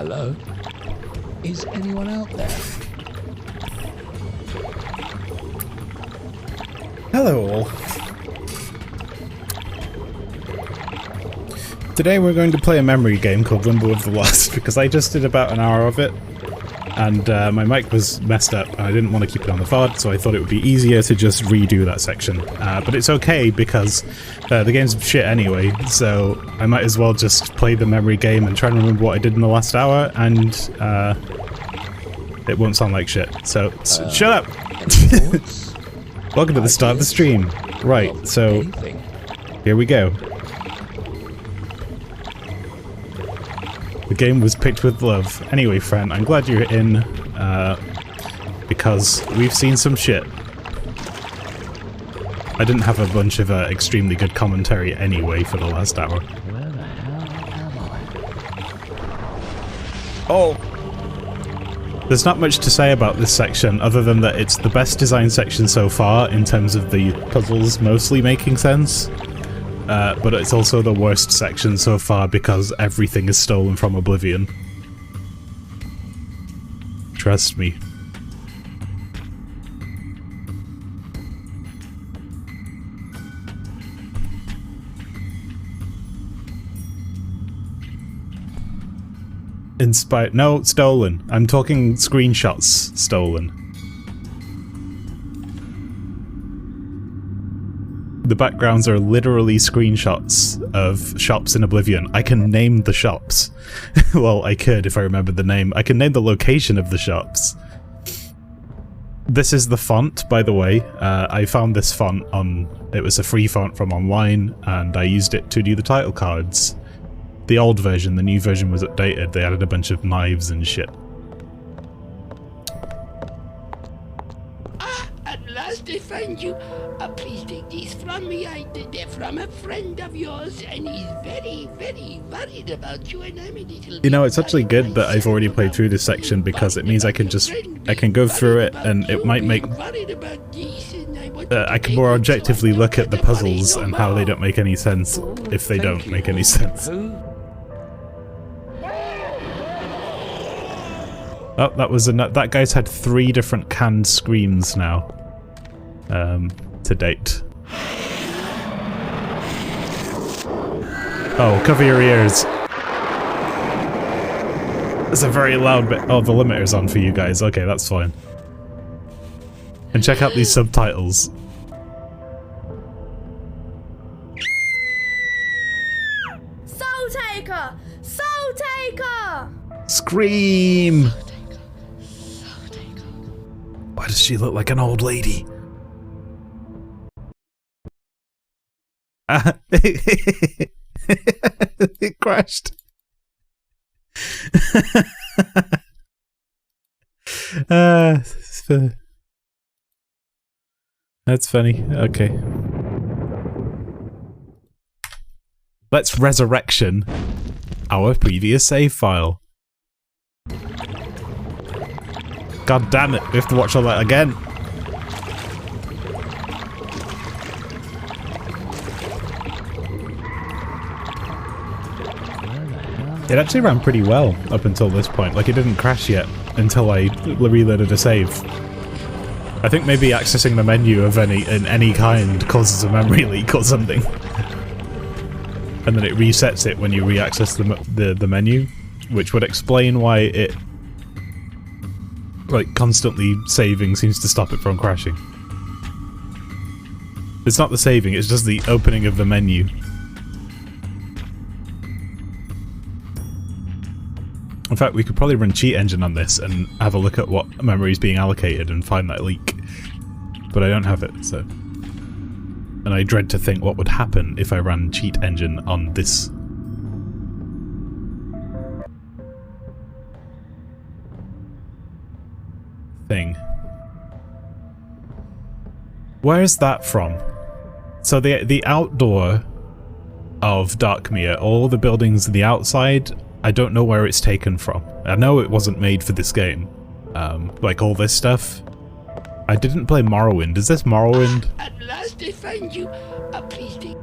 Hello? Is anyone out there? Hello all. Today we're going to play a memory game called Limbo of the Lost because I just did about an hour of it and my mic was messed up and I didn't want to keep it on the VOD, so I thought it would be easier to just redo that section. But it's okay because the game's shit anyway, so I might as well just play the memory game and try and remember what I did in the last hour, and it won't sound like shit. So shut up! Welcome to the start of the stream. Right, so here we go. The game was picked with love. Anyway, friend, I'm glad you're in, because we've seen some shit. I didn't have a bunch of extremely good commentary anyway for the last hour. Where the hell am I? Oh! There's not much to say about this section other than that it's the best designed section so far in terms of the puzzles mostly making sense. But it's also the worst section so far because everything is stolen from Oblivion. Trust me. No, stolen. I'm talking screenshots stolen. The backgrounds are literally screenshots of shops in Oblivion. I can name the shops. Well, I could if I remembered the name. I can name the location of the shops. This is the font, by the way. I found this font on... It was a free font from online, and I used it to do the title cards. The old version, the new version was updated. They added a bunch of knives and shit. At last I find you. Please take these from me. They're from a friend of yours, and he's very, very worried about you, and I'm a little... You know, it's actually good that I've already played through this section because it means I can go through it and it might make... I can more objectively look at the puzzles and how they don't make any sense if they don't make any sense. Oh, that was that guy's had 3 different canned screams now. To date. Oh, cover your ears. It's a very loud bit. Oh, the limiter's on for you guys. Okay, that's fine. And check out these subtitles. Soul Taker! Soul Taker! Scream! Why does she look like an old lady? It crashed. That's funny. Okay. Let's resurrection our previous save file. God damn it, we have to watch all that again. It actually ran pretty well up until this point. Like, it didn't crash yet until I reloaded a save. I think maybe accessing the menu of any kind causes a memory leak or something. And then it resets it when you re-access the menu, which would explain why it, like, constantly saving seems to stop it from crashing. It's not the saving, it's just the opening of the menu. In fact, we could probably run Cheat Engine on this and have a look at what memory is being allocated and find that leak. But I don't have it, so... And I dread to think what would happen if I ran Cheat Engine on this. Thing. Where is that from? So the outdoor of Darkmere, all the buildings on the outside, I don't know where it's taken from. I know it wasn't made for this game. Like all this stuff. I didn't play Morrowind. Is this Morrowind? At last I find you. Please take...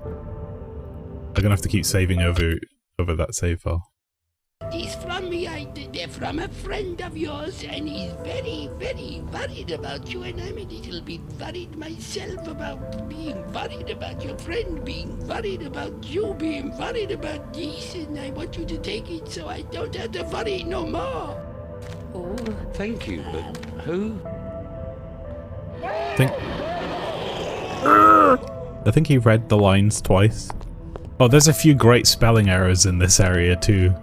I'm gonna have to keep saving over that save file. These from me, they're from a friend of yours, and he's very, very worried about you, and I'm a little bit worried myself about being worried about your friend, being worried about you, being worried about this, and I want you to take it so I don't have to worry no more. Oh, thank you, but who? I think he read the lines twice. Oh, there's a few great spelling errors in this area too.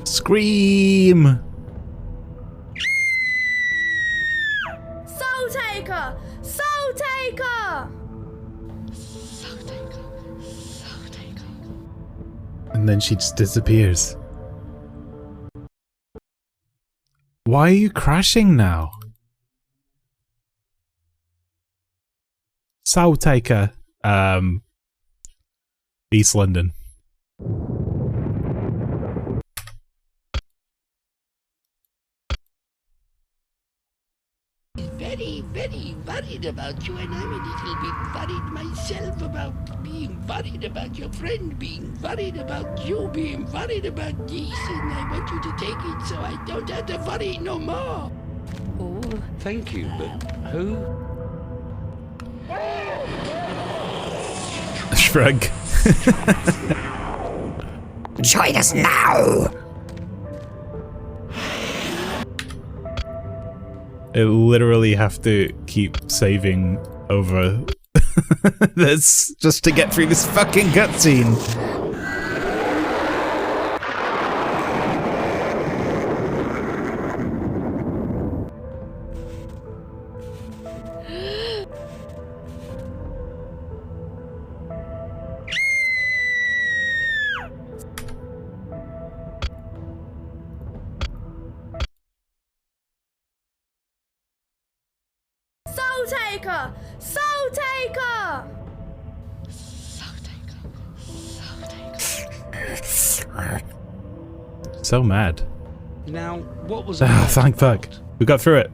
Scream! Soul Taker! Soul Taker! And then she just disappears. Why are you crashing now? Soul Taker, East London. Very, very worried about you, and I'm a little bit worried myself about being worried about your friend, being worried about you, being worried about this, and I want you to take it so I don't have to worry no more. Oh, thank you, but who? Shrug. Join us now! I literally have to keep saving over this just to get through this fucking cutscene. Soul Taker! Soul Taker! So mad. Now, what was Ah, that thank fuck. about? We got through it.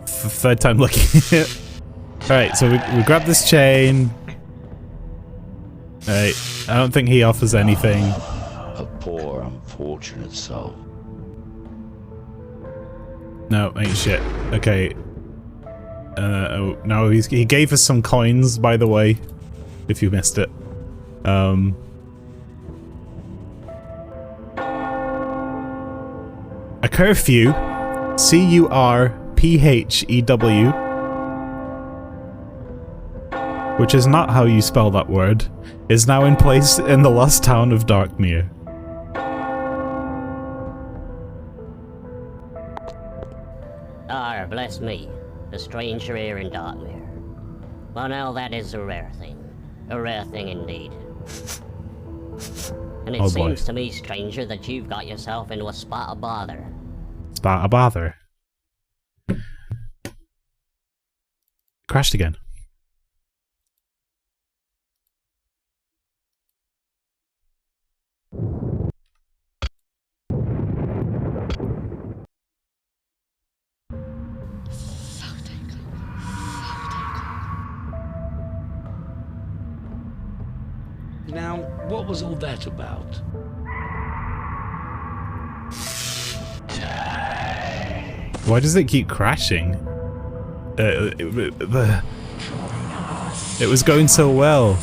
Third time lucky. Alright, so we grab this chain. Alright, I don't think he offers anything. A poor, unfortunate soul. No, ain't shit. Okay. Oh, no, he gave us some coins, by the way, if you missed it. A curfew, C-U-R-P-H-E-W, which is not how you spell that word, is now in place in the lost town of Darkmere. Bless me, a stranger here in Darkmere. Well, now that is a rare thing indeed. And it seems to me, stranger, that you've got yourself into a spot of bother. Spot of bother? Crashed again. Now, what was all that about? Why does it keep crashing? It was going so well.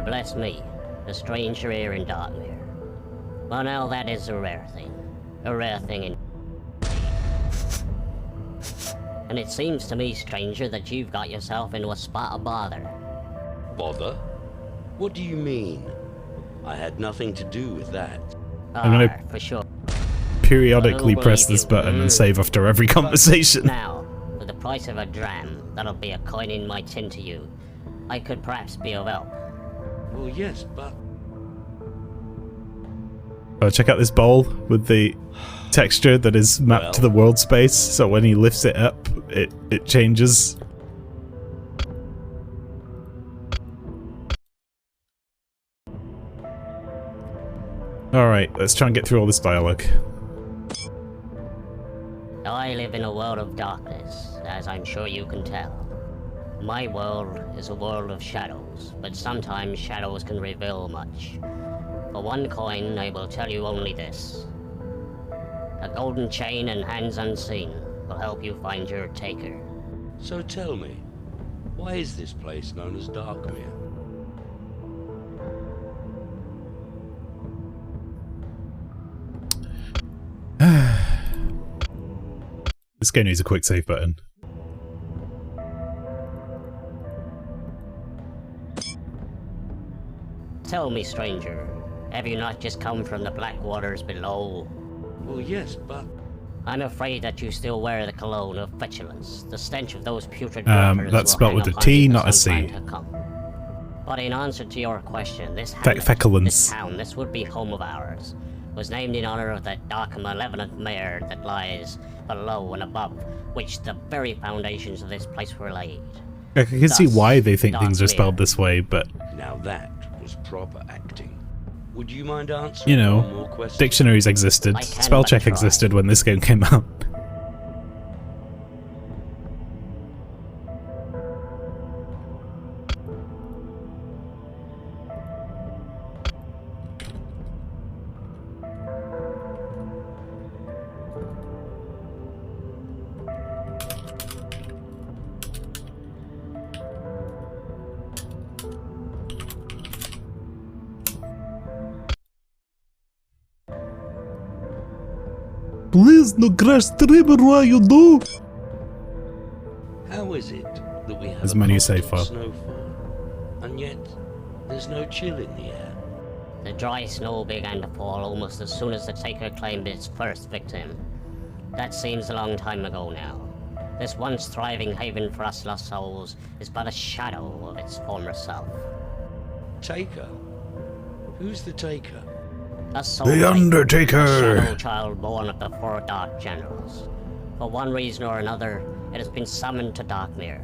Bless me, a stranger here in Darkmere. Well, now that is a rare thing indeed. And it seems to me, stranger, that you've got yourself into a spot of bother. Bother? What do you mean? I had nothing to do with that. I'm gonna for sure. periodically press this button and save after every conversation. Now, for the price of a dram, that'll be a coin in my tin to you. I could perhaps be of help. Well, yes, but... Oh, check out this bowl with the texture that is mapped to the world space, so when he lifts it up, it changes. Alright, let's try and get through all this dialogue. I live in a world of darkness, as I'm sure you can tell. My world is a world of shadows, but sometimes shadows can reveal much. For one coin, I will tell you only this. A golden chain and hands unseen will help you find your taker. So tell me, why is this place known as Darkmere? This game needs a quick save button. Tell me, stranger, have you not just come from the black waters below? Well, yes, but... I'm afraid that you still wear the cologne of petulance, the stench of those putrid waters. That's spelled with a T, not a C. But in answer to your question, this town, this would-be home of ours, was named in honor of that dark and malevolent mare that lies below and above, which the very foundations of this place were laid. I can see why they think things are spelled this way, but... Now that was proper acting. Would you mind answering you know, one more question? Dictionaries existed, spell check existed when this game came out. Please no crash streamer, why you do? How is it that we have as a many say constant far. snowfall, and yet there's no chill in the air? The dry snow began to fall almost as soon as the taker claimed its first victim. That seems a long time ago now. This once thriving haven for us lost souls is but a shadow of its former self. Taker? Who's the taker? A soul The Undertaker! A shadow child born of the four dark generals. For one reason or another, it has been summoned to Darkmere.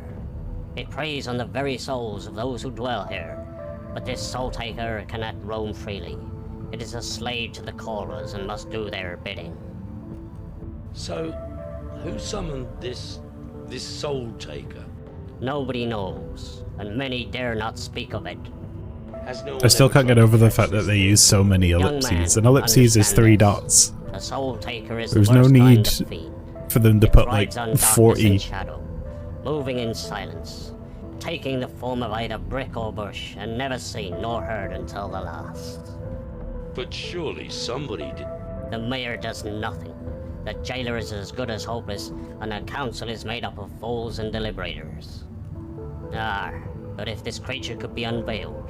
It preys on the very souls of those who dwell here, but this soul taker cannot roam freely. It is a slave to the callers and must do their bidding. So, who summoned this soul taker? Nobody knows, and many dare not speak of it. I still can't get over the fact that they use so many ellipses. An ellipses is 3 dots. A soul taker is There's the no worst need kind of fiend. for them to It put rides like on darkness 40. and shadow, moving in silence, taking the form of either brick or bush, and never seen nor heard until the last. But surely somebody did. The mayor does nothing. The jailer is as good as hopeless, and the council is made up of fools and deliberators. But if this creature could be unveiled,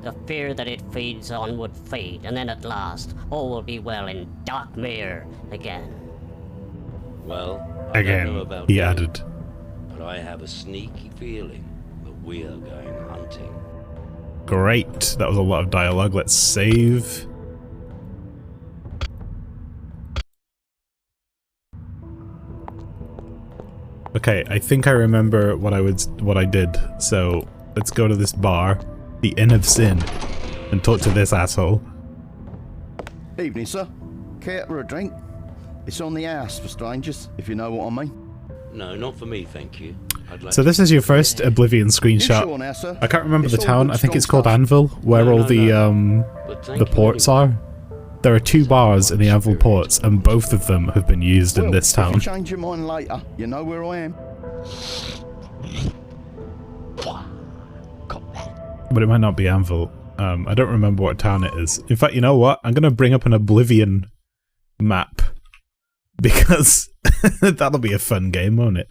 the fear that it feeds on would fade, and then at last, all will be well in Darkmere again. Well, I don't know Again, about he you, added. but I have a sneaky feeling that we are going hunting. Great, that was a lot of dialogue. Let's save. Okay, I think I remember what I did. So let's go to this bar, the Inn of Sin, and talk to this asshole. Evening, sir. Care for a drink? It's on the house for strangers, if you know what I mean. No, not for me, thank you. I'd like So this is your first Oblivion screenshot. Sure now, sir? I can't remember It's the all town. good I think it's strong called stuff. Anvil, where all No, But the ports are. There are 2 bars in the Anvil ports, and both of them have been used in Well, this if you town. change your mind later, you know where I am. But it might not be Anvil. I don't remember what town it is. In fact, you know what? I'm gonna bring up an Oblivion map. Because that'll be a fun game, won't it?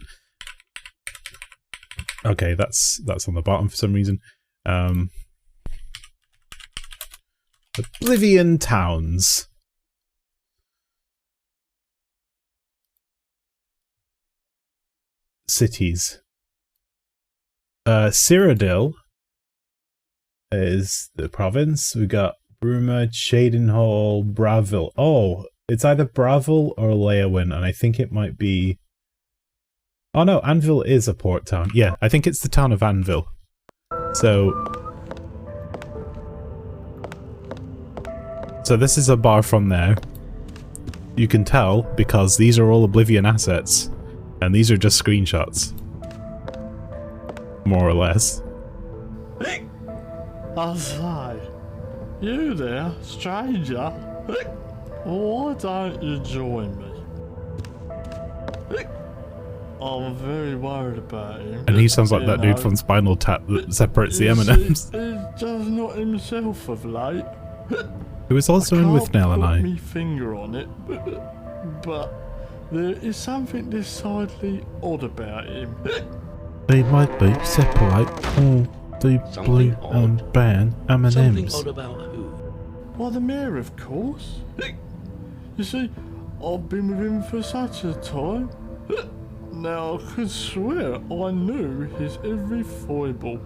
Okay, that's on the bottom for some reason. Oblivion towns. cities. Cyrodiil is the province. We got Bruma, Cheydinhall, Bravil. Oh, it's either Bravil or Leowin, and I think it might be... Oh no, Anvil is a port town. Yeah, I think it's the town of Anvil. So this is a bar from there. You can tell because these are all Oblivion assets, and these are just screenshots. More or less. I say, you there, stranger? Why don't you join me? I'm very worried about him. And he sounds like that dude from Spinal Tap that separates the M&Ms. He's just not himself of late. Who is also in with Nell and I. I can't put my finger on it, but there is something decidedly odd about him. They might be separate all the blue and ban M&Ms. Something odd about who? Why, the mayor, of course. You see, I've been with him for such a time. Now, I could swear I knew his every foible.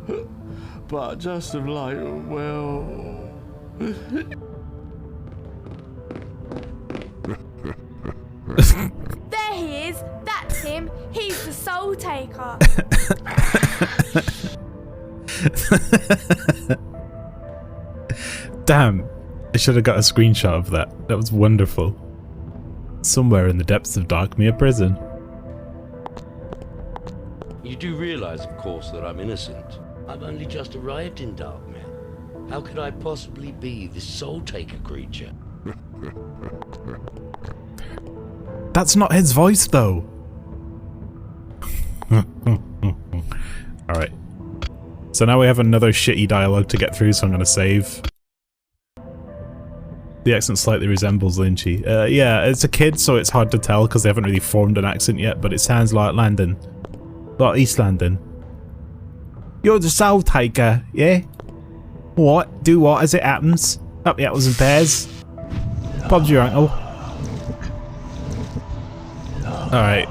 But just of late, well... There he is. That's him. He's the soul taker. Damn, I should have got a screenshot of that. That was wonderful. Somewhere in the depths of Darkmere Prison. You do realize, of course, that I'm innocent. I've only just arrived in Darkmere. How could I possibly be this soul-taker creature? That's not his voice, though. Alright. So now we have another shitty dialogue to get through, so I'm going to save. The accent slightly resembles Lynchy. Yeah, it's a kid, so it's hard to tell because they haven't really formed an accent yet, but it sounds like London. Like East London. You're the soul taker, yeah? What? Do what as it happens? Up the apples and pears. Bob's your uncle. Alright.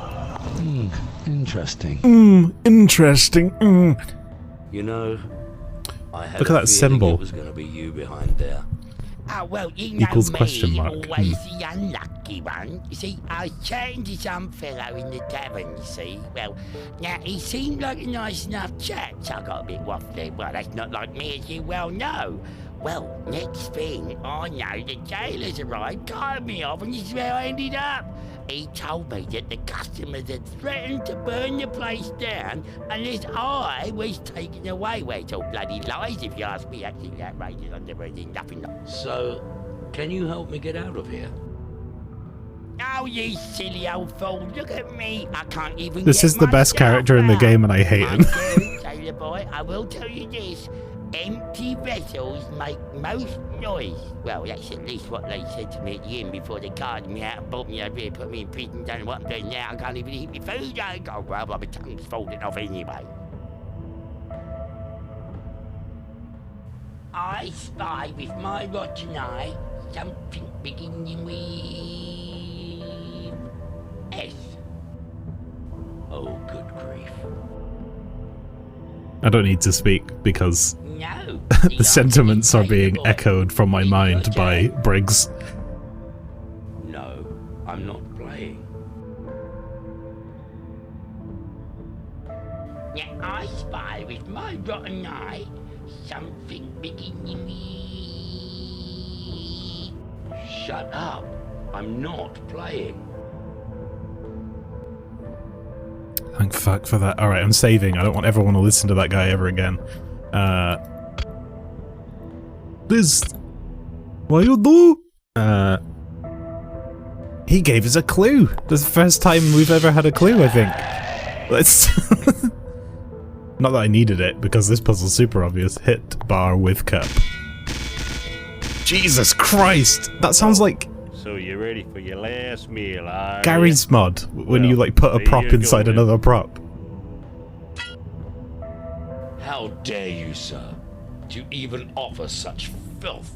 Interesting. Interesting. You know, I had Look at a that feeling symbol. it was going to be you behind there. Oh, well, you know Equals me, question mark. always the unlucky one. You see, I was chatting to some fellow in the tavern, you see. Well, now, he seemed like a nice enough chap, so I got a bit waffly. Well, that's not like me, as you well know. Well, next thing I know, the jailer's arrived, carted me off, and this is where I ended up. He told me that the customers had threatened to burn the place down unless I was taken away. Well, it's all bloody lies, if you ask me. Actually, outrageous. I've never seen nothing like. So, can you help me get out of here? Oh, you silly old fool, look at me. I can't even This get is the best myself character in the out. game and I hate him. Sailor boy, I will tell you this. Empty vessels make most noise. Well, that's at least what they said to me at the inn before they carted me out and brought me over here, put me in prison. Don't know what I'm doing now. I can't even eat my food. Oh, well, my tongue's falling off anyway. I spy with my rotten eye something beginning with S. Oh, good grief. I don't need to speak because No. the sentiments are being echoed from my mind by Briggs. No, I'm not playing. Now I spy with my rotten eye something beginning with... Shut up. I'm not playing. Thank fuck for that. Alright, I'm saving. I don't want everyone to listen to that guy ever again. Liz, what you do? He gave us a clue. That's the first time we've ever had a clue, I think. Let's... Not that I needed it, because this puzzle's super obvious. Hit bar with cup. Jesus Christ! That sounds like... So you're ready for your last meal, are Gary's mod, when you like put a prop inside another prop. How dare you, sir, to even offer such filth?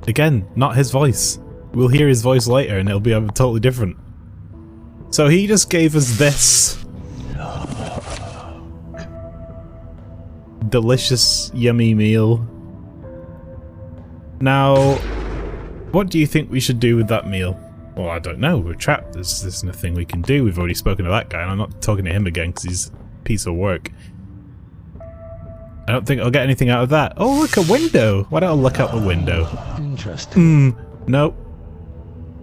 Again, not his voice. We'll hear his voice later and it'll be totally different. So he just gave us this delicious, yummy meal. Now, what do you think we should do with that meal? Well, I don't know. We're trapped. There's nothing we can do. We've already spoken to that guy, and I'm not talking to him again because he's a piece of work. I don't think I'll get anything out of that. Oh, look, a window. Why don't I look out the window? Interesting. Nope.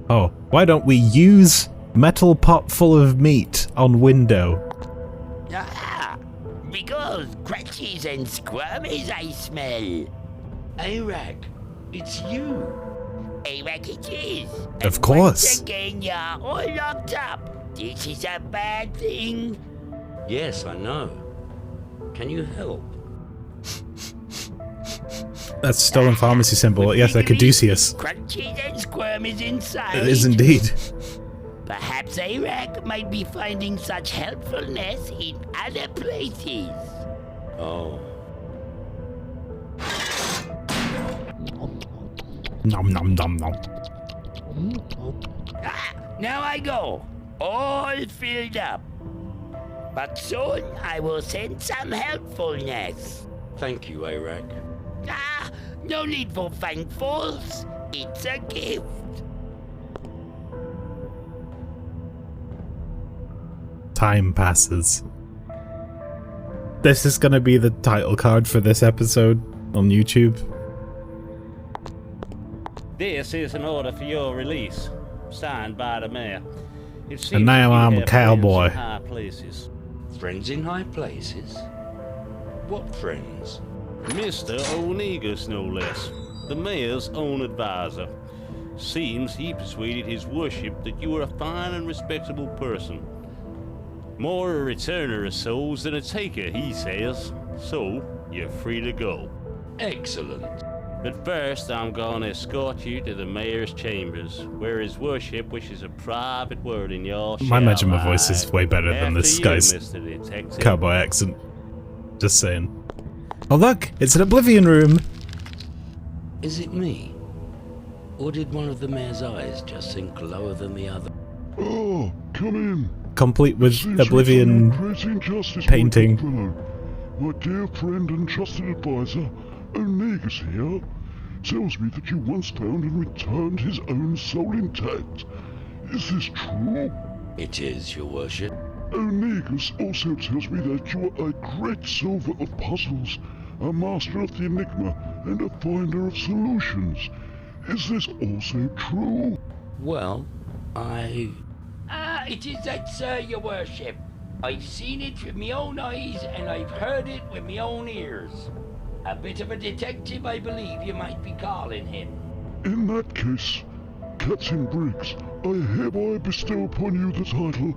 Oh, why don't we use metal pot full of meat on window? Ah, because crunchies and squirmies I smell. Arak, it's you. Arak it is. Of And course. Once again, you're all locked up. This is a bad thing. Yes, I know. Can you help? That's a stolen pharmacy symbol. Yes, they're Caduceus. Crunchies and squirmies inside. It is indeed. Perhaps Arak might be finding such helpfulness in other places. Oh. Nom nom nom nom. Ah, now I go, all filled up. But soon I will send some helpfulness. Thank you, Arak. Ah, no need for thankfuls. It's a gift. Time passes. This is gonna be the title card for this episode on YouTube. This is an order for your release, signed by the mayor. It seems And now that you I'm a have cowboy. friends in high places. Friends in high places? What friends? Mr. Onegus, no less, the mayor's own advisor. Seems he persuaded his worship that you were a fine and respectable person. More a returner of souls than a taker, he says. So, you're free to go. Excellent. But first, I'm gonna escort you to the mayor's chambers, where his worship wishes a private word in your I imagine my voice is way better than After this you, guy's Mr. Detective. cowboy accent. Just saying. Oh look, it's an Oblivion room! Is it me? Or did one of the mayor's eyes just sink lower than the other? Oh, come in. Complete with Seems you've Oblivion done great injustice, painting. my good fellow. My dear friend and trusted advisor, Onegus here, tells me that you once found and returned his own soul intact. Is this true? It is, your worship. Onegus also tells me that you are a great solver of puzzles, a master of the enigma, and a finder of solutions. Is this also true? Well, Ah, it is that, sir, your worship. I've seen it with my own eyes, and I've heard it with my own ears. A bit of a detective, I believe you might be calling him. In that case, Captain Briggs, I hereby bestow upon you the title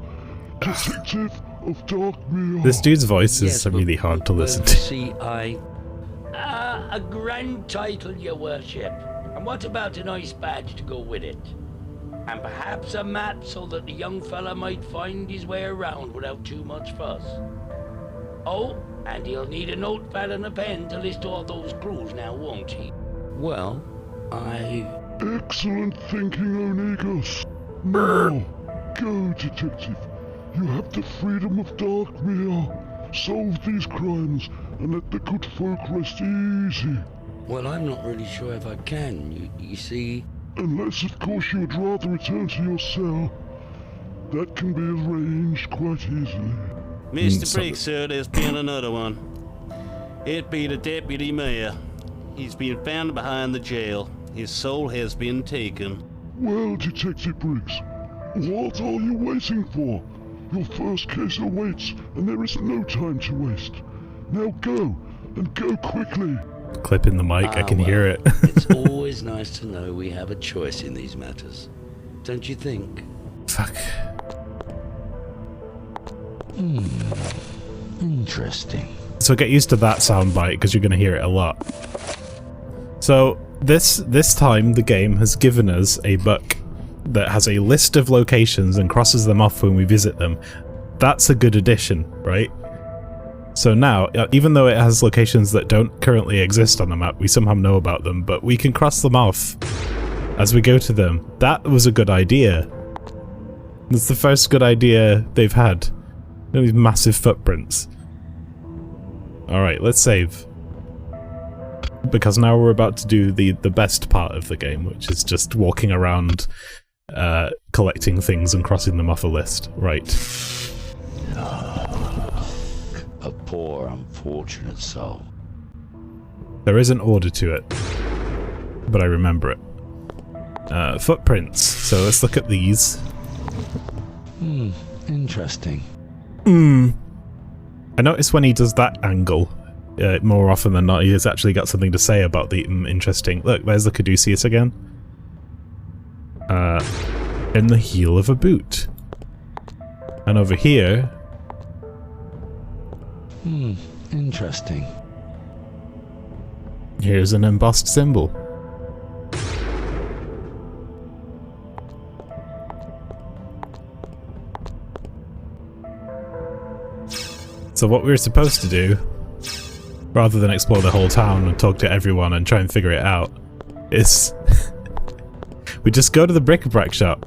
Detective of Darkmere. This dude's voice is yes, but- really hard to well, listen to. See, A grand title, your worship. And what about a nice badge to go with it? And perhaps a map so that the young fella might find his way around without too much fuss. Oh, and he'll need a notepad and a pen to list all those clues now, won't he? well, Excellent thinking, Onegus. Now, go, detective. You have the freedom of Darkmere. Solve these crimes and let the good folk rest easy. well, I'm not really sure if I can. You see, Unless, of course, you would rather return to your cell. That can be arranged quite easily. Mr. so- Briggs, sir, there's been another one. It be the deputy mayor. He's been found behind the jail. His soul has been taken. Well, Detective Briggs, what are you waiting for? Your first case awaits, and there is no time to waste. Now go, and go quickly. Clipping the mic, I can hear it. it's always nice to know we have a choice in these matters. Don't you think? Fuck. Interesting. So get used to that soundbite because you're going to hear it a lot. So this time the game has given us a book that has a list of locations and crosses them off when we visit them. That's a good addition, right? So now, even though it has locations that don't currently exist on the map, we somehow know about them, but we can cross them off as we go to them. That was a good idea. That's the first good idea they've had. These massive footprints. Alright, let's save. Because now we're about to do the best part of the game, which is just walking around, collecting things and crossing them off a list. Right. A poor, unfortunate soul. There is an order to it, but I remember it. Footprints. So let's look at these. Interesting. I notice when he does that angle, more often than not, he has actually got something to say about the interesting. Look, there's the Caduceus again. In the heel of a boot. And over here... Interesting. Here's an embossed symbol. So what we were supposed to do, rather than explore the whole town and talk to everyone and try and figure it out, is we just go to the bric-a-brac shop.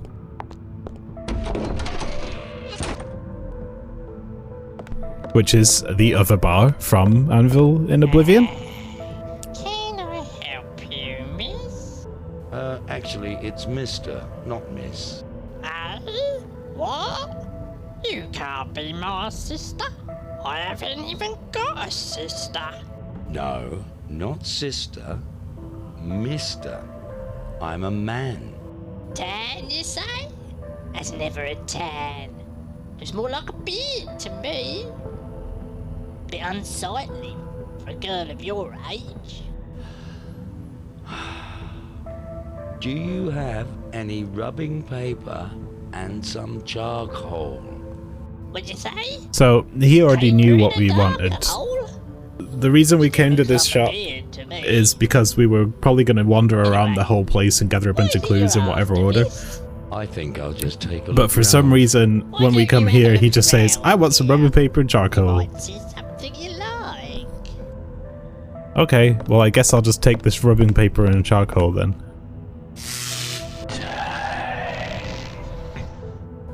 Which is the other bar from Anvil in Oblivion. Can I help you, miss? Actually, it's Mr., not Miss. What? You can't be my sister. I haven't even got a sister. No, not sister. Mister. I'm a man. Tan, you say? That's never a tan. It's more like a beard to me. Bit unsightly for a girl of your age. Do you have any rubbing paper and some charcoal? What'd you say? So he already knew Paper what in a we dark wanted. hole? The reason we came to this Looks like shop a beard to me. is because we were probably going to wander around the whole place and gather a bunch of clues in whatever order. I think I'll just take a look. But for some around. reason, when we come here, he just says, I want some rubber paper and charcoal. Might see something you like. Okay, well I guess I'll just take this rubbing paper and charcoal then.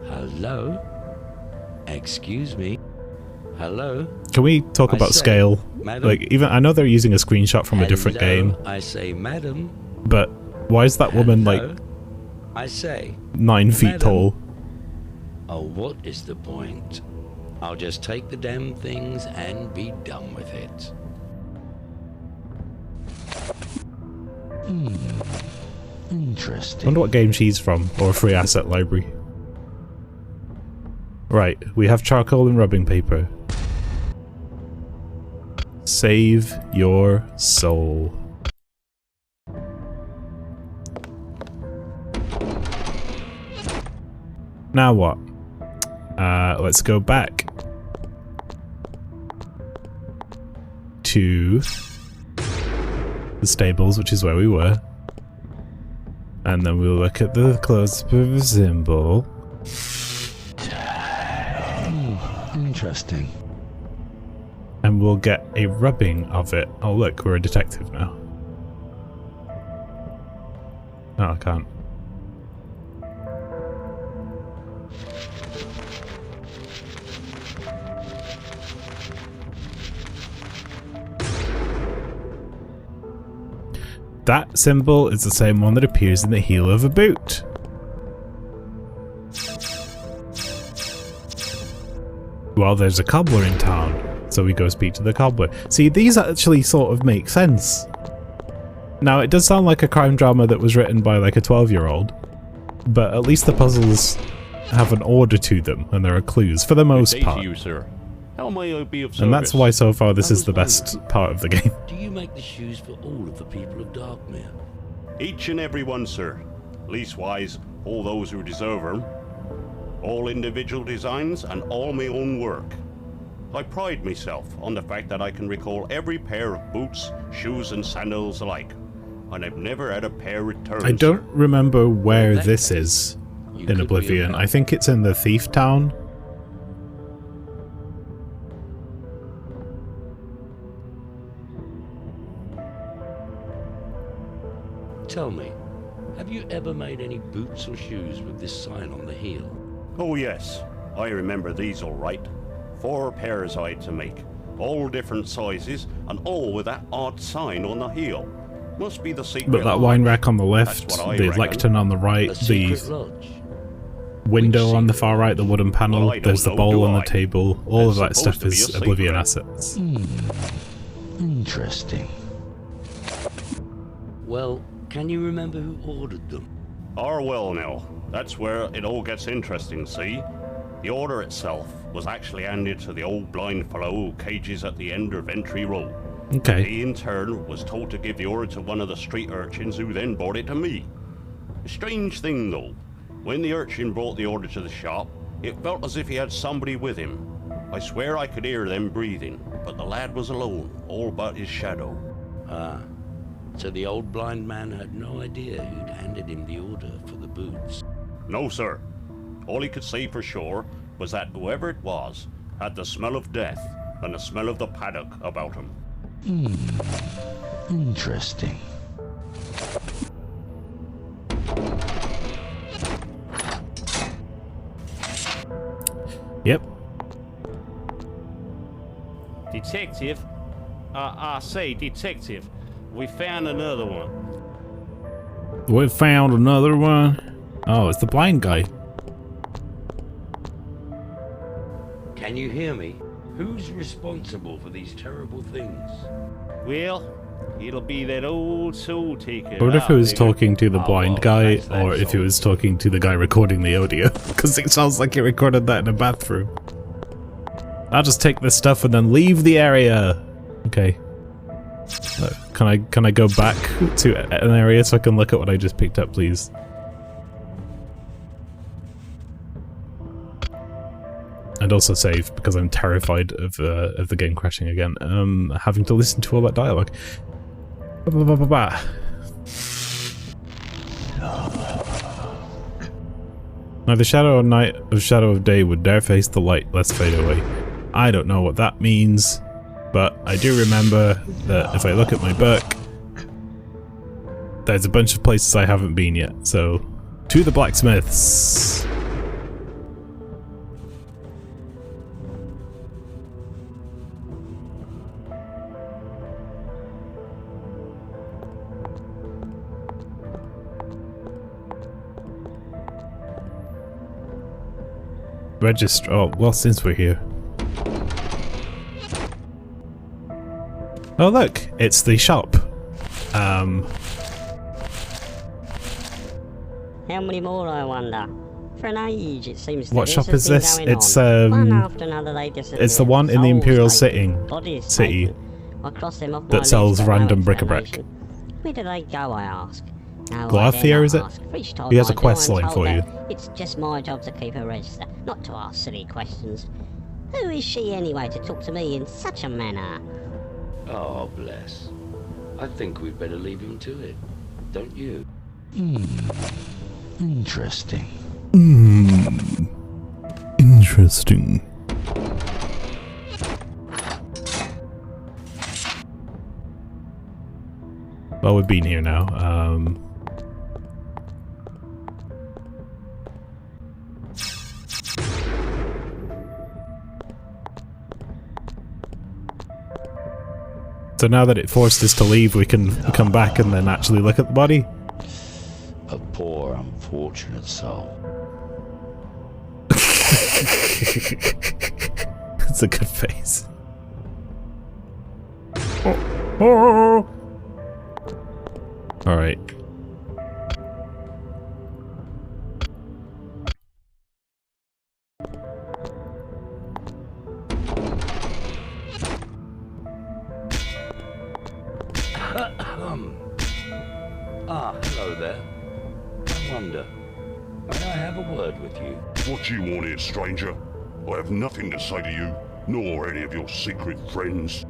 Hello? Excuse me? Hello? Can we talk I about say, scale? madam? Like, even I know they're using a screenshot from a different Hello? game, I say, madam. but why is that woman like Hello? I say, 9 feet madam. tall? Oh, what is the point? I'll just take the damn things and be done with it. I Interesting. wonder what game she's from, or a free asset library. Right, we have charcoal and rubbing paper. Save your soul. Now what? Let's go back to the stables, which is where we were. And then we'll look at the close-up of the symbol. Interesting. And we'll get a rubbing of it. Oh look, we're a detective now. Oh, I can't. That symbol is the same one that appears in the heel of a boot. Well, there's a cobbler in town, so we go speak to the cobbler. See, these actually sort of make sense. Now, it does sound like a crime drama that was written by like a 12-year-old, but at least the puzzles have an order to them, and there are clues, for the most Good day part. to you, sir. How may I be of service? And that's why so far this I is was the best part of the game. Do you make the shoes for all of the people of Darkmere? Each and every one, sir. Leastwise, all those who deserve 'em. All individual designs and all my own work. I pride myself on the fact that I can recall every pair of boots, shoes and sandals alike. And I've never had a pair returned. I don't remember where that this case, is you in could be Oblivion. a I think it's in the Thief Town. Tell me, have you ever made any boots or shoes with this sign on the heel? Oh yes, I remember these all right. 4 pairs I had to make, all different sizes, and all with that odd sign on the heel. Must be the secret But that lodge. wine rack on the left, That's what I the reckon. lectern on the right, A the secret lodge. window on the far right, the wooden panel, Well, I don't there's the know, bowl do on the I? table. All of It's that supposed stuff to be is a Oblivion secret. assets. Interesting. Well, can you remember who ordered them? Well now, that's where it all gets interesting, see? The order itself was actually handed to the old blind fellow who cages at the end of Entry Row. Okay. He in turn was told to give the order to one of the street urchins who then brought it to me. A strange thing though, when the urchin brought the order to the shop, it felt as if he had somebody with him. I swear I could hear them breathing, but the lad was alone, all but his shadow. Ah, so the old blind man had no idea who'd handed him the order for the boots. No, sir. All he could say for sure was that whoever it was had the smell of death and the smell of the paddock about him. Interesting. Yep. Detective? I say, detective, we found another one. We found another one. Oh, it's the blind guy. Can you hear me? Who's responsible for these terrible things? Well, it'll be that old soul taker. I wonder if it was talking to the Oh, blind well, guy that's that or if it soul. was talking to the guy recording the audio. Because it sounds like he recorded that in a bathroom. I'll just take this stuff and then leave the area. Okay. Can I go back to an area so I can look at what I just picked up, please? And also save because I'm terrified of the game crashing again. Having to listen to all that dialogue. Neither shadow of night or shadow of day would dare face the light lest fade away. I don't know what that means, but I do remember that if I look at my book, there's a bunch of places I haven't been yet. So, to the blacksmiths. Register. Oh, well, since we're here. Oh, look, it's the shop. How many more, I wonder? For an age, it seems that What this shop has is been this? going It's on. One after another, they disappear. it's the one in the Souls Imperial taken, bodies City taken. I cross them off my that list sells for no random bric-a-brac. explanation. Where do they go, I ask? No, Glathier, I dare is not it? ask. For each time He has I a quest do, I'm line told for you. that it's just my job to keep a register, not to ask silly questions. Who is she anyway to talk to me in such a manner? Oh, bless. I think we'd better leave him to it, don't you? Interesting. Interesting. Well, we've been here now. So now that it forced us to leave, we can come back and then actually look at the body. A poor, unfortunate soul. It's a good face. Oh. All right. Hello there. I wonder, may I have a word with you? What do you want here, stranger? I have nothing to say to you, nor any of your secret friends.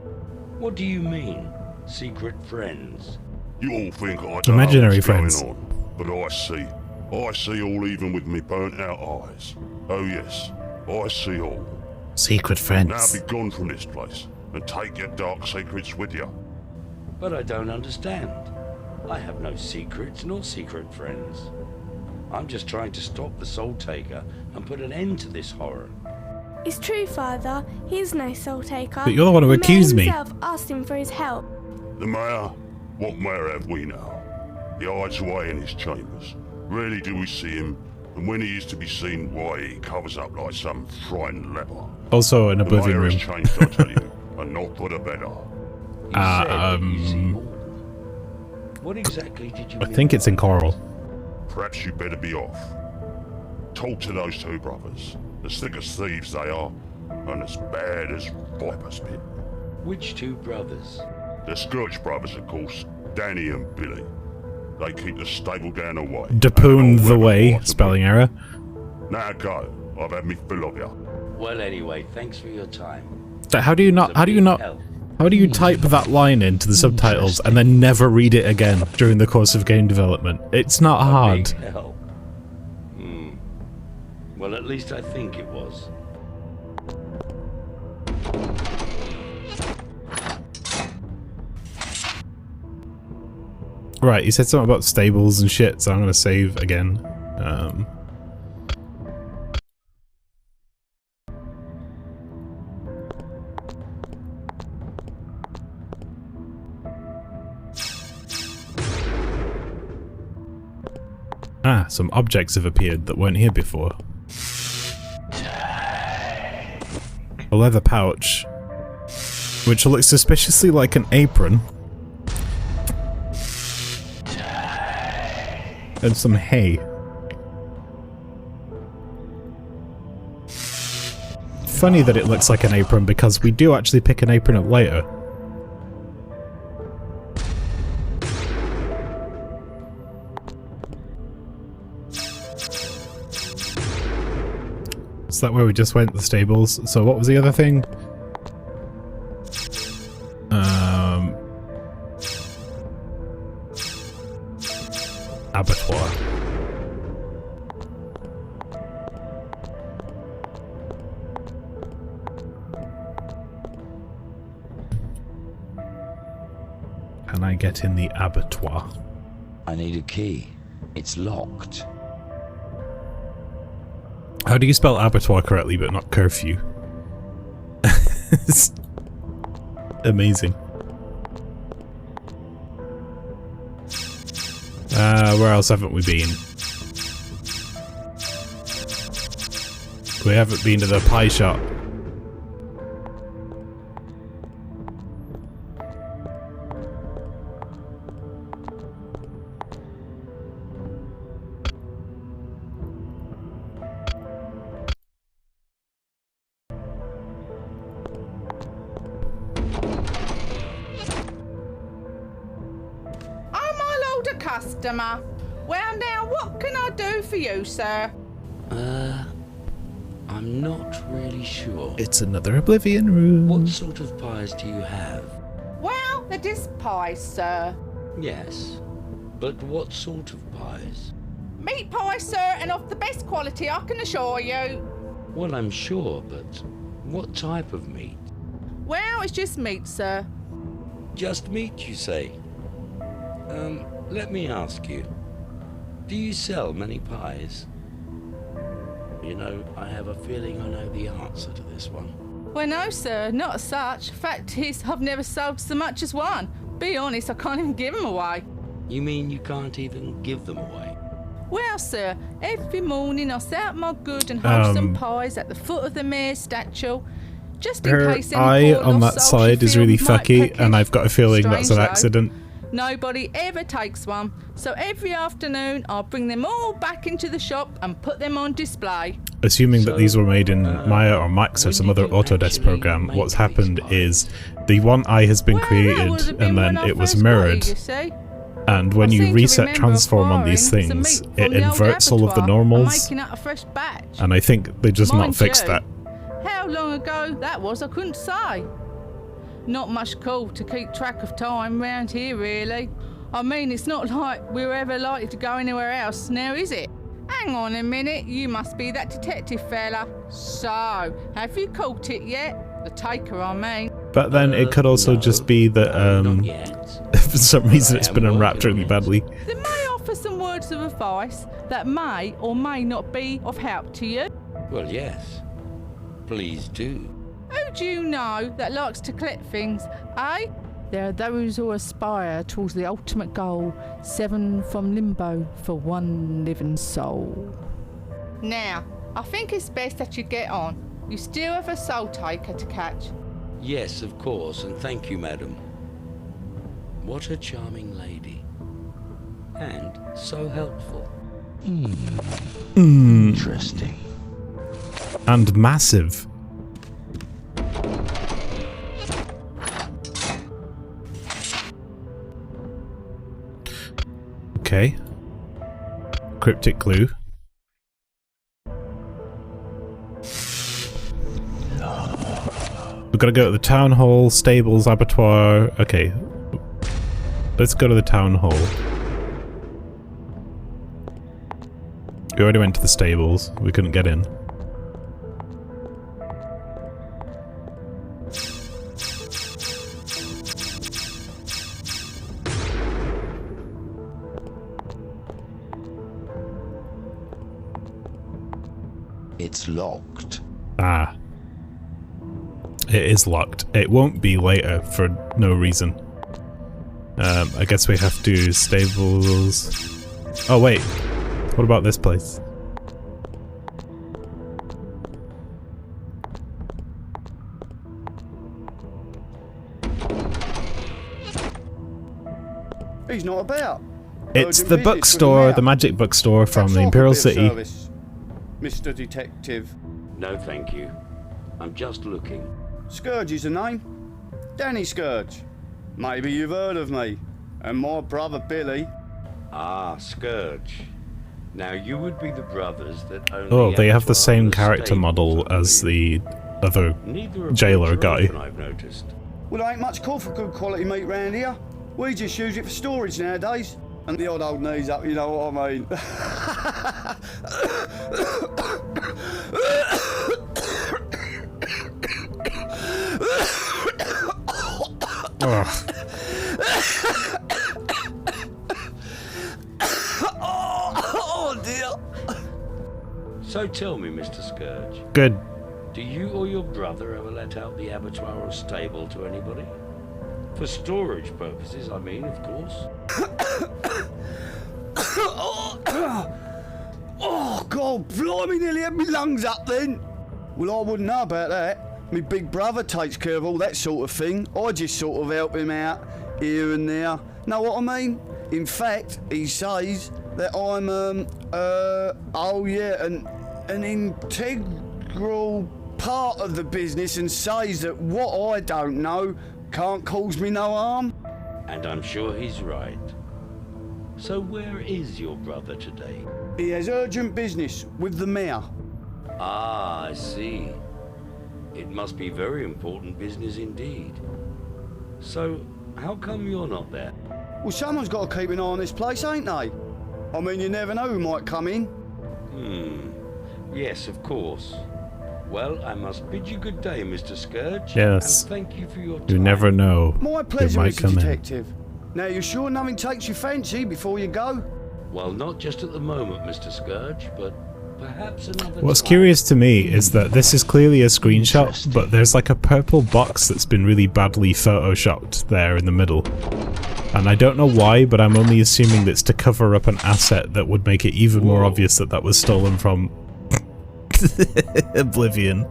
What do you mean, secret friends? You all think I don't Imaginary know what's friends. going on, but I see. I see all even with me burnt out eyes. Oh yes, I see all. Secret Now friends. be gone from this place, and take your dark secrets with you. But I don't understand. I have no secrets nor secret friends. I'm just trying to stop the Soul Taker and put an end to this horror. It's true, Father. He is no soul taker. But you're the one who The mayor accused me. himself asked him for his help. The mayor? What mayor have we now? He hides away in his chambers. Rarely do we see him, and when he is to be seen, why, he covers up like some frightened leper. Also an The Oblivion mayor room. has changed, I tell you, and not for the better. You said that you see more. What exactly did you I think it's in Coral. Perhaps you better be off. Talk to those two brothers. As thick as thieves they are, and as bad as viper's pit. Which two brothers? The Scourge brothers, of course, Danny and Billy. They keep the stable down the way. Dapoon the way, spelling error. Now go. I've had me fill of you. Well, anyway, thanks for your time. So how do you type that line into the subtitles and then never read it again during the course of game development? It's not hard. Big help. Well, at least I think it was. Right, you said something about stables and shit, so I'm gonna save again. Ah, some objects have appeared that weren't here before. A leather pouch, which looks suspiciously like an apron. And some hay. Funny that it looks like an apron because we do actually pick an apron up later. Is that where we just went, the stables? So what was the other thing? Abattoir. Can I get in the abattoir? I need a key. It's locked. How do you spell abattoir correctly but not curfew? It's amazing. Where else haven't we been? We haven't been to the pie shop. Customer. Well now, what can I do for you, sir? I'm not really sure. It's another Oblivion room. What sort of pies do you have? Well, they're just pies, sir. Yes, but what sort of pies? Meat pie, sir, and of the best quality, I can assure you. Well, I'm sure, but what type of meat? Well, it's just meat, sir. Just meat, you say? Let me ask you, do you sell many pies? You know, I have a feeling I know the answer to this one. Well, no, sir, not as such. Fact is, I've never sold so much as one. Be honest, I can't even give them away. You mean you can't even give them away? Well, sir, every morning I set out my good and wholesome pies at the foot of the mayor's statue. Just in Her case any eye poor on lost that soul side she is feel really might fucky, pick and it. I've got a feeling that's an Strange, though. accident. Nobody ever takes one, so every afternoon I'll bring them all back into the shop and put them on display. Assuming that these were made in Maya or Max or some other Autodesk program, what's happened is the one eye has been created and then it was mirrored. And when you reset transform on these things, it inverts all of the normals. And I think they just not fixed that. How long ago that was, I couldn't say. Not much call to keep track of time round here, really. I mean, it's not like we're ever likely to go anywhere else, now is it? Hang on a minute, you must be that detective fella. So, have you caught it yet? The taker, I mean. But then it could also just be that, for some reason it's been unwrapped really badly. They may offer some words of advice. that may or may not be of help to you? Well, yes. Please do. Who do you know that likes to collect things, eh? There are those who aspire towards the ultimate goal, 7 from Limbo for 1 living soul. Now, I think it's best that you get on. You still have a soul taker to catch. Yes, of course, and thank you, madam. What a charming lady. And so helpful. Interesting. And massive. Okay. Cryptic clue. We've got to go to the town hall, stables, abattoir. Okay. Let's go to the town hall. We already went to the stables. We couldn't get in. It's locked. Ah. It is locked. It won't be later for no reason. I guess we have to stables. Oh wait. What about this place? He's not about. It's Urgent the business bookstore, with the magic bookstore from Perhaps the I could Imperial be of City. service, Mr. Detective. No, thank you. I'm just looking. Scourge is the name. Danny Scourge. Maybe you've heard of me. And my brother Billy. Ah, Scourge. Now you would be the brothers that only... Oh, they have the abattoir same and character stables, model I as believe. the other Neither of jailer which are guy. open, I've noticed. Well, there ain't much call for good quality meat round here. We just use it for storage nowadays. And the odd old knees up, you know what I mean. Ugh. Oh dear. So tell me, Mr. Scourge, Good. do you or your brother ever let out the abattoir or stable to anybody? For storage purposes, I mean, of course. Oh, God, blimey, nearly had me lungs up then. Well, I wouldn't know about that. My big brother takes care of all that sort of thing. I just sort of help him out here and there. Know what I mean? In fact, he says that I'm, oh yeah, an integral part of the business, and says that what I don't know can't cause me no harm. And I'm sure he's right. So where is your brother today? He has urgent business with the mayor. Ah, I see. It must be very important business indeed. So, how come you're not there? Well, someone's got to keep an eye on this place, ain't they? I mean, you never know who might come in. Yes, of course. Well, I must bid you good day, Mr. Scourge. Yes. And thank you for your time. You never know. My pleasure, might Mr. come in. Detective. Now, you sure nothing takes your fancy before you go? Well, not just at the moment, Mr. Scourge, but perhaps another What's time. curious to me is that this is clearly a screenshot, but there's like a purple box that's been really badly photoshopped there in the middle. And I don't know why, but I'm only assuming that's to cover up an asset that would make it even more obvious that that was stolen from Oblivion.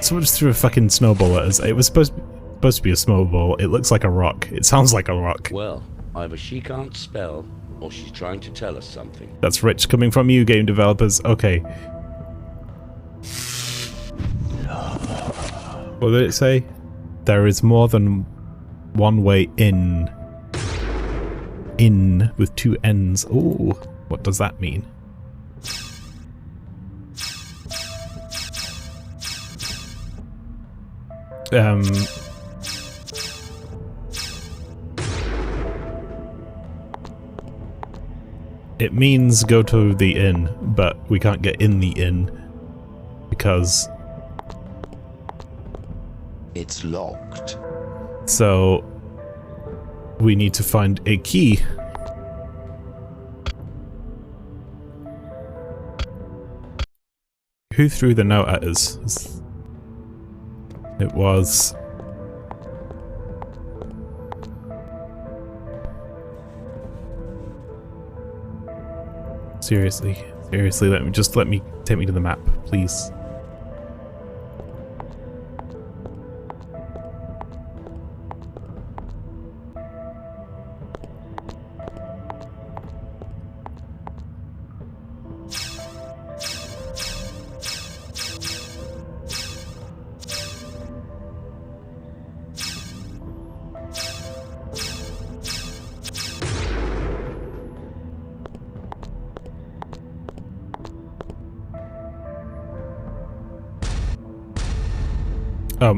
Someone just threw a fucking snowball at us. It was supposed to be a snowball. It looks like a rock. It sounds like a rock. Well, either she can't spell, or she's trying to tell us something. That's rich coming from you, game developers. Okay. What did it say? There is more than one way in. In with 2 N's. Ooh, what does that mean? It means go to the inn, but we can't get in the inn because it's locked. So we need to find a key. Who threw the note at us? It was... Seriously, let me take me to the map, please.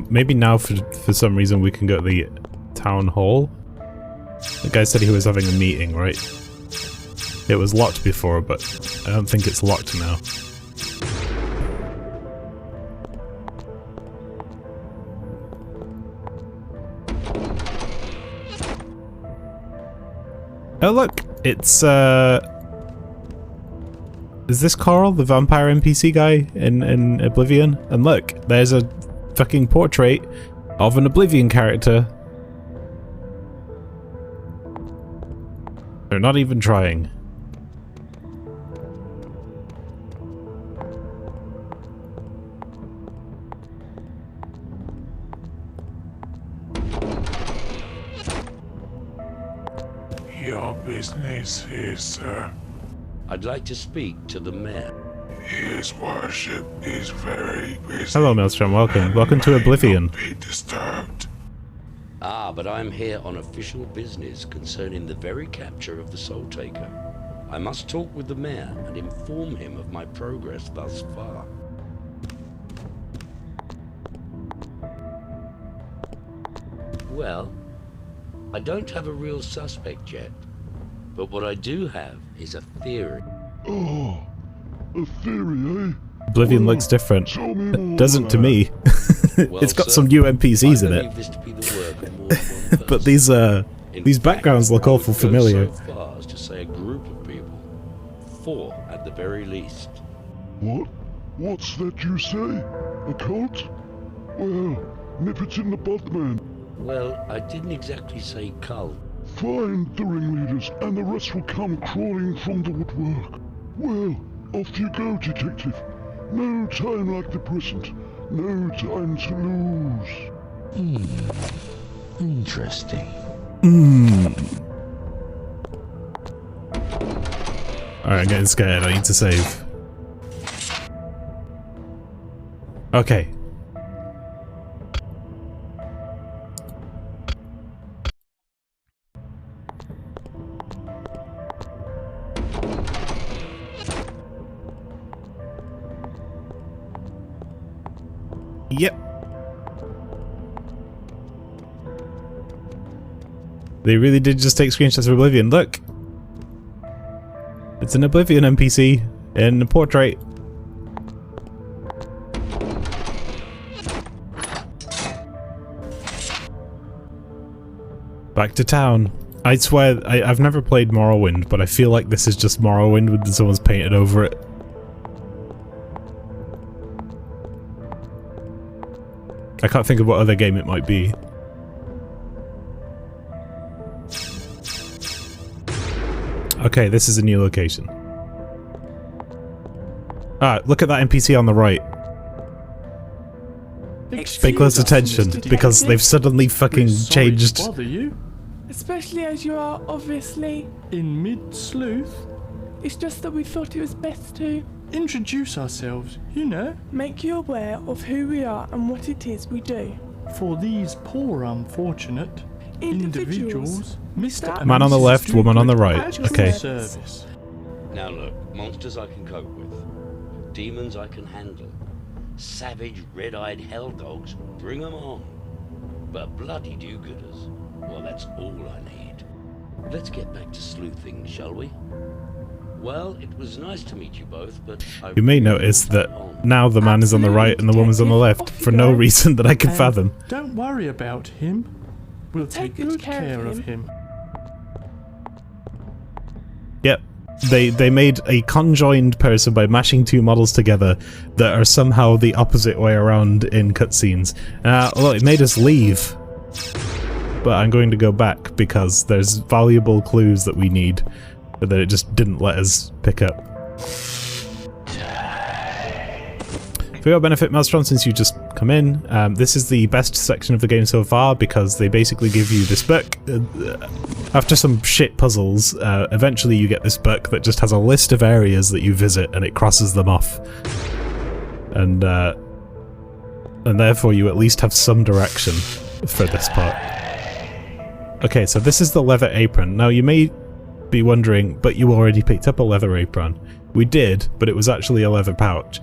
Maybe now for some reason we can go to the town hall. The guy said he was having a meeting, right? It was locked before, but I don't think it's locked now. Oh look, it's is this Carl, the vampire NPC guy in Oblivion? And look, there's a fucking portrait of an Oblivion character. They're not even trying. Your business here, sir. I'd like to speak to the mayor. His worship is very busy. Hello, Maelstrom. Welcome. Welcome to Oblivion. Be disturbed. Ah, but I'm here on official business concerning the very capture of the Soul Taker. I must talk with the mayor and inform him of my progress thus far. Well, I don't have a real suspect yet, but what I do have is a theory. Oh, a theory, eh? Oblivion looks different. It doesn't to me. It's got some new NPCs in it. But these backgrounds look awful familiar. So far as to say a group of people. 4 at the very least. What? What's that you say? A cult? Well, nip it in the bud, man. Well, I didn't exactly say cult. Find the ringleaders, and the rest will come crawling from the woodwork. Well, off you go, detective. No time like the present. No time to lose. Interesting. Alright, I'm getting scared. I need to save. Okay. Yep. They really did just take screenshots of Oblivion. Look! It's an Oblivion NPC in a portrait. Back to town. I swear, I've never played Morrowind, but I feel like this is just Morrowind with someone's painted over it. I can't think of what other game it might be. Okay, this is a new location. Ah, look at that NPC on the right. Pay close attention, because they've suddenly fucking changed. Bother you? Especially as you are obviously In mid-sleuth? It's just that we thought it was best to Introduce ourselves, you know. make you aware of who we are and what it is we do. For these poor unfortunate individuals, Mr. and Man on the Mrs. left, woman on the right. Stupid Okay. Service. Now look, monsters I can cope with. Demons I can handle. Savage, red-eyed hell dogs, bring them on. But bloody do-gooders, well, that's all I need. Let's get back to sleuthing, shall we? Well, it was nice to meet you both, but You may notice that now the man is on the right and the woman's on the left, for no reason that I can fathom. Don't worry about him. We'll take good care of him. They made a conjoined person by mashing two models together that are somehow the opposite way around in cutscenes. Look, it made us leave. But I'm going to go back because there's valuable clues that we need that it just didn't let us pick up. For your benefit, Maelstrom, since you just come in, this is the best section of the game so far because they basically give you this book. After some shit puzzles, eventually you get this book that just has a list of areas that you visit and it crosses them off. And therefore you at least have some direction for this part. Okay, so this is the leather apron. Now you may be wondering, but you already picked up a leather apron. We did, but it was actually a leather pouch.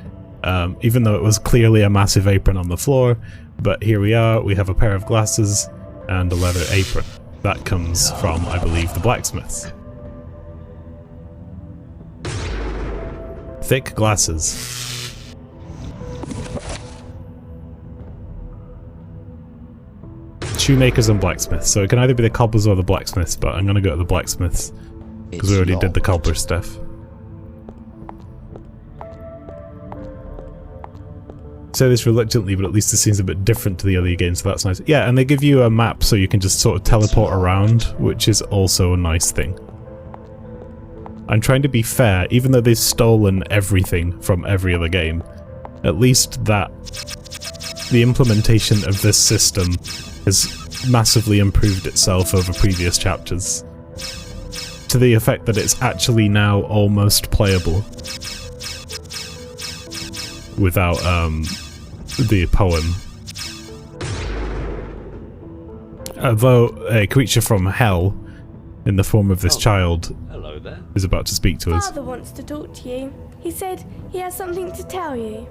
Even though it was clearly a massive apron on the floor, but here we are, we have a pair of glasses and a leather apron. That comes from, I believe, the blacksmith. Thick glasses. Shoemakers and blacksmiths, so it can either be the cobblers or the blacksmiths, but I'm gonna go to the blacksmiths, because we already did the cobbler stuff. Say this reluctantly, but at least this seems a bit different to the other games, so that's nice. Yeah, and they give you a map so you can just sort of teleport around, which is also a nice thing. I'm trying to be fair, even though they've stolen everything from every other game, at least that the implementation of this system has massively improved itself over previous chapters, to the effect that it's actually now almost playable without the poem. Although a creature from hell in the form of this child Hello there. is about to speak to us. Father wants to talk to you. He said he has something to tell you.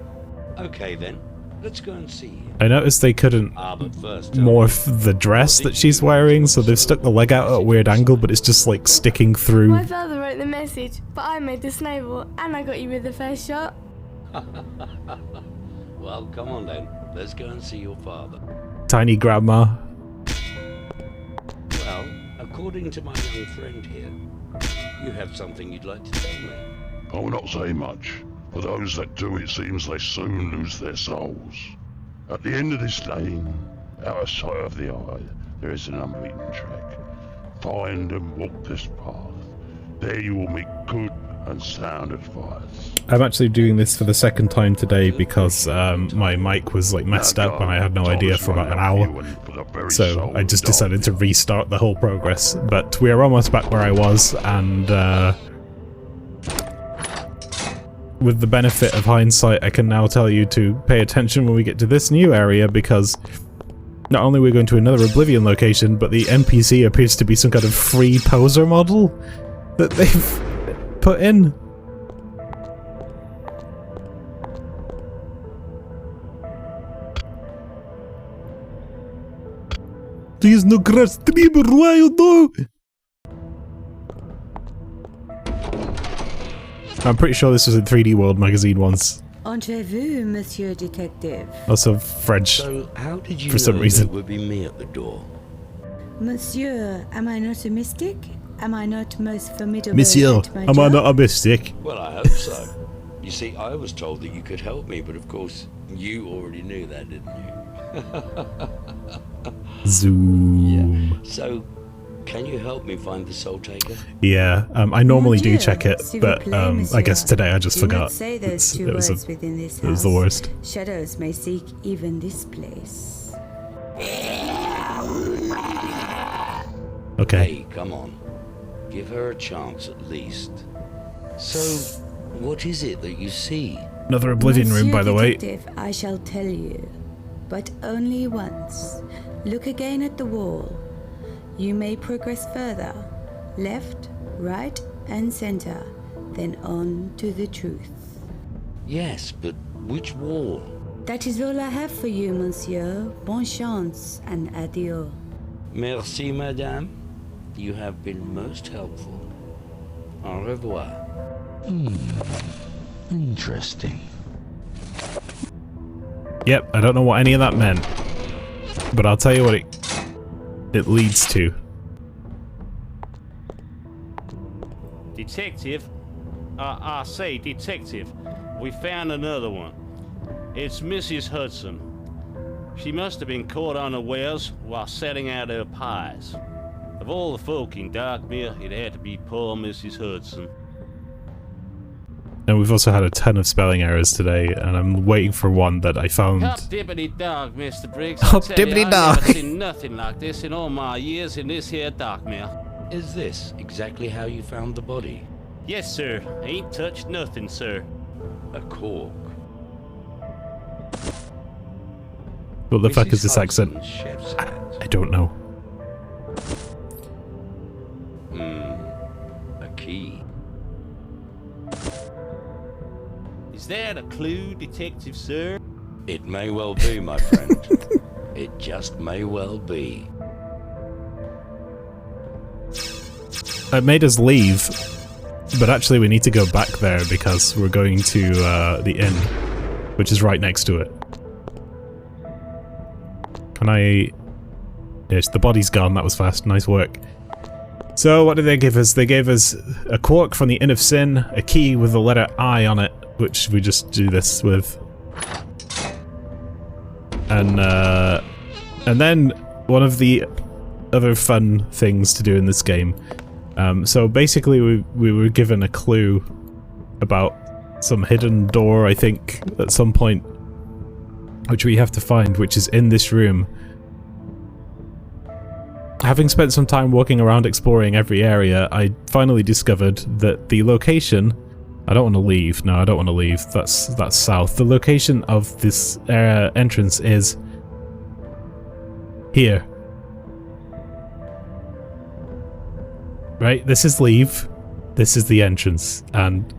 Okay then, let's go and see him. I noticed they couldn't But first, morph the dress that she's wearing, so they've stuck the leg out at a weird angle, but it's just like sticking through. My father wrote the message, but I made the snowball and I got you with the first shot. well, come on then. Let's go and see your father. Tiny grandma. Well, according to my young friend here, you have something you'd like to tell me. I will not say much. For those that do, it seems they soon lose their souls. At the end of this lane, out of sight of the eye, there is an unbeaten track. Find and walk this path. There you will meet good and sound advice. I'm actually doing this for the second time today because my mic was like messed up and I had no idea for about an hour. So I just decided to restart the whole progress. But we are almost back where I was, and with the benefit of hindsight, I can now tell you to pay attention when we get to this new area, because not only are we going to another Oblivion location, but the NPC appears to be some kind of free poser model that they've put in. There's no grass to be wild though. I'm pretty sure this was in 3D World magazine once. Entrez-vous, Monsieur Detective? Also French. So, how did you for some know reason. it would be me at the door? Monsieur, am I not a mystic? Am I not most formidable Monsieur, at my am I job? not a mystic? Well, I hope so. You see, I was told that you could help me, but of course, you already knew that, didn't you? Zoom. Yeah. So, can you help me find the Soul Taker? Yeah, I normally do Mon Dieu, check it, s'il but vous plaît, I guess monsieur. today I just Do not forgot. say those two It was words within this it was the house. worst. Shadows may seek even this place. Okay. Hey, come on. Give her a chance at least. So, what is it that you see? Another Oblivion room, Monsieur by the way. Detective, I shall tell you, but only once. Look again at the wall. You may progress further, left, right, and center, then on to the truth. Yes, but which wall? That is all I have for you, monsieur. Bonne chance and adieu. Merci, madame. You have been most helpful. Au revoir. Interesting. Yep, I don't know what any of that meant, but I'll tell you what it leads to. Detective, I say, detective, we found another one. It's Mrs. Hudson. She must have been caught unawares while setting out her pies. Of all the folk in Darkmere, it had to be poor Mrs. Hudson. And we've also had a ton of spelling errors today, and I'm waiting for one that I found. Hop dippity dog, Mr. Briggs. Hop I tell you, dippity I've dog. never seen nothing like this in all my years in this here Darkmere. Is this exactly how you found the body? Yes, sir. Ain't touched nothing, sir. A cork. What the fuck is this Mrs. accent? Hudson's chef's hat. I don't know. A key. Is that a clue, detective, sir? It may well be, my friend. It just may well be. It made us leave, but actually we need to go back there because we're going to the inn, which is right next to it. Can I... Yes, the body's gone, that was fast, nice work. So what did they give us? They gave us a cork from the Inn of Sin, a key with the letter I on it, which we just do this with. And then one of the other fun things to do in this game. So basically we were given a clue about some hidden door, I think, at some point, which we have to find, which is in this room. Having spent some time walking around exploring every area, I finally discovered that the location... I don't want to leave. No, I don't want to leave. That's south. The location of this entrance is... here. Right? This is leave. This is the entrance. And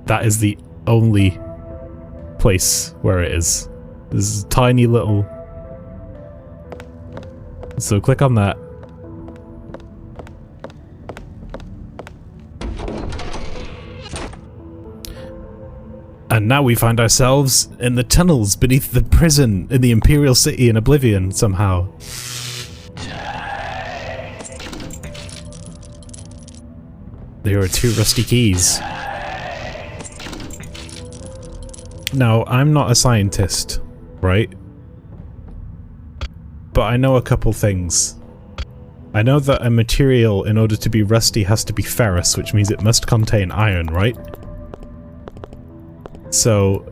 that is the only place where it is. This is a tiny little... So click on that. And now we find ourselves in the tunnels beneath the prison in the Imperial City in Oblivion, somehow. There are 2 rusty keys. Now, I'm not a scientist, right? But I know a couple things. I know that a material, in order to be rusty, has to be ferrous, which means it must contain iron, right? So...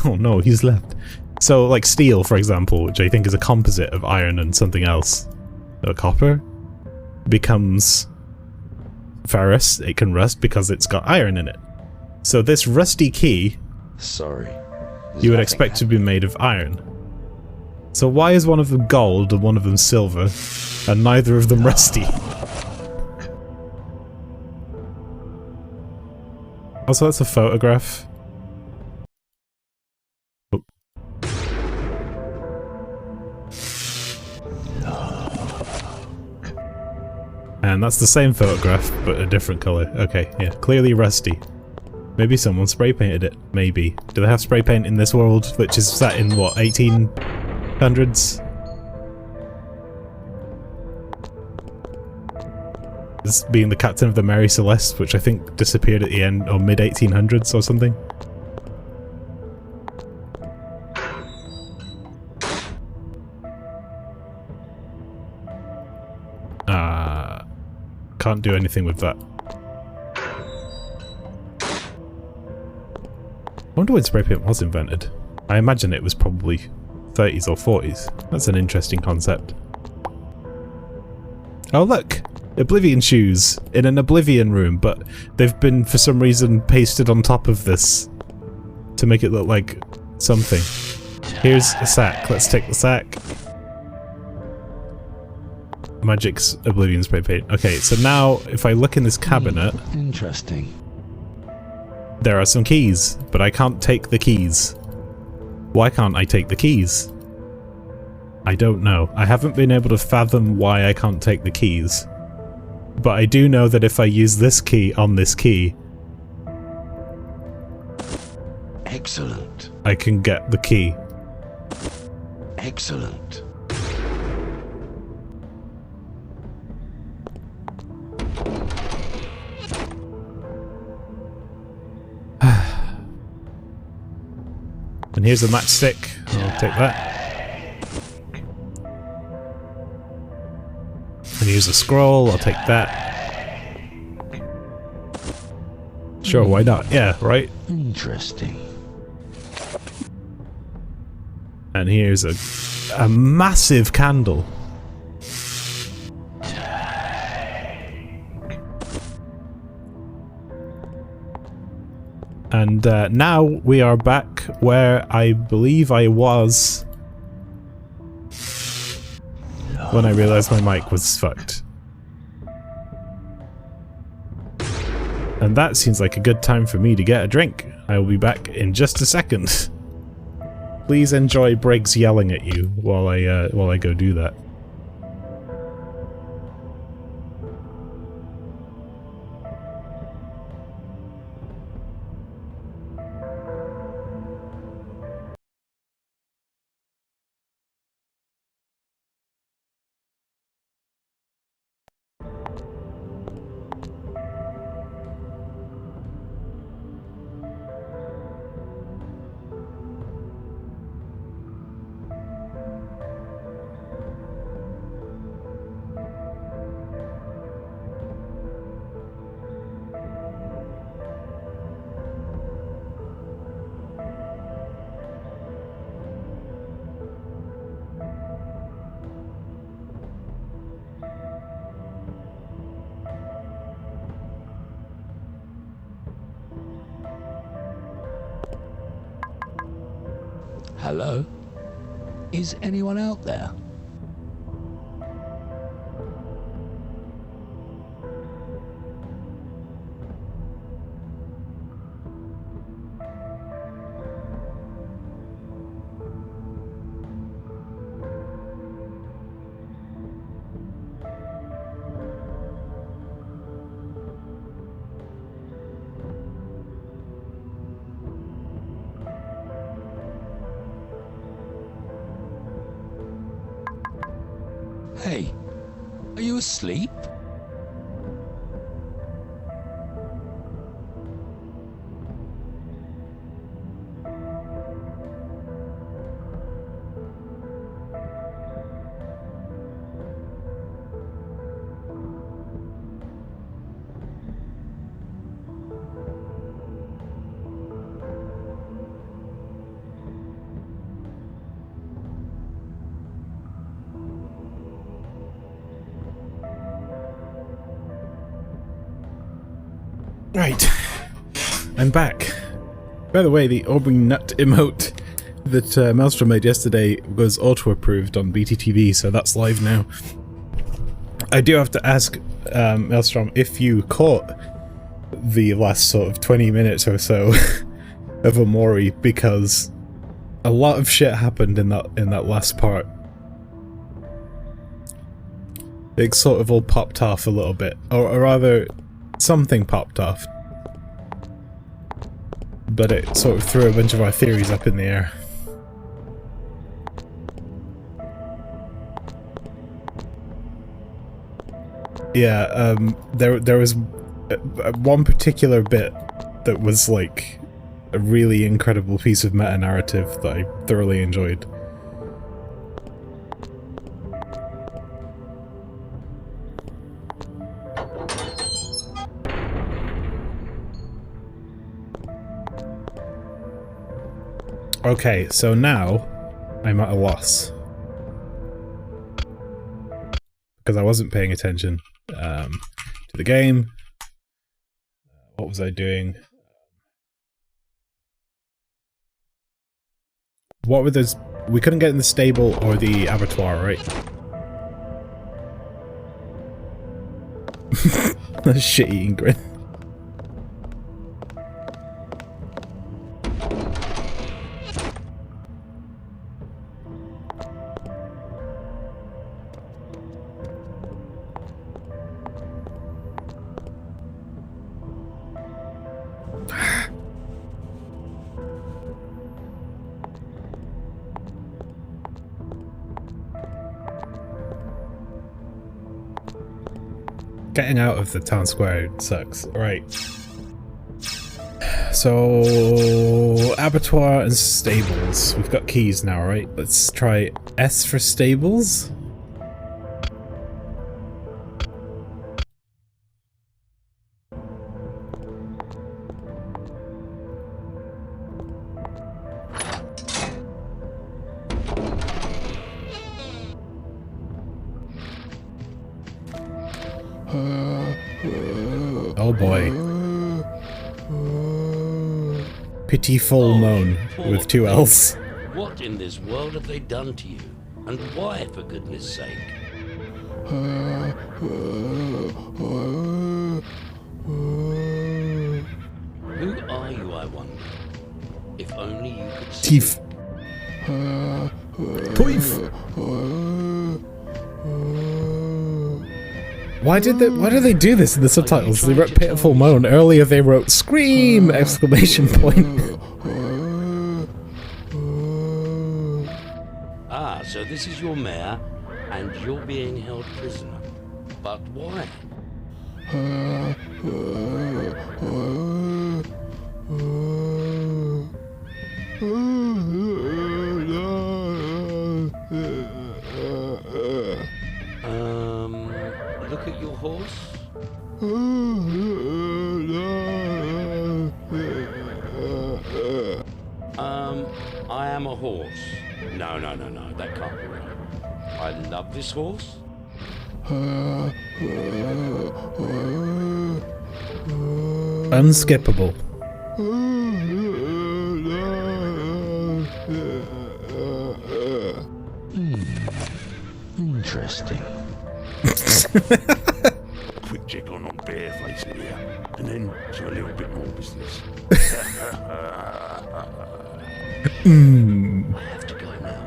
oh no, he's left. So, like steel, for example, which I think is a composite of iron and something else. Copper becomes ferrous, it can rust because it's got iron in it. So this rusty key... Sorry. You would expect to be made of iron. So why is one of them gold and one of them silver, and neither of them rusty? Also, that's a photograph. Oh. And that's the same photograph, but a different colour. Okay, yeah, clearly rusty. Maybe someone spray painted it. Maybe. Do they have spray paint in this world, which is set in, what, 1800s? This being the captain of the Mary Celeste, which I think disappeared at the end, or mid-1800s or something. Can't do anything with that. I wonder when spray paint was invented. I imagine it was probably 30s or 40s. That's an interesting concept. Oh look! Oblivion shoes in an Oblivion room, but they've been for some reason pasted on top of this to make it look like something. Here's a sack. Let's take the sack. Magic's Oblivion spray paint. Okay, so now if I look in this cabinet... Interesting. There are some keys, but I can't take the keys. Why can't I take the keys? I don't know. I haven't been able to fathom why I can't take the keys. But I do know that if I use this key on this key... Excellent. I can get the key. Excellent. And here's a matchstick. I'll take that. And here's a scroll. I'll take that. Sure, why not? Yeah, right? Interesting. And here's a massive candle. And now we are back where I believe I was when I realized my mic was fucked. And that seems like a good time for me to get a drink. I will be back in just a second. Please enjoy Briggs yelling at you while I go do that. Hello? Is anyone out there? Hey, are you asleep? Right, I'm back. By the way, the Aubrey Nut emote that Maelstrom made yesterday was auto-approved on BTTV, so that's live now. I do have to ask, Maelstrom, if you caught the last sort of 20 minutes or so of Omori, because a lot of shit happened in that last part. It sort of all popped off a little bit, or rather, something popped off. But it sort of threw a bunch of our theories up in the air. Yeah, there was one particular bit that was like a really incredible piece of meta-narrative that I thoroughly enjoyed. Okay, so now I'm at a loss. Because I wasn't paying attention to the game. What was I doing? What were those? We couldn't get in the stable or the abattoir, right? A shit-eating grin. Getting out of the town square sucks. Right. So abattoir and stables. We've got keys now, right? Let's try S for stables. Oh boy. Pitiful moan with two L's. What in this world have they done to you? And why, for goodness sake? Who are you, I wonder? If only you could see. Teeth. Teeth. Why did they do this in the subtitles? They wrote pitiful moan. Earlier they wrote scream! Exclamation point. Ah, so this is your mare, and you're being held prisoner. But why? Look at your horse. I am a horse. No, that can't be right. I love this horse. Unskippable. Interesting. Quick check on Bareface here, and then to a little bit more business. I have to go now,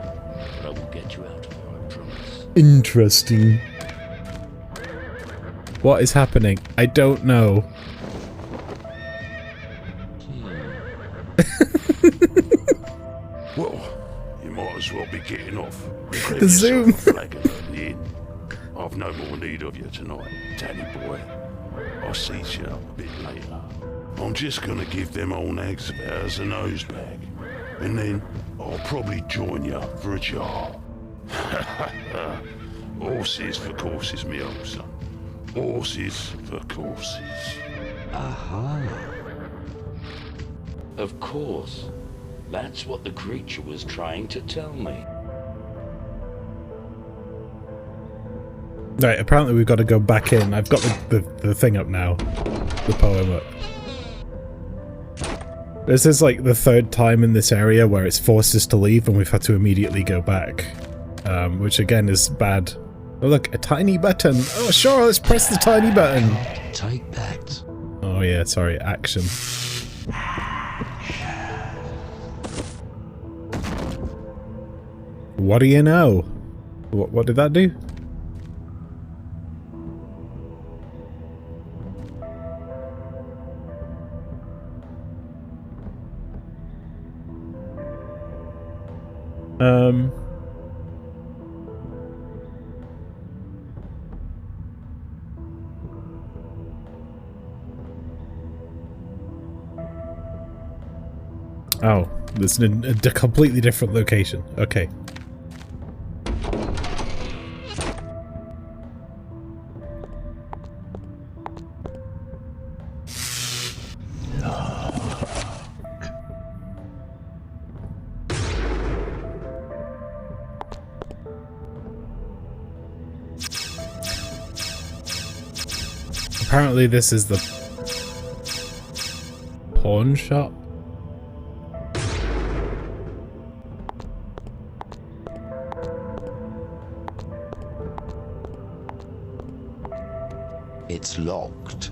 but I will get you out of here, I promise. Interesting. What is happening? I don't know. Well, you might as well be getting off. The zoom. I've no more need of you tonight, Danny boy. I'll see you up a bit later. I'm just gonna give them old nags of ours a nose bag, and then I'll probably join you for a jar. Horses for courses, me old son. Horses for courses. Aha. Of course. That's what the creature was trying to tell me. Right, apparently we've got to go back in. I've got the thing up now. The poem up. This is like the third time in this area where it's forced us to leave and we've had to immediately go back. Which again is bad. Oh look, a tiny button! Oh sure, let's press the tiny button! Take that. Oh yeah, sorry, action. What do you know? What did that do? Oh, it's in a completely different location. Okay. Apparently this is the pawn shop. It's locked.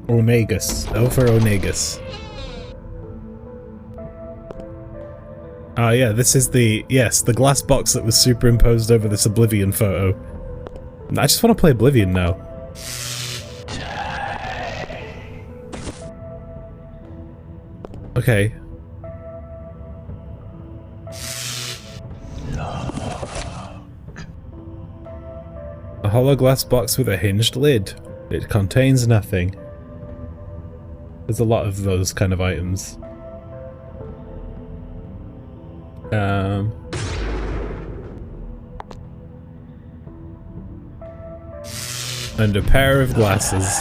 Onegus. Over Onegus. Ah, yeah, this is the glass box that was superimposed over this Oblivion photo. I just want to play Oblivion now. Okay. hollow glass box with a hinged lid. It contains nothing. There's a lot of those kind of items. And a pair of glasses.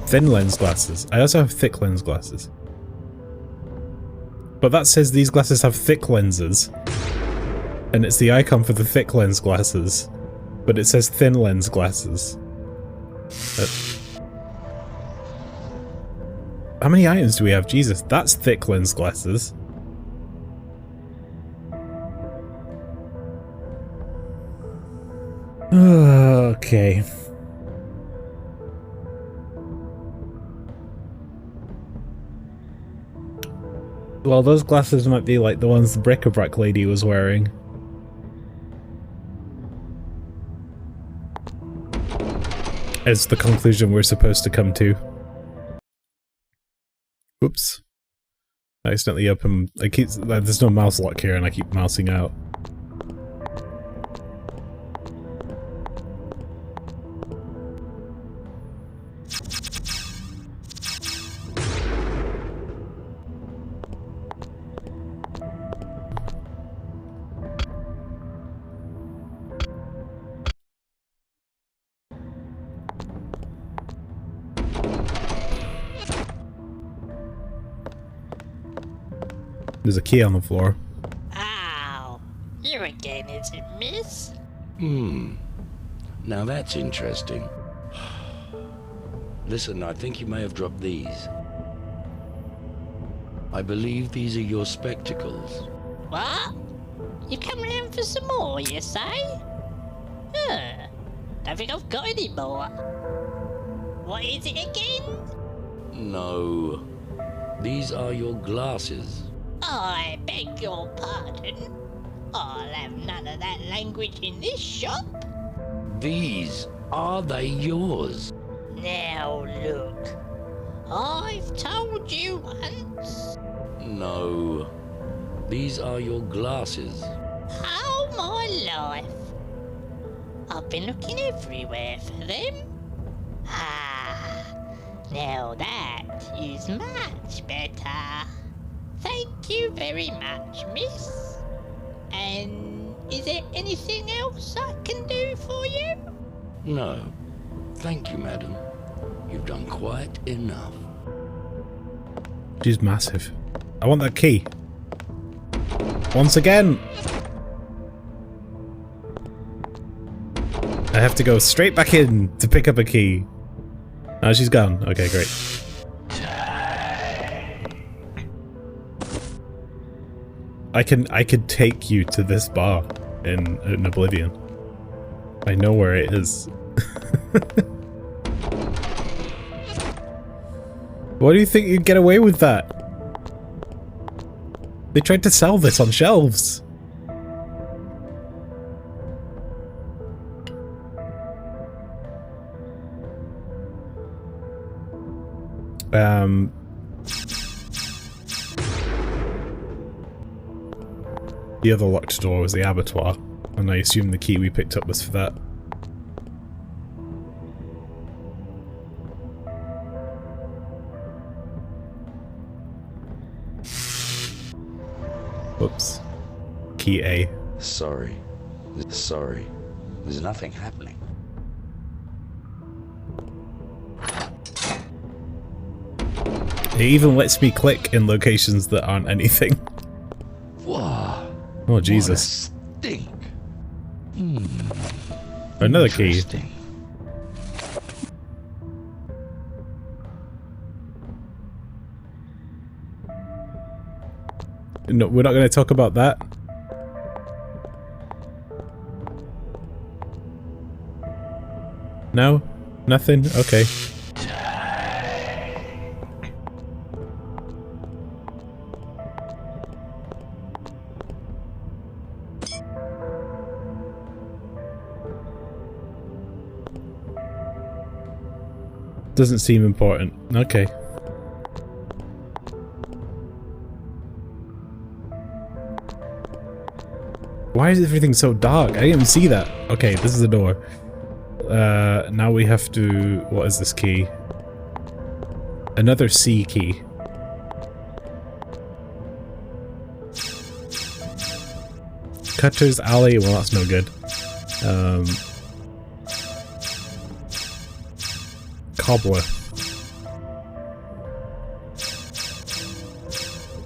Thin lens glasses. I also have thick lens glasses. But that says these glasses have thick lenses. And it's the icon for the thick lens glasses. But it says thin lens glasses. How many items do we have? Jesus, that's thick lens glasses. Okay. Well, those glasses might be like the ones the bric-a-brac lady was wearing. Is the conclusion we're supposed to come to. Whoops. I accidentally opened... there's no mouse lock here and I keep mousing out. There's a key on the floor. Ow! You again, is it, miss? Now that's interesting. Listen, I think you may have dropped these. I believe these are your spectacles. What? You come round for some more, you say? Don't think I've got any more. What is it again? No. These are your glasses. I beg your pardon. I'll have none of that language in this shop. These, are they yours? Now look, I've told you once. No. These are your glasses. All my life, I've been looking everywhere for them. Now that is much better. Thank you very much, miss. And is there anything else I can do for you? No. Thank you, madam. You've done quite enough. She's massive. I want that key. Once again! I have to go straight back in to pick up a key. Oh, she's gone. Okay, great. I could take you to this bar in Oblivion. I know where it is. Why do you think you'd get away with that? They tried to sell this on shelves. The other locked door was the abattoir, and I assume the key we picked up was for that. Whoops. Key A. Sorry. There's nothing happening. It even lets me click in locations that aren't anything. Whoa. Oh, Jesus. What a stink. Another key. No, we're not going to talk about that. No? Nothing? Okay. Doesn't seem important. Okay. Why is everything so dark? I didn't even see that. Okay, this is the door. Now we have to... What is this key? Another C key. Cutter's Alley. Well, that's no good. Cobbler.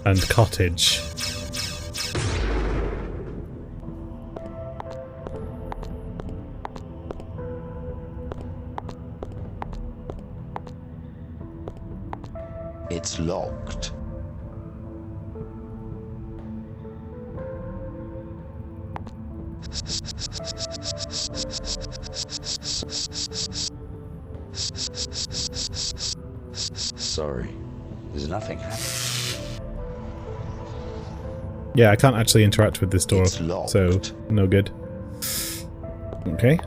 And Cottage. It's locked. Sorry, there's nothing happening. Yeah, I can't actually interact with this door, It's locked. so no good. Okay.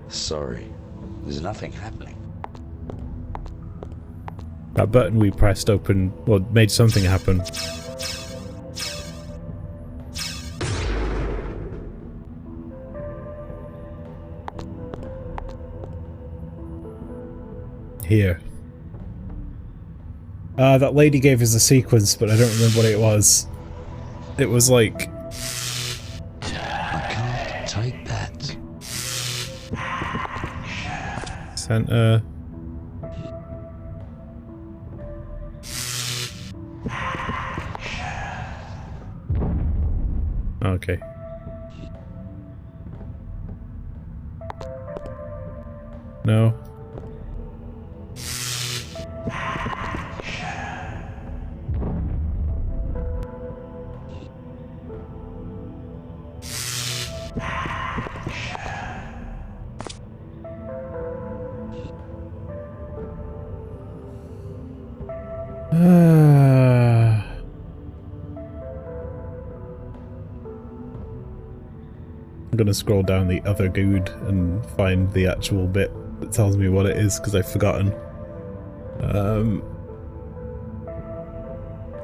Sorry, there's nothing happening. That button we pressed open, well, made something happen. Here. That lady gave us a sequence, but I don't remember what it was. It was like... I can't take that. Center... Okay. No. I'm gonna scroll down the other good and find the actual bit that tells me what it is, because I've forgotten.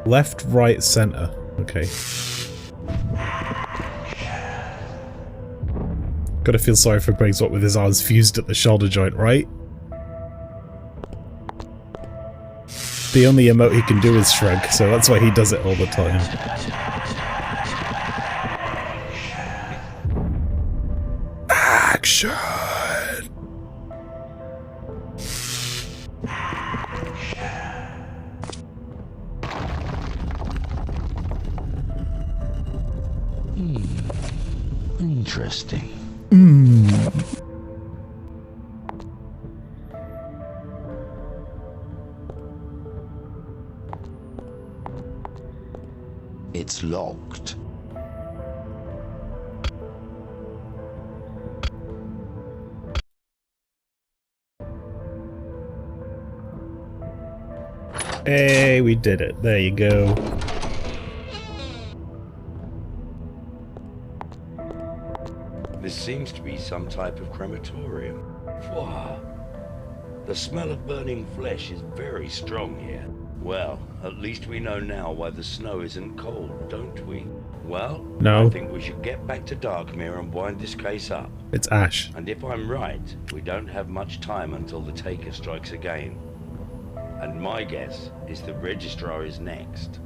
Left, right, center. Okay. Gotta feel sorry for Briggs, what with his arms fused at the shoulder joint, right? The only emote he can do is shrug, so that's why he does it all the time. Action! Interesting. It's locked. Hey, we did it. There you go. This seems to be some type of crematorium. Wow. The smell of burning flesh is very strong here. Well, at least we know now why the snow isn't cold, don't we? Well, no. I think we should get back to Darkmere and wind this case up. It's Ash. And if I'm right, we don't have much time until the Taker strikes again. And my guess is the Registrar is next.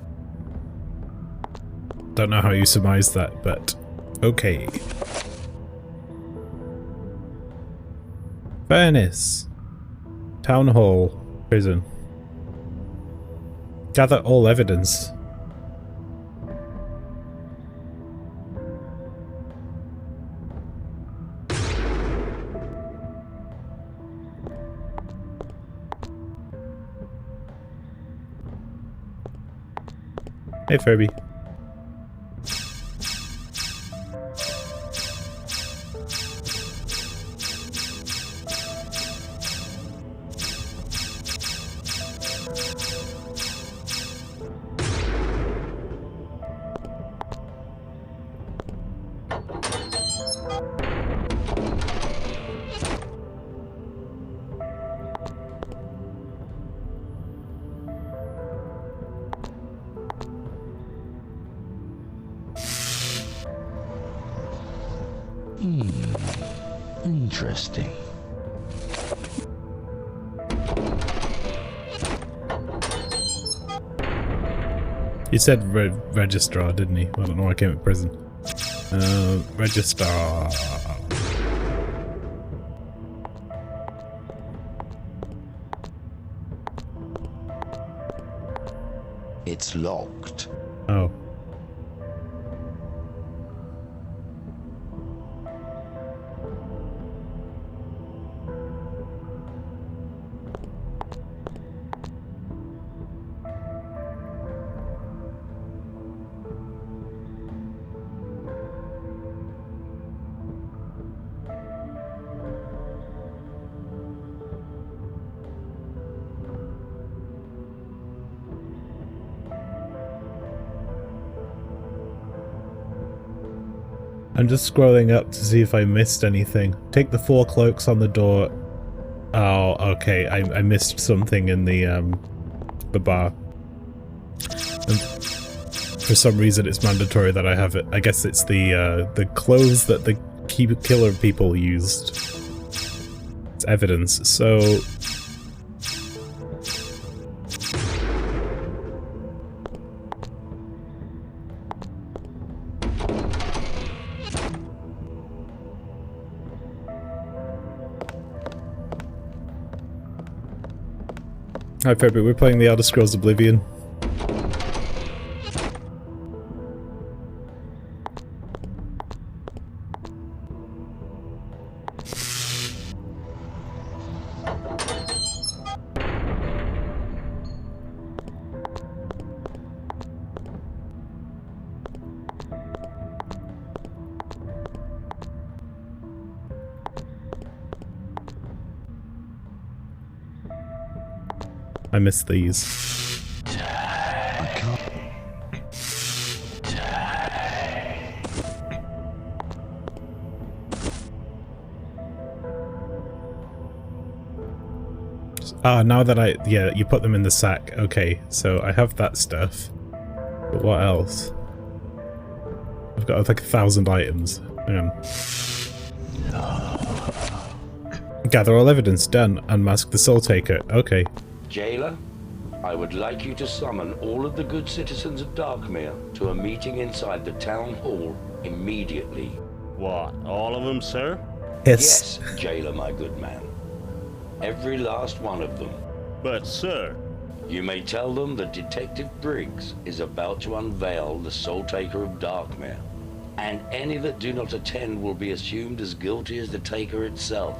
Don't know how you surmised that, but okay. Furnace. Town Hall. Prison. Gather all evidence. Hey, Furby. Interesting. He said registrar, didn't he? I don't know why I came at prison. Registrar. It's locked. Oh. I'm just scrolling up to see if I missed anything. Take the 4 cloaks on the door. Oh, okay. I missed something in the bar. And for some reason, it's mandatory that I have it. I guess it's the clothes that the killer people used. It's evidence. So. Hi February, we're playing the Elder Scrolls Oblivion. I missed these. I can't. Ah, now that yeah, you put them in the sack. Okay, so I have that stuff. But what else? I've got like 1,000 items. Hang on. Gather all evidence. Done. Unmask the Soul Taker. Okay. Jailer, I would like you to summon all of the good citizens of Darkmere to a meeting inside the town hall immediately. What, all of them, sir? Yes. Yes, Jailer, my good man. Every last one of them. But, sir... You may tell them that Detective Briggs is about to unveil the Soul Taker of Darkmere, and any that do not attend will be assumed as guilty as the Taker itself,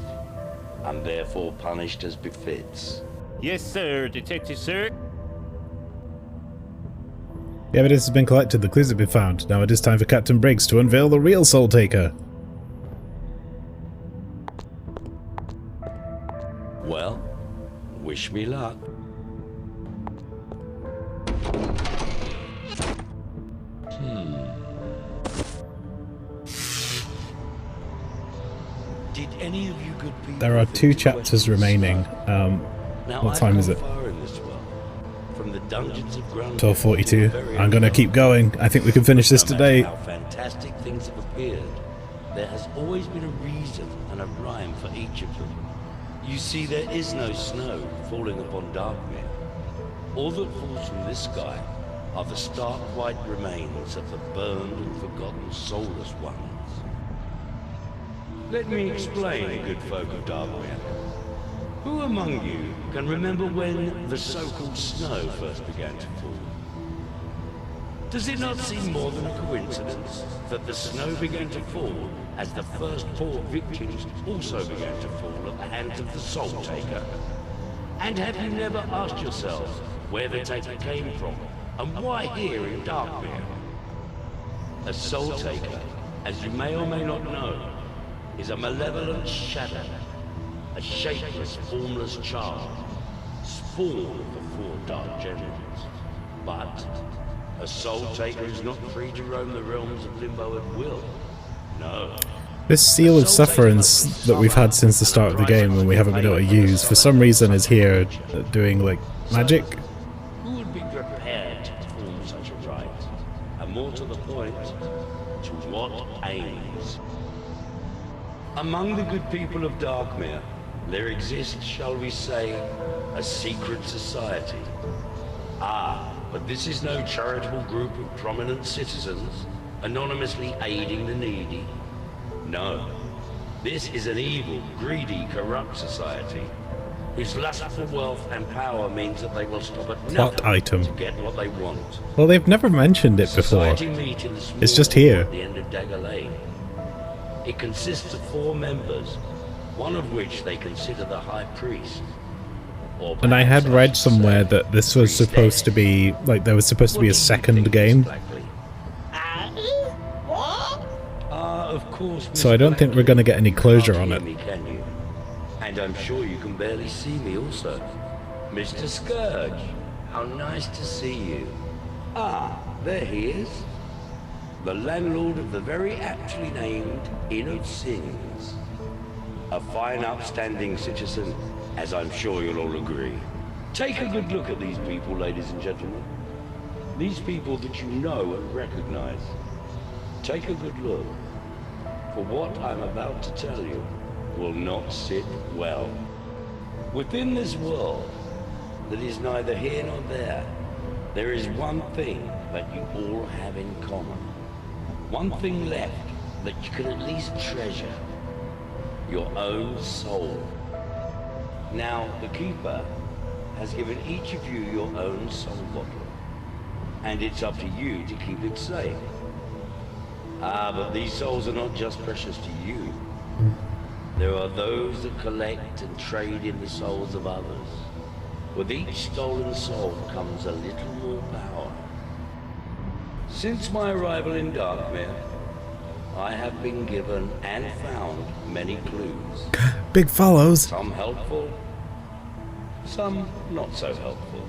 and therefore punished as befits. Yes, sir, Detective, sir. The evidence has been collected, the clues have been found. Now it is time for Captain Briggs to unveil the real Soul Taker. Well, wish me luck. Did any of you good people... There are 2 chapters remaining. What time is it? From the dungeons of 12:42. I'm gonna keep going. I think we can finish this today. How fantastic things have appeared. There has always been a reason and a rhyme for each of them. You see, there is no snow falling upon Darkmere. All that falls from this sky are the stark white remains of the burned and forgotten soulless ones. Let me explain, good folk of Darkmere. Who among you can remember when the so-called snow first began to fall? Does it not seem more than a coincidence that the snow began to fall as the first poor victims also began to fall at the hands of the Soul Taker? And have you never asked yourselves where the Taker came from and why here in Darkmere? A Soul Taker, as you may or may not know, is a malevolent shadow, a shapeless, formless child, spawn of the 4 Dark Generals. But a Soul Taker is not free to roam the realms of Limbo at will. No, This seal of sufferance that we've had since the start of the game and we haven't been able to use, for some reason is here doing, like, magic. Who would be prepared to perform such a rite? And more to the point, to what aims? Among the good people of Darkmere, there exists, shall we say, a secret society. Ah, but this is no charitable group of prominent citizens anonymously aiding the needy. No, this is an evil, greedy, corrupt society whose lust for wealth and power means that they will stop at nothing item. to get what they want. Well, they've never mentioned it before. Society meet in the small It's just hall here. at the end of Dagger Lane. It consists of 4 members, one of which they consider the High Priest. Or And I had perhaps read should somewhere say, that this was supposed to be, like, there was supposed to be a second game. Of course, So I don't think we're going to get any closure on it. me, can you? And I'm sure you can barely see me also. Mr. Scourge, how nice to see you. Ah, there he is. The landlord of the very aptly named Inn of Sins. A fine, upstanding citizen, as I'm sure you'll all agree. Take a good look at these people, ladies and gentlemen. These people that you know and recognize. Take a good look. For what I'm about to tell you will not sit well. Within this world that is neither here nor there is one thing that you all have in common. One thing left that you can at least treasure. Your own soul. Now, the Keeper has given each of you your own soul bottle. And it's up to you to keep it safe. Ah, but these souls are not just precious to you. There are those that collect and trade in the souls of others. With each stolen soul comes a little more power. Since my arrival in Darkmere, I have been given and found many clues. Big follows. Some helpful, some not so helpful.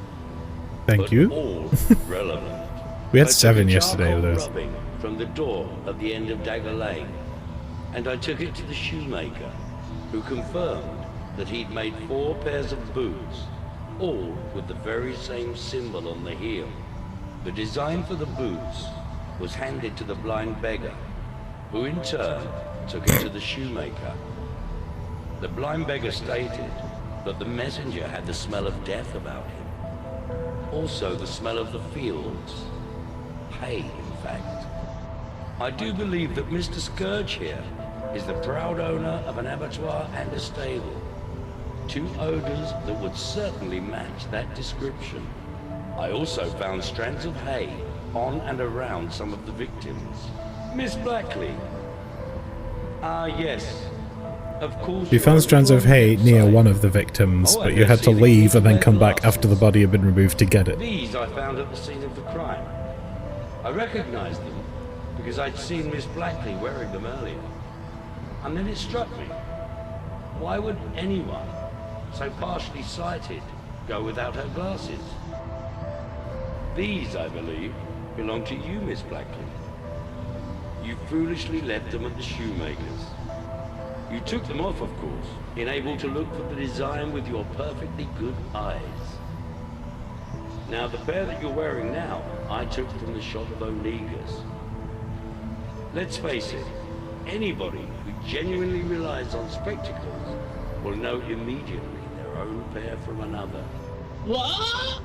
Thank but you. all relevant. We had I took 7 a yesterday of charcoal those. rubbing from the door at the end of Dagger Lane, and I took it to the shoemaker, who confirmed that he'd made 4 pairs of boots, all with the very same symbol on the heel. The design for the boots was handed to the blind beggar, who in turn took it to the shoemaker. The blind beggar stated that the messenger had the smell of death about him. Also the smell of the fields. Hay, in fact. I do believe that Mr. Scourge here is the proud owner of an abattoir and a stable. 2 odors that would certainly match that description. I also found strands of hay on and around some of the victims. Miss Blackley. Ah, yes. Of course. You found strands of hay near one of the victims, but you had to leave and then come back after the body had been removed to get it. These I found at the scene of the crime. I recognized them because I'd seen Miss Blackley wearing them earlier. And then it struck me. Why would anyone, so partially sighted, go without her glasses? These, I believe, belong to you, Miss Blackley. You foolishly left them at the shoemaker's. You took them off, of course, unable to look for the design with your perfectly good eyes. Now, the pair that you're wearing now, I took from the shop of Onega's. Let's face it, anybody who genuinely relies on spectacles will know immediately their own pair from another. What?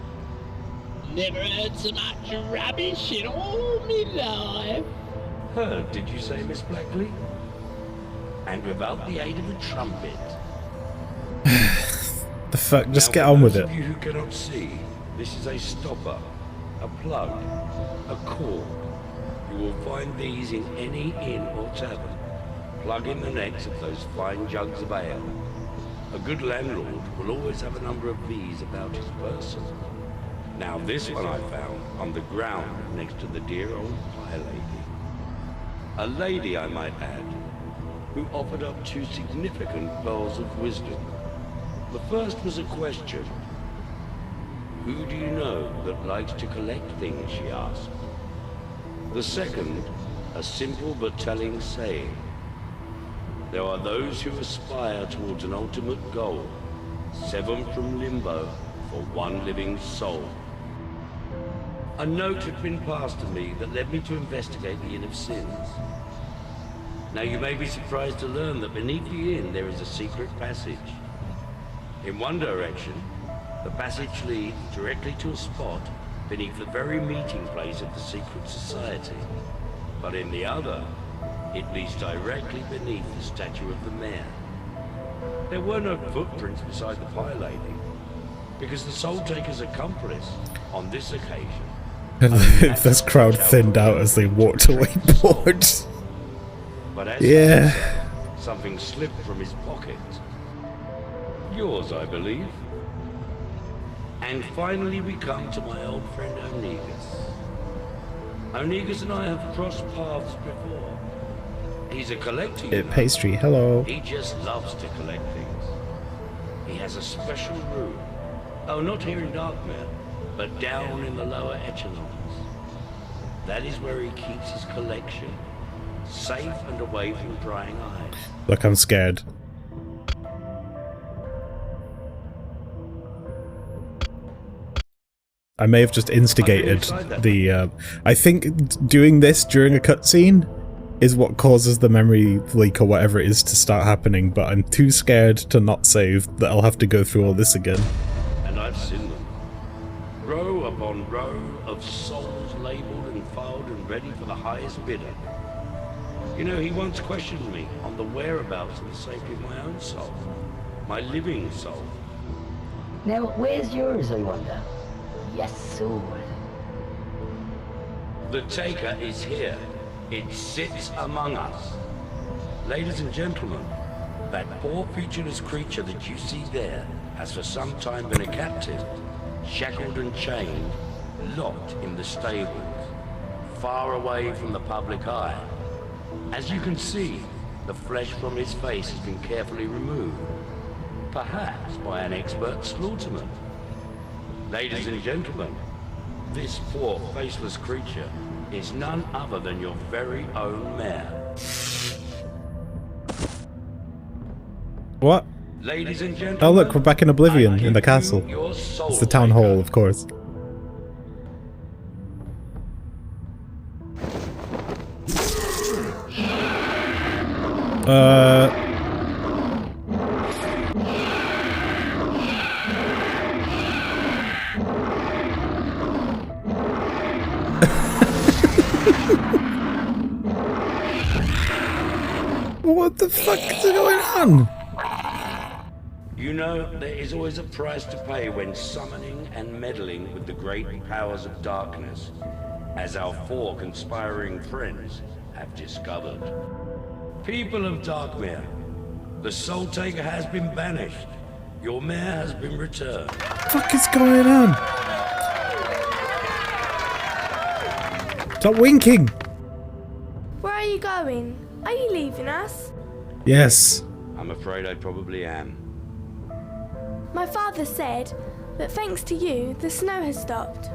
Never heard so much rubbish in all my life. Heard, did you say, Miss Blackley? And without the aid of a trumpet. The fuck, just Now, get for on with those it. of you who cannot see, this is a stopper, a plug, a cord. You will find these in any inn or tavern. Plug in the necks of those fine jugs of ale. A good landlord will always have a number of these about his person. Now this one I found on the ground next to the dear old pie lady. A lady, I might add, who offered up 2 significant pearls of wisdom. The first was a question. Who do you know that likes to collect things, she asked. The second, a simple but telling saying. There are those who aspire towards an ultimate goal, 7 from Limbo for 1 living soul. A note had been passed to me that led me to investigate the Inn of Sins. Now you may be surprised to learn that beneath the inn there is a secret passage. In one direction, the passage leads directly to a spot beneath the very meeting place of the secret society. But in the other, it leads directly beneath the statue of the mayor. There were no footprints beside the pie lady, because the Soul Taker's accomplice, on this occasion... This crowd thinned out as they walked away bored. But as yeah. Something slipped from his pocket. Yours, I believe. And finally we come to my old friend Onegus. Onegus and I have crossed paths before. He's a collector, you know. Pastry, hello. He just loves to collect things. He has a special room. Oh, not here in Darkmere, but down in the lower echelons. That is where he keeps his collection, safe and away from prying eyes. Look, I'm scared. I may have just instigated the... I think doing this during a cutscene is what causes the memory leak or whatever it is to start happening, but I'm too scared to not save that I'll have to go through all this again. And I've seen them. Row upon row of souls labelled and filed and ready for the highest bidder. You know, he once questioned me on the whereabouts of the safety of my own soul. My living soul. Now, where's yours, I wonder? Yes, sword. The Taker is here. It sits among us. Ladies and gentlemen, that poor featureless creature that you see there has for some time been a captive, shackled and chained, locked in the stables, far away from the public eye. As you can see, the flesh from his face has been carefully removed, perhaps by an expert slaughterman. Ladies and gentlemen, this poor faceless creature is none other than your very own mayor. What? Ladies and gentlemen, oh look, we're back in Oblivion, in the castle. It's the town hall, of course. What the fuck is going on? You know, there is always a price to pay when summoning and meddling with the great powers of darkness, as our 4 conspiring friends have discovered. People of Darkmere, the Soul Taker has been banished. Your mayor has been returned. What the fuck is going on? Stop winking! Where are you going? Are you leaving us? Yes. I'm afraid I probably am. My father said that thanks to you, the snow has stopped.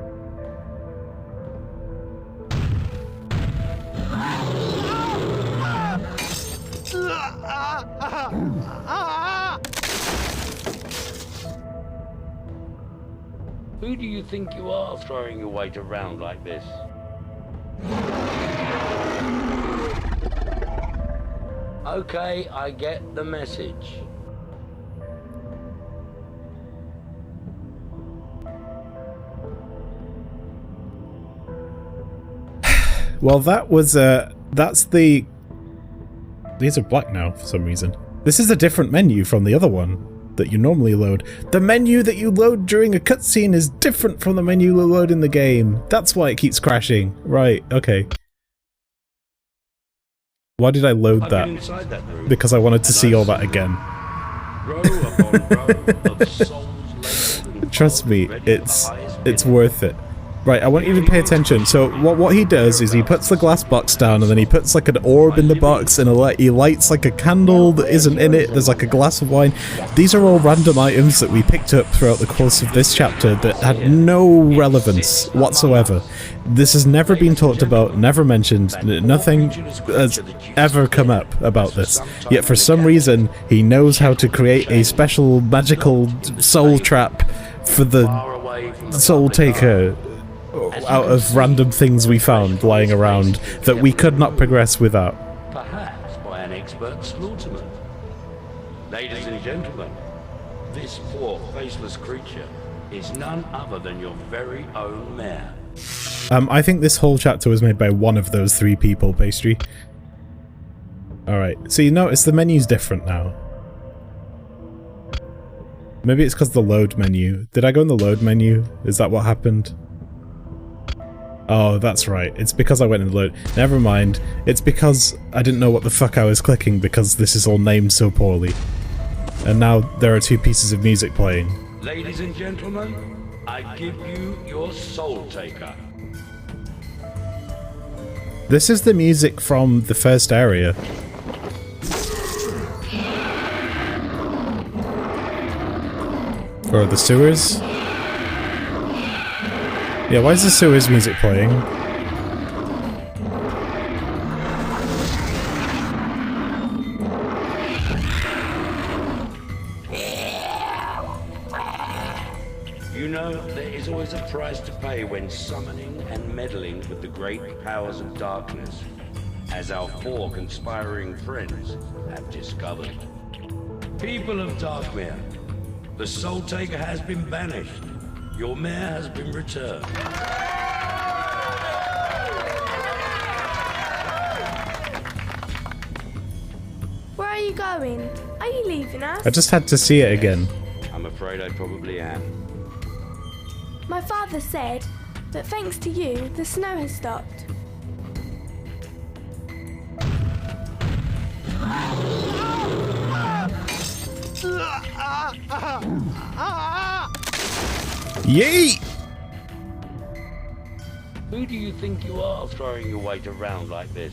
Who do you think you are throwing your weight around like this? Okay, I get the message. Well, that was, that's the... These are black now, for some reason. This is a different menu from the other one that you normally load. The menu that you load during a cutscene is different from the menu you load in the game. That's why it keeps crashing. Right, okay. Why did I load that? Because I wanted to see all that again. Trust me, it's worth it. Right, I want you to pay attention. So what he does is he puts the glass box down and then he puts like an orb in the box and he lights like a candle that isn't in it. There's like a glass of wine. These are all random items that we picked up throughout the course of this chapter that had no relevance whatsoever. This has never been talked about, never mentioned. Nothing has ever come up about this. Yet for some reason he knows how to create a special magical soul trap for the Soul Taker out of random things we found lying around that we could not progress without. Perhaps by an expert slaughterman. Ladies and gentlemen, this poor faceless creature is none other than your very own mare. I think this whole chapter was made by one of those three people, Pastry. Alright, so you notice the menu's different now. Maybe it's because the load menu. Did I go in the load menu? Is that what happened? Oh, that's right. It's because I went in the load. Never mind. It's because I didn't know what the fuck I was clicking because this is all named so poorly. And now there are two pieces of music playing. Ladies and gentlemen, I give you your Soul Taker. This is the music from the first area. Or the sewers? Yeah, why is the sewers music playing? You know, there is always a price to pay when summoning and meddling with the great powers of darkness, as our four conspiring friends have discovered. People of Darkmere, the Soul Taker has been banished. Your mare has been returned. Where are you going? Are you leaving us? I just had to see it again. I'm afraid I probably am. My father said that thanks to you, the snow has stopped. Yeet! Who do you think you are throwing your weight around like this?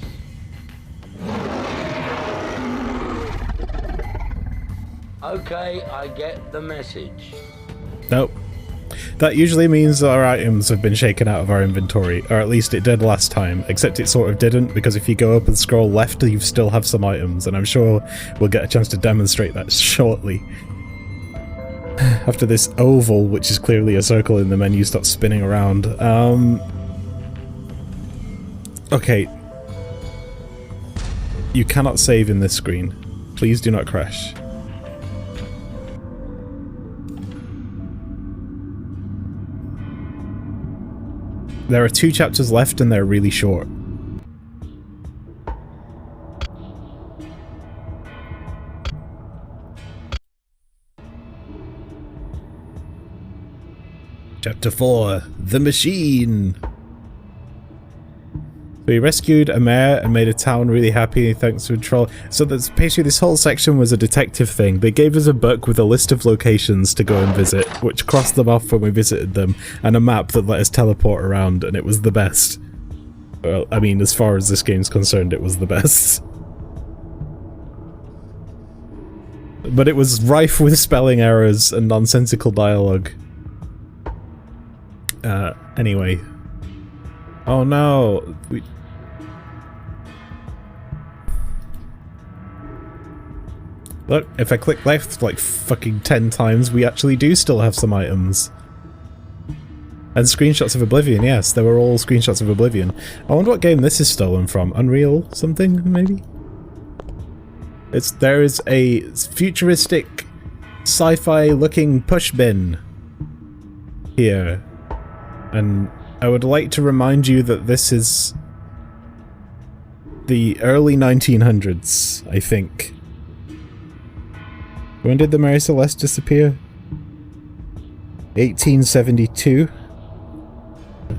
Okay, I get the message. Nope. That usually means our items have been shaken out of our inventory, or at least it did last time, except it sort of didn't, because if you go up and scroll left, you still have some items, and I'm sure we'll get a chance to demonstrate that shortly. After this oval, which is clearly a circle in the menu, stops spinning around. Okay. You cannot save in this screen. Please do not crash. There are 2 chapters left and they're really short. Chapter 4, The Machine. We rescued a mayor and made a town really happy thanks to a troll. So that's basically this whole section was a detective thing. They gave us a book with a list of locations to go and visit, which crossed them off when we visited them, and a map that let us teleport around, and it was the best. Well, I mean, as far as this game's concerned, it was the best. But it was rife with spelling errors and nonsensical dialogue. Anyway. Oh no! Look, if I click left like fucking 10 times, we actually do still have some items. And screenshots of Oblivion, yes, they were all screenshots of Oblivion. I wonder what game this is stolen from. Unreal something, maybe? There is a futuristic, sci-fi looking push bin here. And I would like to remind you that this is the early 1900s, I think. When did the Mary Celeste disappear? 1872?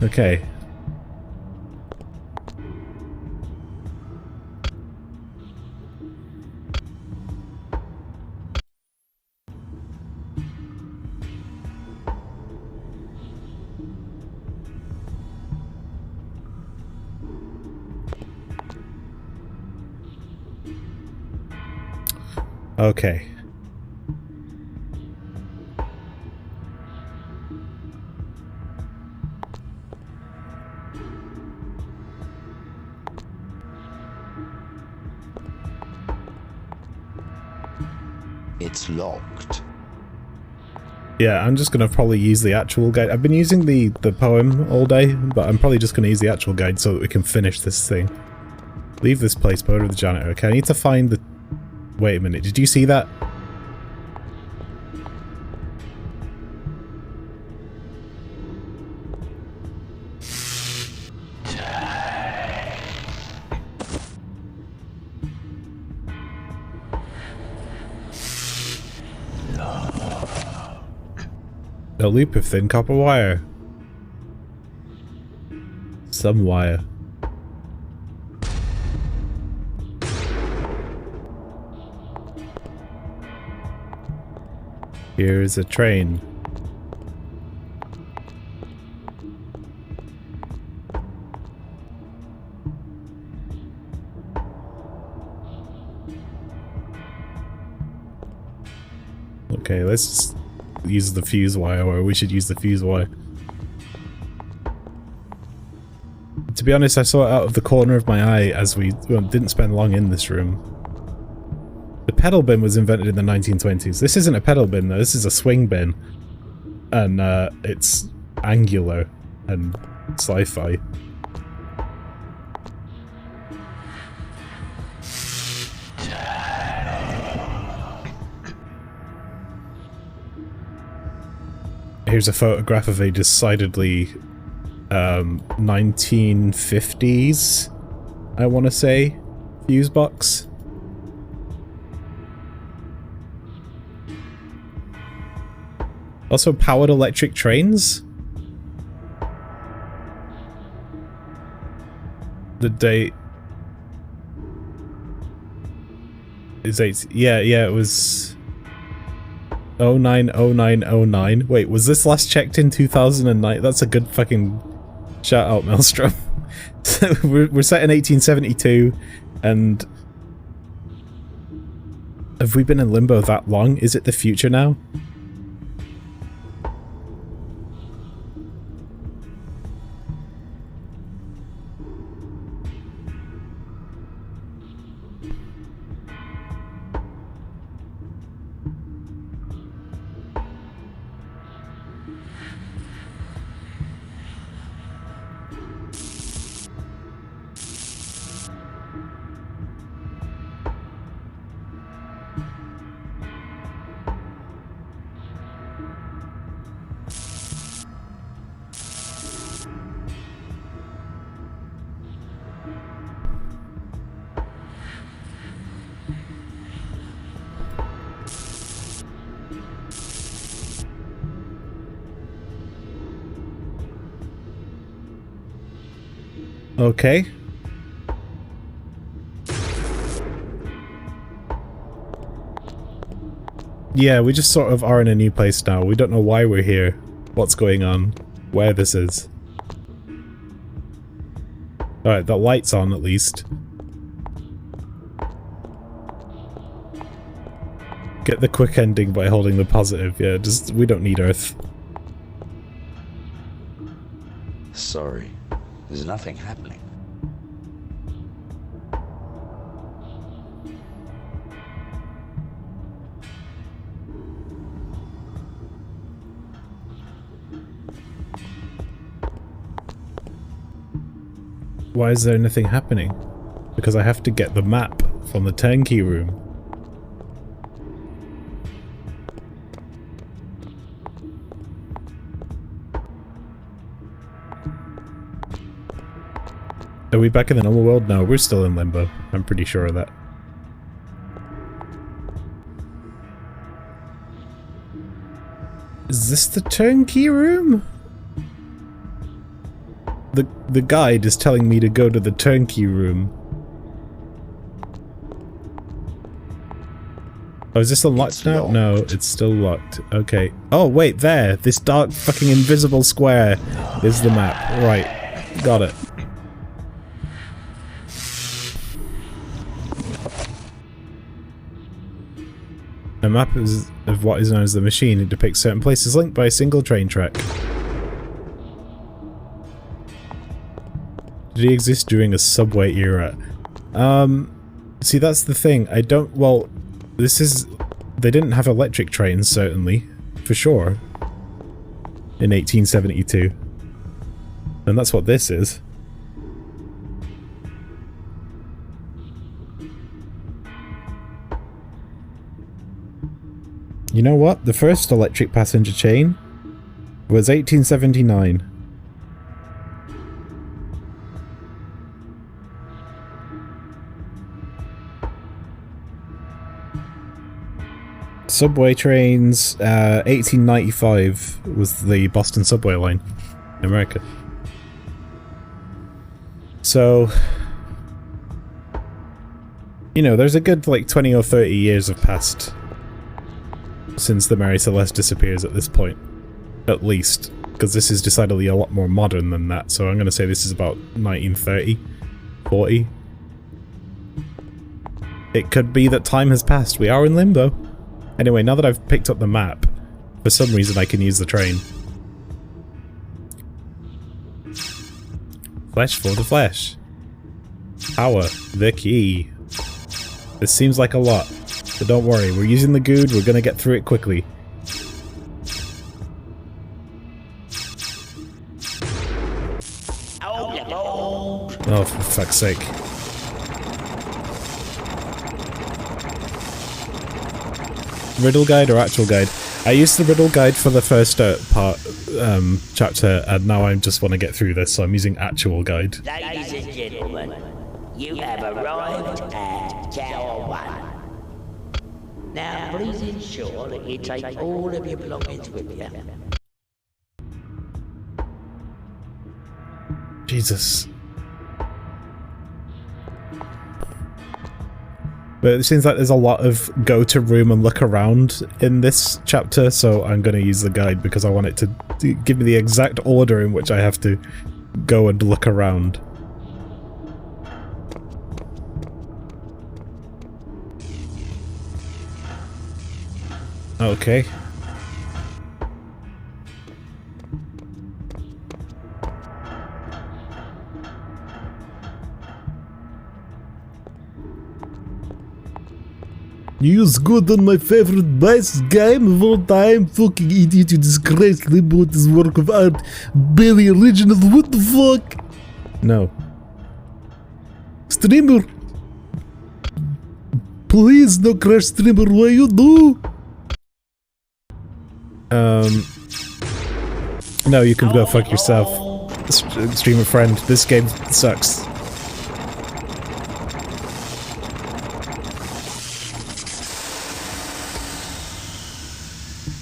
Okay. Okay. It's locked. Yeah, I'm just gonna probably use the actual guide. I've been using the poem all day, but I'm probably just gonna use the actual guide so that we can finish this thing. Leave this place, go to the janitor. Okay, I need to find the... Wait a minute, did you see that? A loop of thin copper wire. Some wire. Here is a train. Okay, let's just use the fuse wire, or we should use the fuse wire. To be honest, I saw it out of the corner of my eye as we didn't spend long in this room. The pedal bin was invented in the 1920s. This isn't a pedal bin though, this is a swing bin. And it's angular and sci-fi. Here's a photograph of a decidedly 1950s, I want to say, fuse box. Also powered electric trains. The date is 8. Yeah, it was 090909. Wait, was this last checked in 2009? That's a good fucking shout out, Maelstrom. So we're set in 1872, and have we been in limbo that long? Is it the future now? Okay. Yeah, we just sort of are in a new place now. We don't know why we're here, what's going on, where this is. Alright, the light's on at least. Get the quick ending by holding the positive. Yeah, just, we don't need Earth. Sorry, there's nothing happening. Why is there nothing happening? Because I have to get the map from the turnkey room. Are we back in the normal world? No, we're still in limbo. I'm pretty sure of that. Is this the turnkey room? The guide is telling me to go to the turnkey room. Oh, is this unlocked now? No, it's still locked. Okay. Oh, wait, there. This dark fucking invisible square is the map. Right. Got it. A map of what is known as the machine. It depicts certain places linked by a single train track. Did he exist during a subway era? See, that's the thing. I don't... Well, this is... They didn't have electric trains, certainly. For sure. In 1872. And that's what this is. You know what? The first electric passenger chain was 1879. Subway trains, 1895 was the Boston subway line in America. So, you know, there's a good like 20 or 30 years have passed since the Mary Celeste disappears at this point, at least, because this is decidedly a lot more modern than that, so I'm going to say this is about 1930, 40. It could be that time has passed. We are in Limbo. Anyway, now that I've picked up the map, for some reason I can use the train. Flesh for the flesh. Power, the key. This seems like a lot, but don't worry, we're using the good, we're gonna get through it quickly. Oh, for fuck's sake. Riddle guide or actual guide? I used the riddle guide for the first chapter, and now I just want to get through this, so I'm using actual guide. Ladies and gentlemen, you have arrived at Tower 1. Now, please ensure that you take all of your belongings with you. Jesus. But it seems like there's a lot of go to room and look around in this chapter, so I'm going to use the guide because I want it to give me the exact order in which I have to go and look around. Okay. Use good on my favorite best game of all time. Fucking idiot, you disgrace Limbo, this work of art. Barely original, what the fuck? No. Streamer! Please, no crash streamer, what you do? No, you can go fuck yourself. Streamer friend, this game sucks.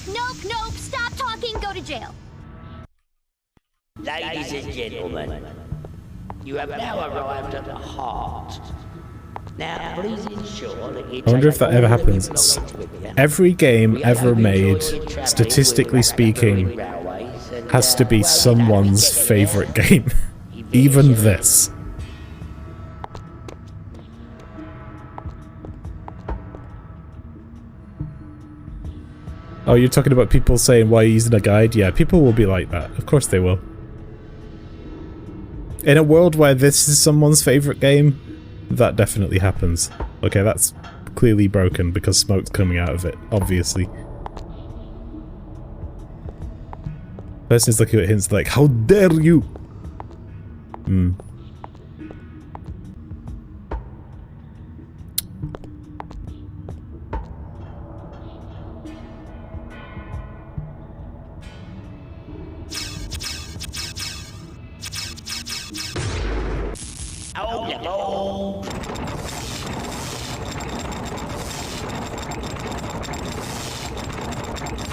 Nope, stop talking, go to jail. Ladies and gentlemen, you have now arrived at the heart. Now, please ensure that you I wonder if that ever happens. Every game ever made, statistically speaking, has to be someone's favorite game. Even this. Oh, you're talking about people saying, why are you using a guide? Yeah, people will be like that. Of course they will. In a world where this is someone's favorite game, that definitely happens. Okay, that's clearly broken because smoke's coming out of it, obviously. Person's looking at hints like, how dare you? Hmm.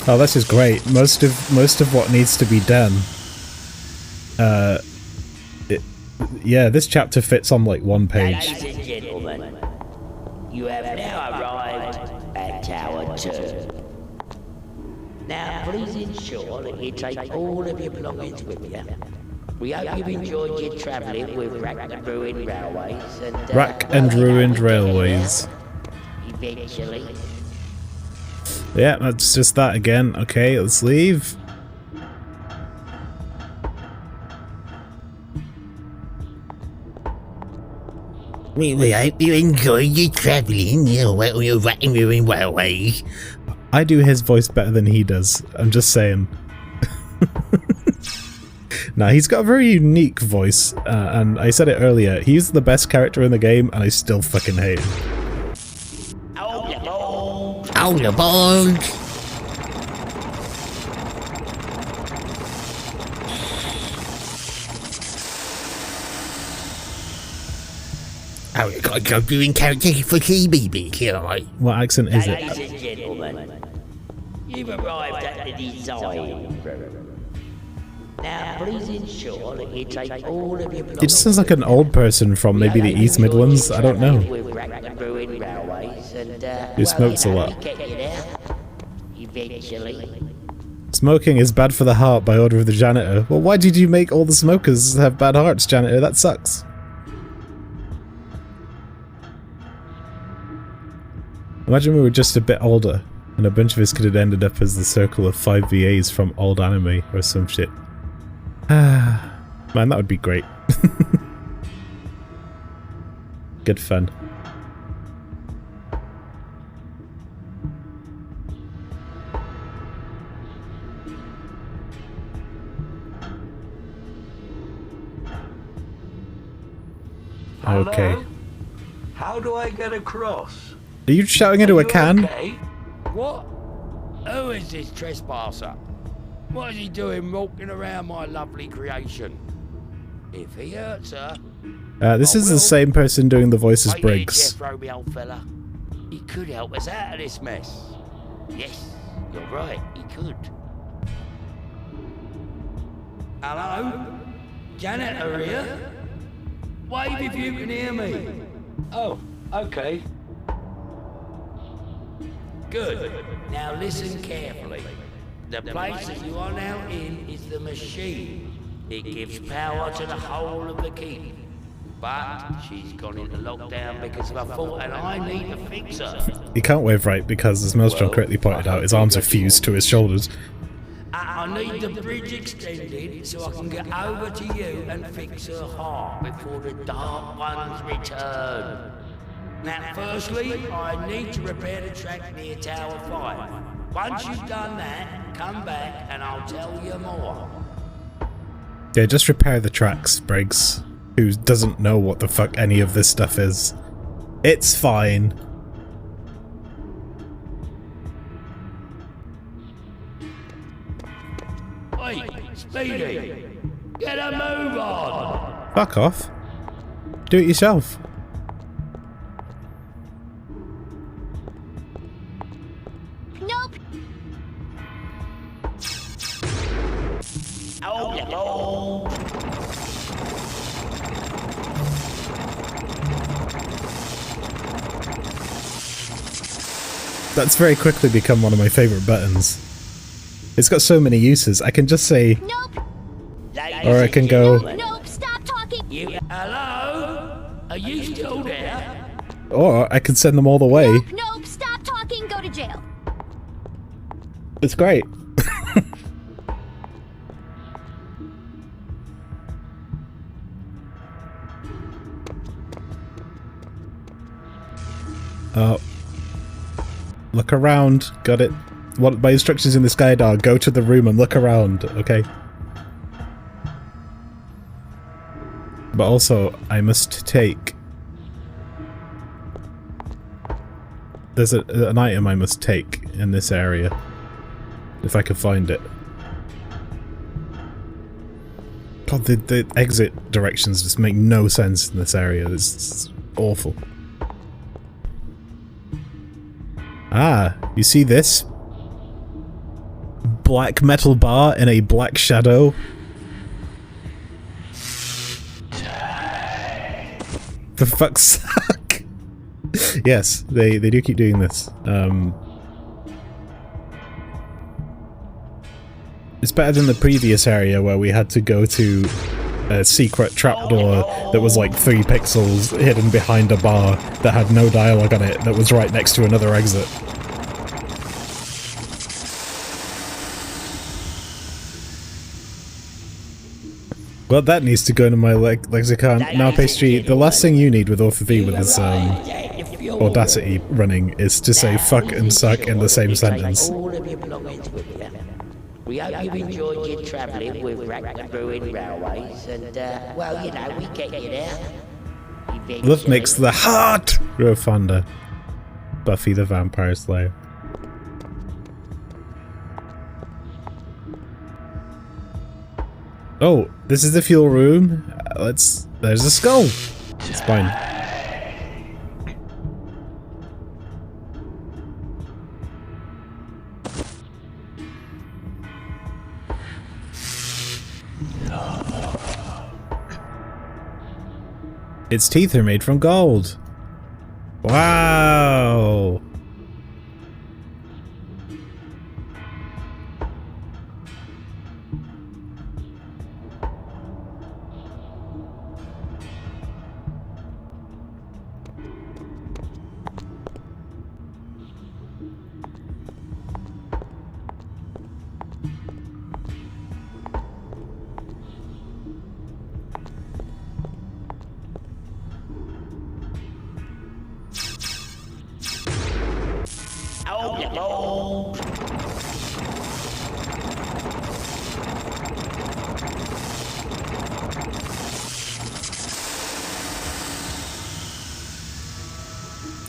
Oh, this is great. Most of what needs to be done. Yeah, this chapter fits on like one page. Ladies and gentlemen, you have now arrived at Tower 2. Now, please ensure that you take all of your belongings with you. We hope you've enjoyed your travelling with Rack and Ruined Railways. And, Rack and Ruined Railways. Eventually. Yeah, that's just that again. Okay, let's leave. We hope you enjoyed your travelling on your railways. I do his voice better than he does. I'm just saying. Nah, he's got a very unique voice, and I said it earlier. He's the best character in the game, and I still fucking hate him. All aboard! Oh, we've got a job doing character for CBB here, right? What accent is it? Ladies and gentlemen, you've arrived at the design room. Now, please ensure that you take all of your He just sounds like an old person from maybe the East Midlands. I don't know. Who smokes a lot. Eventually. Smoking is bad for the heart by order of the janitor. Well, why did you make all the smokers have bad hearts, janitor? That sucks. Imagine we were just a bit older, and a bunch of us could have ended up as the circle of 5 VAs from old anime or some shit. Ah, man, that would be great. Good fun. Okay. Hello? How do I get across? Are you shouting into a can? Okay? What? Who is this trespasser? What is he doing walking around my lovely creation? If he hurts her... This is the same person doing the voice as Briggs. Jethro, me old fella. He could help us out of this mess. Yes, you're right, he could. Hello? Janitor here? Wave if you can hear me. Oh, okay. Good. Now listen carefully. The place that you are now in is the machine. It gives power to the whole of the keep. But she's gone into lockdown because of a fault and I need to fix her. He can't wave right because, as Maelstrom correctly pointed out, his arms are fused to his shoulders. I need the bridge extended so I can get over to you and fix her heart before the Dark Ones return. Now, firstly, I need to repair the track near Tower 5. Once you've done that, come back and I'll tell you more. Yeah, just repair the tracks, Briggs, who doesn't know what the fuck any of this stuff is. It's fine. Wait, Speedy! Get a move on! Fuck off. Do it yourself. Nope. Oh, hello. That's very quickly become one of my favourite buttons. It's got so many uses. I can just say... Nope. Or I can go... Nope, stop talking. Hello? Are you still there? Or I can send them all the way. Nope, stop talking, go to jail. It's great. Oh. Look around. Got it. What my instructions in the sky are, go to the room and look around, okay? But also, I must take... There's an item I must take in this area. If I can find it. God, the exit directions just make no sense in this area. It's awful. Ah, you see this? Black metal bar in a black shadow. For fuck's sake. Yes, they do keep doing this. It's better than the previous area where we had to go to a secret trapdoor that was like 3 pixels hidden behind a bar that had no dialogue on it that was right next to another exit. Well, that needs to go into my lexicon. Now, Pastry, the last thing you need with Author V with his Audacity running is to say fuck and suck in the same sentence. All of your belongings with you. We hope you've enjoyed your travelling with Rack Brewing Railways, and, well, you know, we get you there. Love makes the heart grow fonder. Buffy the Vampire Slayer. Oh, this is the fuel room. There's a skull. It's fine. Its teeth are made from gold. Wow.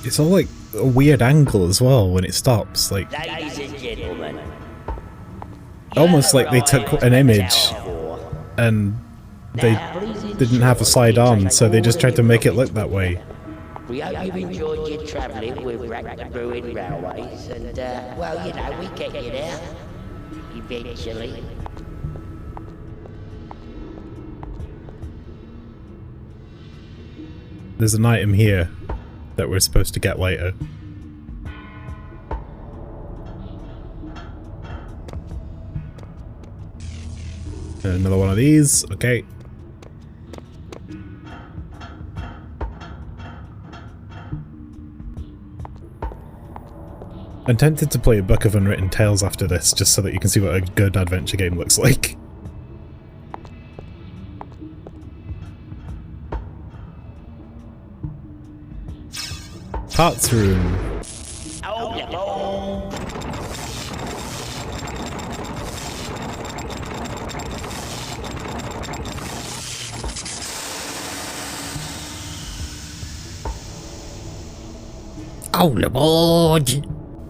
It's all like a weird angle as well when it stops, like Ladies and gentlemen, almost like they took an image and they didn't have a slide on, so they just tried to make it look that way. we hope you've enjoyed your travelling with Rack Brewing Railways, and, well, you know, we get you there. Eventually. There's an item here that we're supposed to get later. And another one of these, okay. I'm tempted to play a Book of Unwritten Tales after this, just so that you can see what a good adventure game looks like. Parts room. All aboard!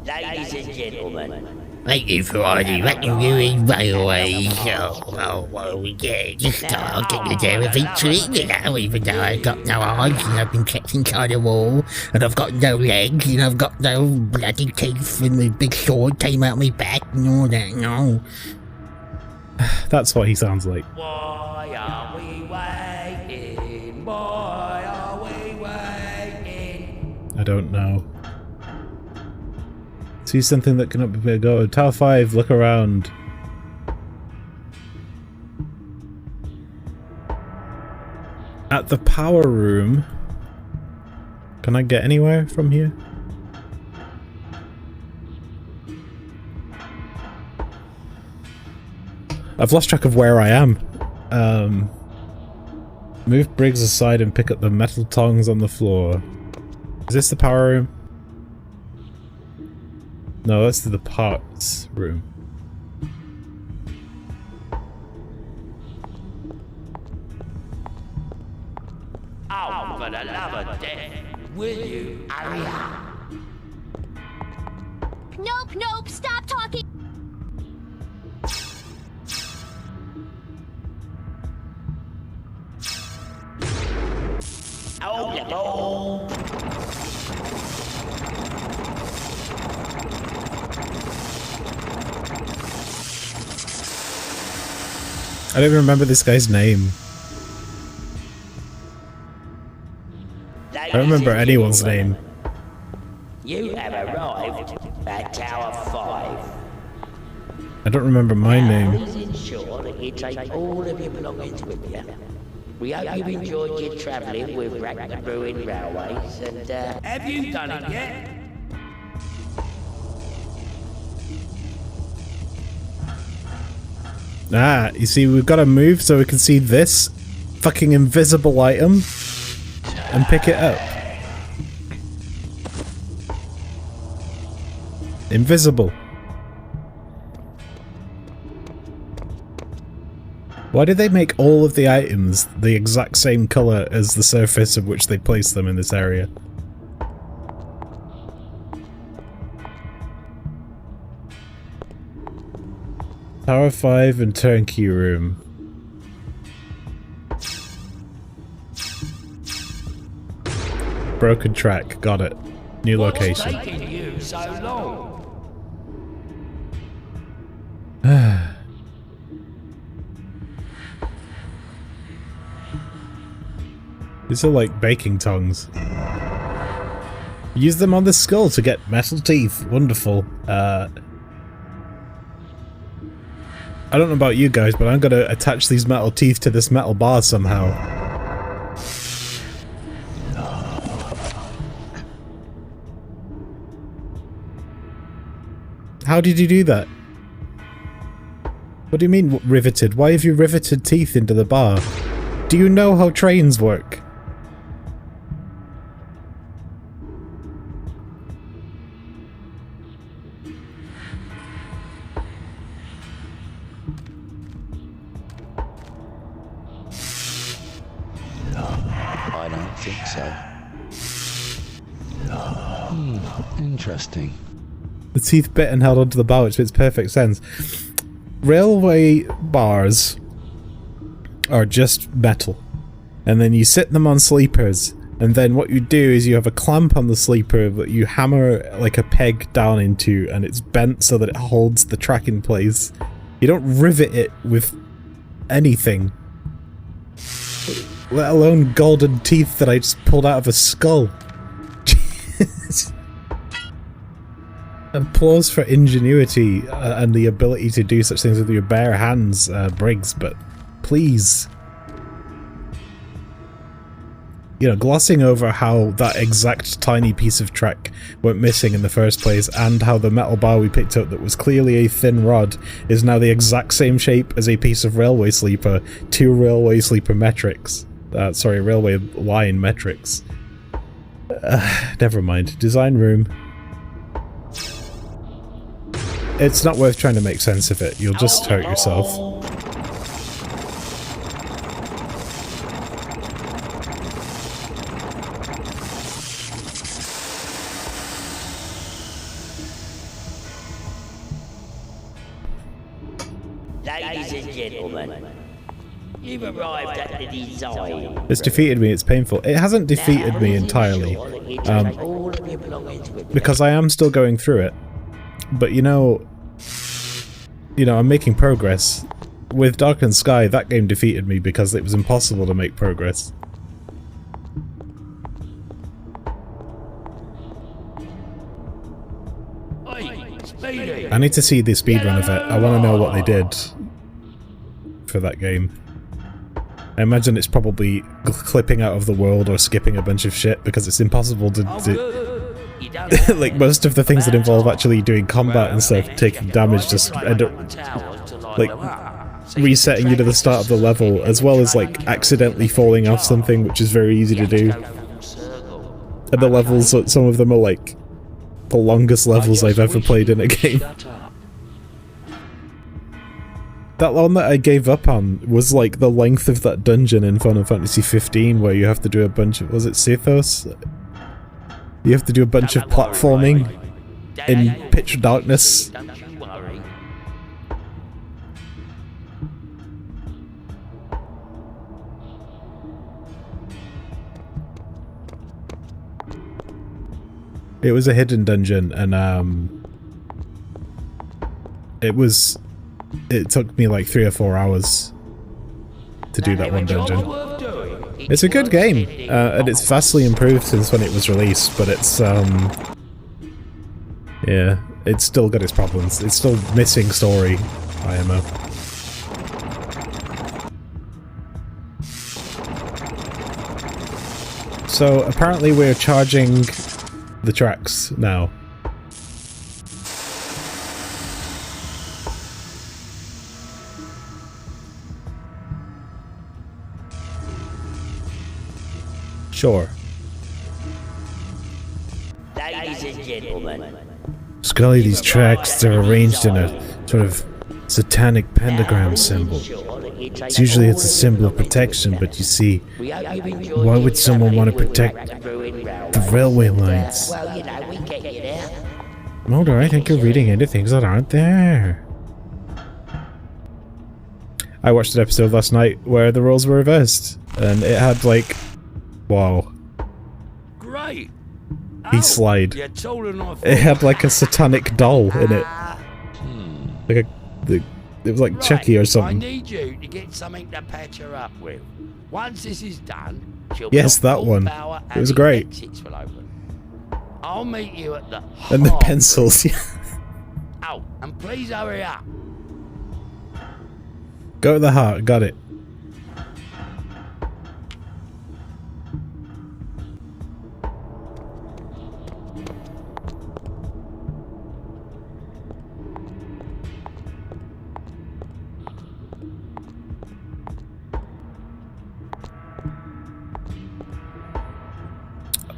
Ladies and gentlemen, Thank you for all the Railways. Well, yeah, just I'll get you there eventually, you know, even though I've got no eyes and I've been kept inside a wall and I've got no legs and I've got no bloody teeth and the big sword came out my back and all that, no. That's what he sounds like. why are we waiting? Why are we waiting? I don't know. See something that cannot be go. Tower 5, look around. At the power room. Can I get anywhere from here? I've lost track of where I am. Move Briggs aside and pick up the metal tongs on the floor. Is this the power room? No, that's the parts room. Oh, for the love of death, will you hurry up? Nope, stop talking. Oh, the ball. I don't even remember this guy's name. I don't remember anyone's name. You have arrived at Tower 5. I don't remember my name. Please ensure that you take all of your belongings with you. We hope you've enjoyed your travelling with Rack Brewing Railways, and, have you done it yet? Ah, you see, we've got to move so we can see this fucking invisible item and pick it up. Invisible. Why did they make all of the items the exact same color as the surface of which they placed them in this area? Tower 5 and turnkey room. Broken track, got it. New location. What's taking you so long? These are like baking tongs. Use them on the skull to get metal teeth. Wonderful. I don't know about you guys, but I'm gonna attach these metal teeth to this metal bar somehow. How did you do that? What do you mean riveted? Why have you riveted teeth into the bar? Do you know how trains work? I don't think so. Interesting. The teeth bit and held onto the bar, which makes perfect sense. Railway bars are just metal, and then you sit them on sleepers, and then what you do is you have a clamp on the sleeper that you hammer like a peg down into, and it's bent so that it holds the track in place. You don't rivet it with anything, let alone golden teeth that I just pulled out of a skull. Applause for ingenuity and the ability to do such things with your bare hands, Briggs, but please. You know, glossing over how that exact tiny piece of track went missing in the first place, and how the metal bar we picked up that was clearly a thin rod is now the exact same shape as a piece of railway sleeper, 2 railway sleeper metrics. Sorry, railway line metrics. Never mind. Design room. It's not worth trying to make sense of it. You'll just hurt yourself. Ladies and gentlemen, you've arrived at the design. It's defeated me, it's painful. It hasn't defeated me entirely, because I am still going through it. But you know, I'm making progress. With Darkened Sky, that game defeated me because it was impossible to make progress. I need to see the speedrun of it. I want to know what they did for that game. I imagine it's probably clipping out of the world or skipping a bunch of shit because it's impossible to do. Like, most of the things that involve actually doing combat and stuff, taking damage, just end up like resetting you to the start of the level, as well as like accidentally falling off something, which is very easy to do. And the levels, some of them are like the longest levels I've ever played in a game. That one that I gave up on was like the length of that dungeon in Final Fantasy 15, where you have to do a bunch of, was it Sithos? You have to do a bunch of platforming in pitch darkness. It was a hidden dungeon, and it took me like 3 or 4 hours to do that one dungeon. It's a good game, and it's vastly improved since when it was released, but it's yeah, it's still got its problems. It's still missing story, IMO. So apparently we're charging the tracks now. Sure. Ladies and gentlemen, Scully, these tracks, they're arranged in a sort of satanic pentagram symbol. Usually it's a symbol of protection, but you see, why would someone want to protect the railway lines? well, you know, we get you there. Mulder, I think you're reading into things that aren't there. I watched an episode last night where the roles were reversed, and it had like, wow. Great. He slide. You're taller than I thought. It had like a satanic doll in it. Like it was like Chucky or I something. need you to get something to patch her up with. Once this is done, she'll Yes, be that full one. power It was and the great. exits will open. I'll meet you at the And the harbor. pencils, yeah. Oh, and please hurry up. Go to the heart, got it.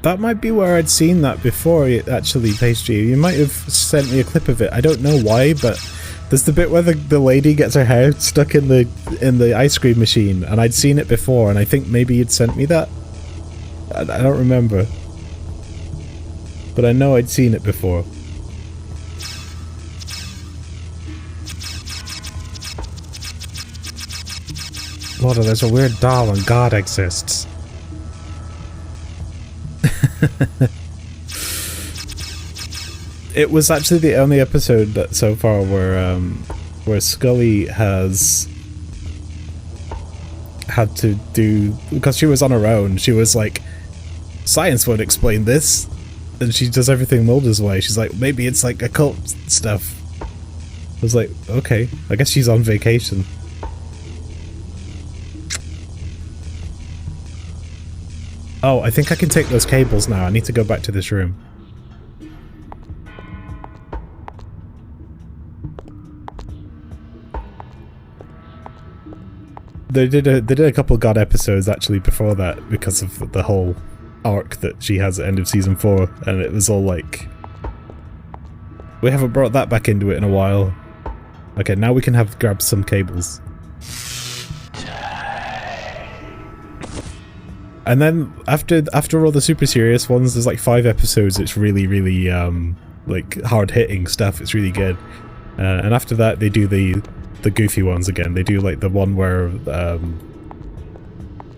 That might be where I'd seen that before, actually, Pastry. You might have sent me a clip of it. I don't know why, but there's the bit where the lady gets her hair stuck in the ice cream machine, and I'd seen it before, and I think maybe you'd sent me that. I don't remember. But I know I'd seen it before. Lord, there's a weird doll and God exists. It was actually the only episode that so far where Scully has had to do, because she was on her own, she was like, science won't explain this, and she does everything Mulder's way. She's like, maybe it's like occult stuff. I was like, okay, I guess she's on vacation. Oh, I think I can take those cables now. I need to go back to this room. They did a couple God episodes actually before that because of the whole arc that she has at the end of season 4, and it was all like, we haven't brought that back into it in a while. Okay, now we can grab some cables. And then after all the super serious ones, there's like 5 episodes. It's really like hard hitting stuff. It's really good. And after that, they do the goofy ones again. They do like the one where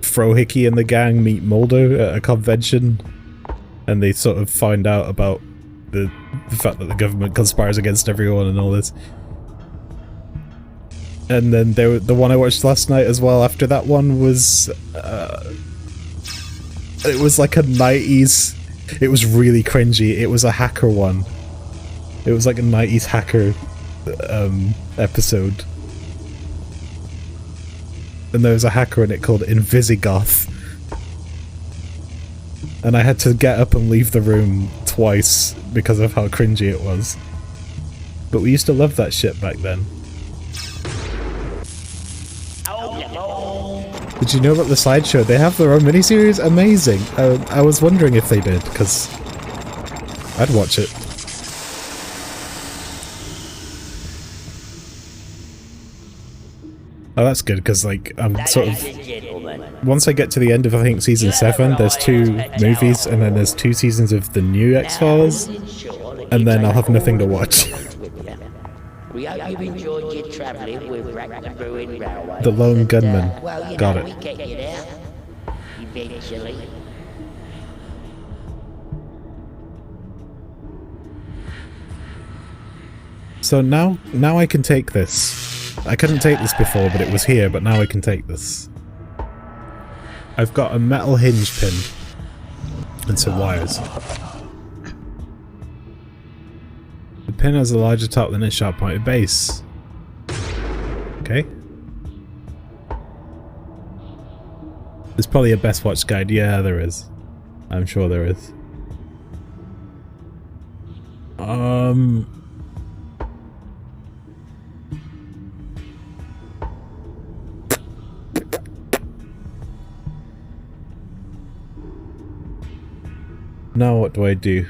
Frohickey and the gang meet Mulder at a convention, and they sort of find out about the fact that the government conspires against everyone and all this. And then the one I watched last night as well after that one was it was like a 90s, it was really cringy, it was a hacker one. It was like a 90s hacker episode. And there was a hacker in it called Invisigoth. And I had to get up and leave the room twice because of how cringy it was. But we used to love that shit back then. Did you know about the Sideshow? They have their own miniseries? Amazing! I was wondering if they did, because I'd watch it. Oh, that's good, because like, I'm sort of... Once I get to the end of, I think, season 7, there's 2 movies, and then there's 2 seasons of the new X-Files, and then I'll have nothing to watch. We hope you've enjoyed your travelling with the Brewing Railway. The Lone Gunman. Well, you Got know, it. we get you there. Eventually. So now I can take this. I couldn't take this before, but it was here, but now I can take this. I've got a metal hinge pin and some wires. The pin has a larger top than its sharp pointed base. Okay. There's probably a best watch guide. Yeah, there is. I'm sure there is. now what do I do?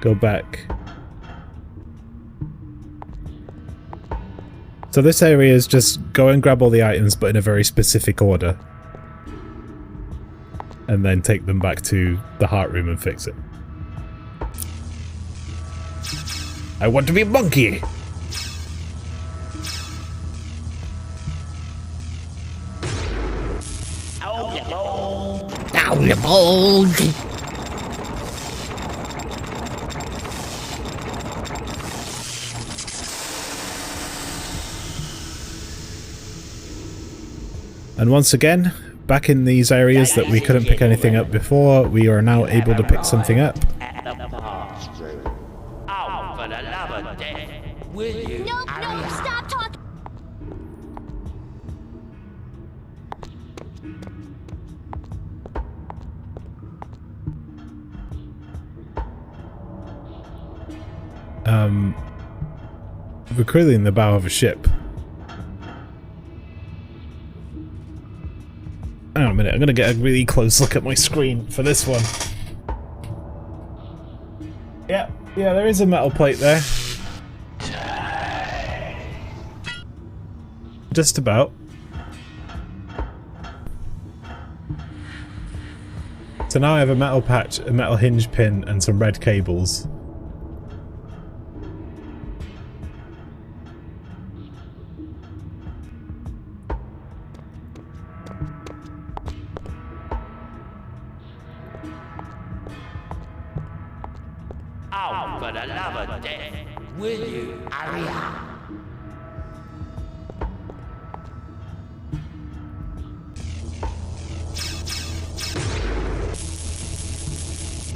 Go back. So this area is just go and grab all the items, but in a very specific order. And then take them back to the heart room and fix it. I want to be a monkey! Down the bold! And once again, back in these areas that we couldn't pick anything up before, we are now able to pick something up. Oh, for the love of death, will you? Nope, stop talking. We're clearly in the bow of a ship. Hang on a minute, I'm gonna get a really close look at my screen for this one. Yeah, there is a metal plate there. Just about. So now I have a metal patch, a metal hinge pin, and some red cables. Oh, for the love of death, will you hurry up?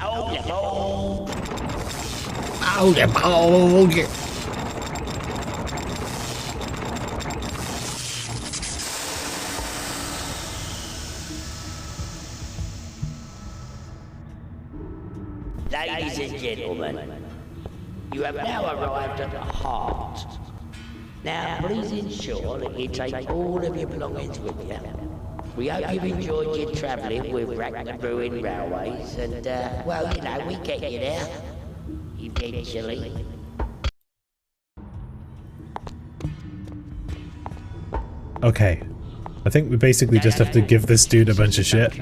Oh, the ball. Oh, the bold! Ladies and gentlemen, you have now arrived at the heart. Now, please ensure that you take all of your belongings with you. We hope you've enjoyed your travelling with Rack Brewing Railways, and, well, you know, we get you there. Eventually. Okay. I think we basically just have to give this dude a bunch of shit.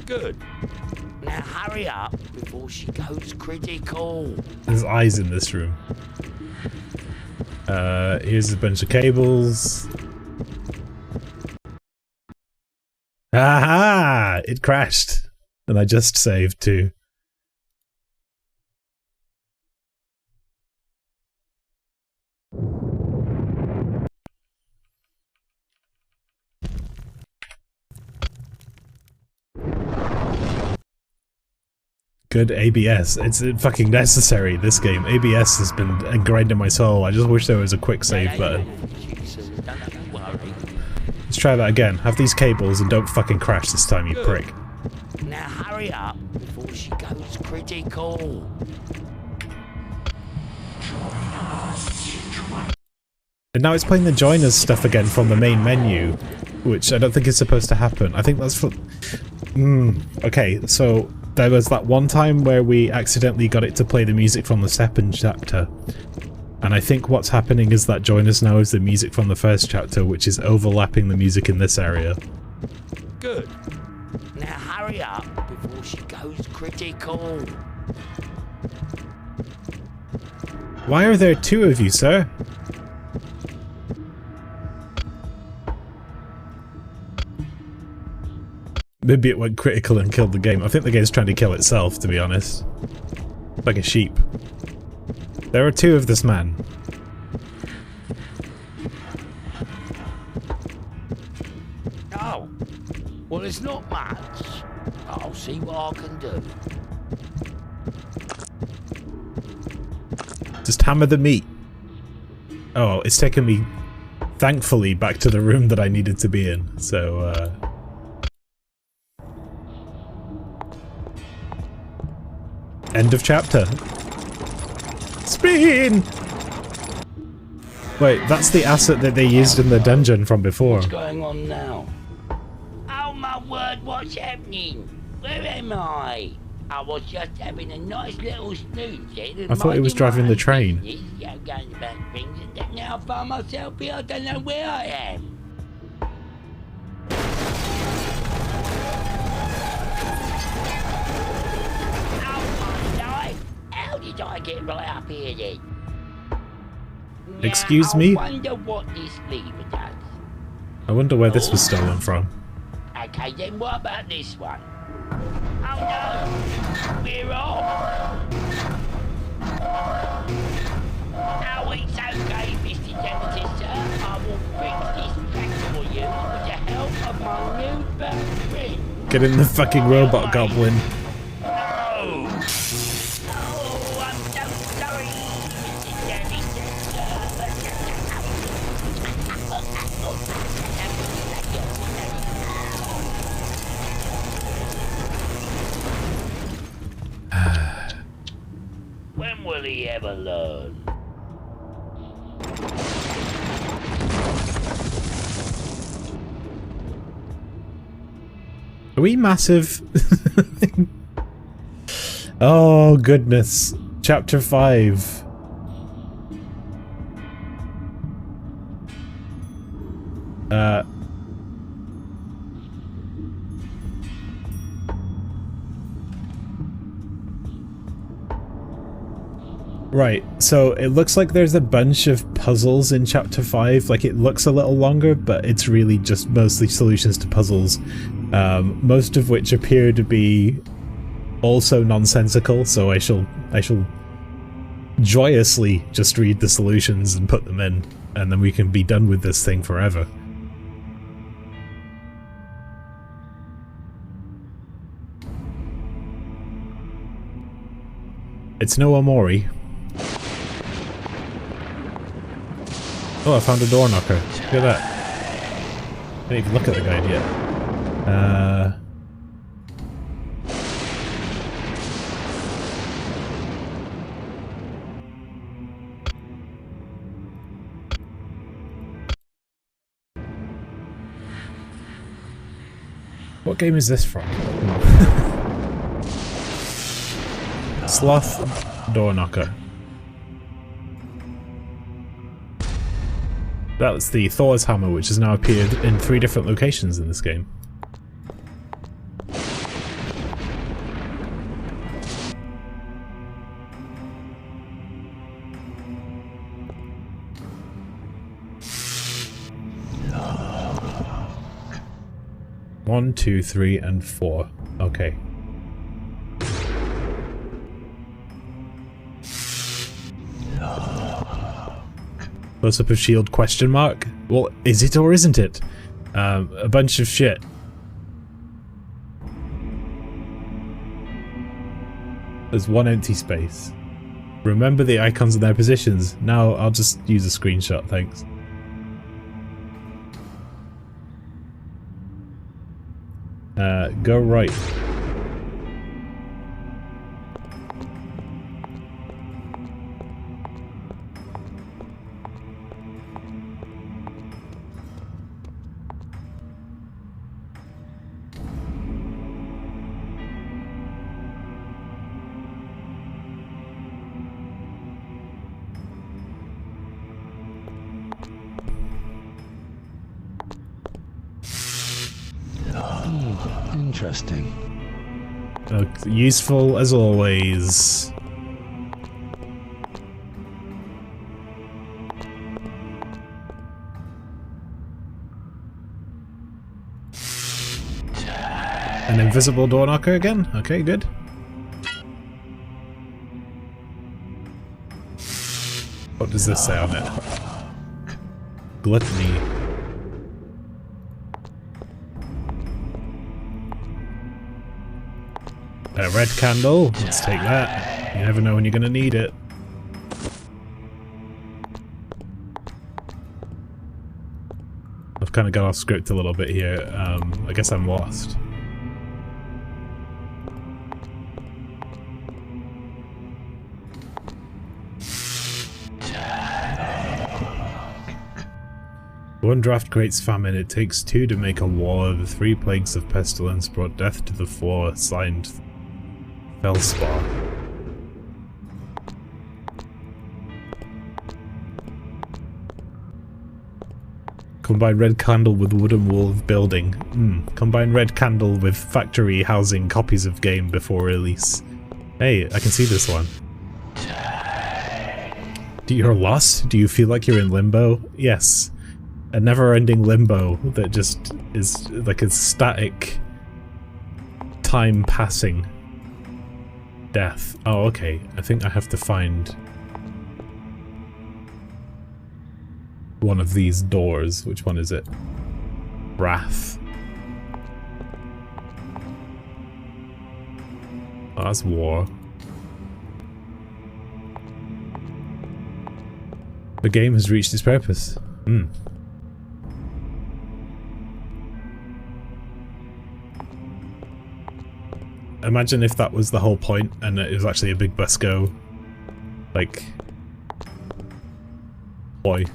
Good. Now hurry up before she goes critical. There's eyes in this room. Here's a bunch of cables. Aha! It crashed. And I just saved too. Good ABS. It's fucking necessary, this game. ABS has been ingrained in my soul. I just wish there was a quick save button. Let's try that again. Have these cables and don't fucking crash this time, you prick. Now hurry up before she goes critical. And now it's playing the joiners stuff again from the main menu, which I don't think is supposed to happen. I think that's for... Okay, so there was that one time where we accidentally got it to play the music from the second chapter. And I think what's happening is that joiners now is the music from the first chapter, which is overlapping the music in this area. Good. Now hurry up before she goes critical. Why are there two of you, sir? Maybe it went critical and killed the game. I think the game's trying to kill itself, to be honest. Like a sheep. There are two of this man. Oh, well, it's not much. I'll see what I can do. Just hammer the meat. Oh, it's taken me, thankfully, back to the room that I needed to be in. So, end of chapter. Spin! Wait, that's the asset that they used in the dungeon from before. What's going on now? My word, what's happening? Where am I? I was just having a nice little snooze then. I thought he was driving the train. Yeah, going about things, and now I find myself here. I don't know where I am. Oh my life! How did I get right up here then? Excuse Now, me? I wonder what this lever does. I wonder where this was stolen from. Okay, then what about this one? Oh no! We're off! Oh, it's okay, Mr. Janitor, sir. I will fix this track for you with the help of my new best friend. Get in the fucking robot goblin. Oh! Oh, I'm so sorry, Mr. Janitor, when will he ever learn? Are we massive? Oh goodness. Chapter 5. Right, so it looks like there's a bunch of puzzles in Chapter 5. Like, it looks a little longer, but it's really just mostly solutions to puzzles. Most of which appear to be also nonsensical, so I shall joyously just read the solutions and put them in, and then we can be done with this thing forever. It's no Omori. Oh, I found a door knocker. Look at that. I didn't even look at the guide yet. What game is this from? Sloth door knocker. That's the Thor's hammer, which has now appeared in 3 different locations in this game. One, 2, 3, and 4. Okay. Close up of shield question mark? Well, is it or isn't it? A bunch of shit. There's one empty space. Remember the icons and their positions. Now I'll just use a screenshot, thanks. Go right. Interesting. Useful as always. An invisible door knocker again? Okay, good. What does this say on it? Gluttony. A red candle. Let's take that. You never know when you're going to need it. I've kind of got off script a little bit here. I guess I'm lost. One draft creates famine, it takes two to make a war. The 3 plagues of pestilence brought death to the floor. Signed, Felspar. Combine red candle with wooden wall of building. Combine red candle with factory housing copies of game before release. Hey, I can see this one. You're lost? Do you feel like you're in limbo? Yes. A never-ending limbo that just is like a static time passing death. Oh, okay. I think I have to find one of these doors. Which one is it? Wrath. Oh, that's war. The game has reached its purpose. Imagine if that was the whole point and it was actually a big Busco, like, boy.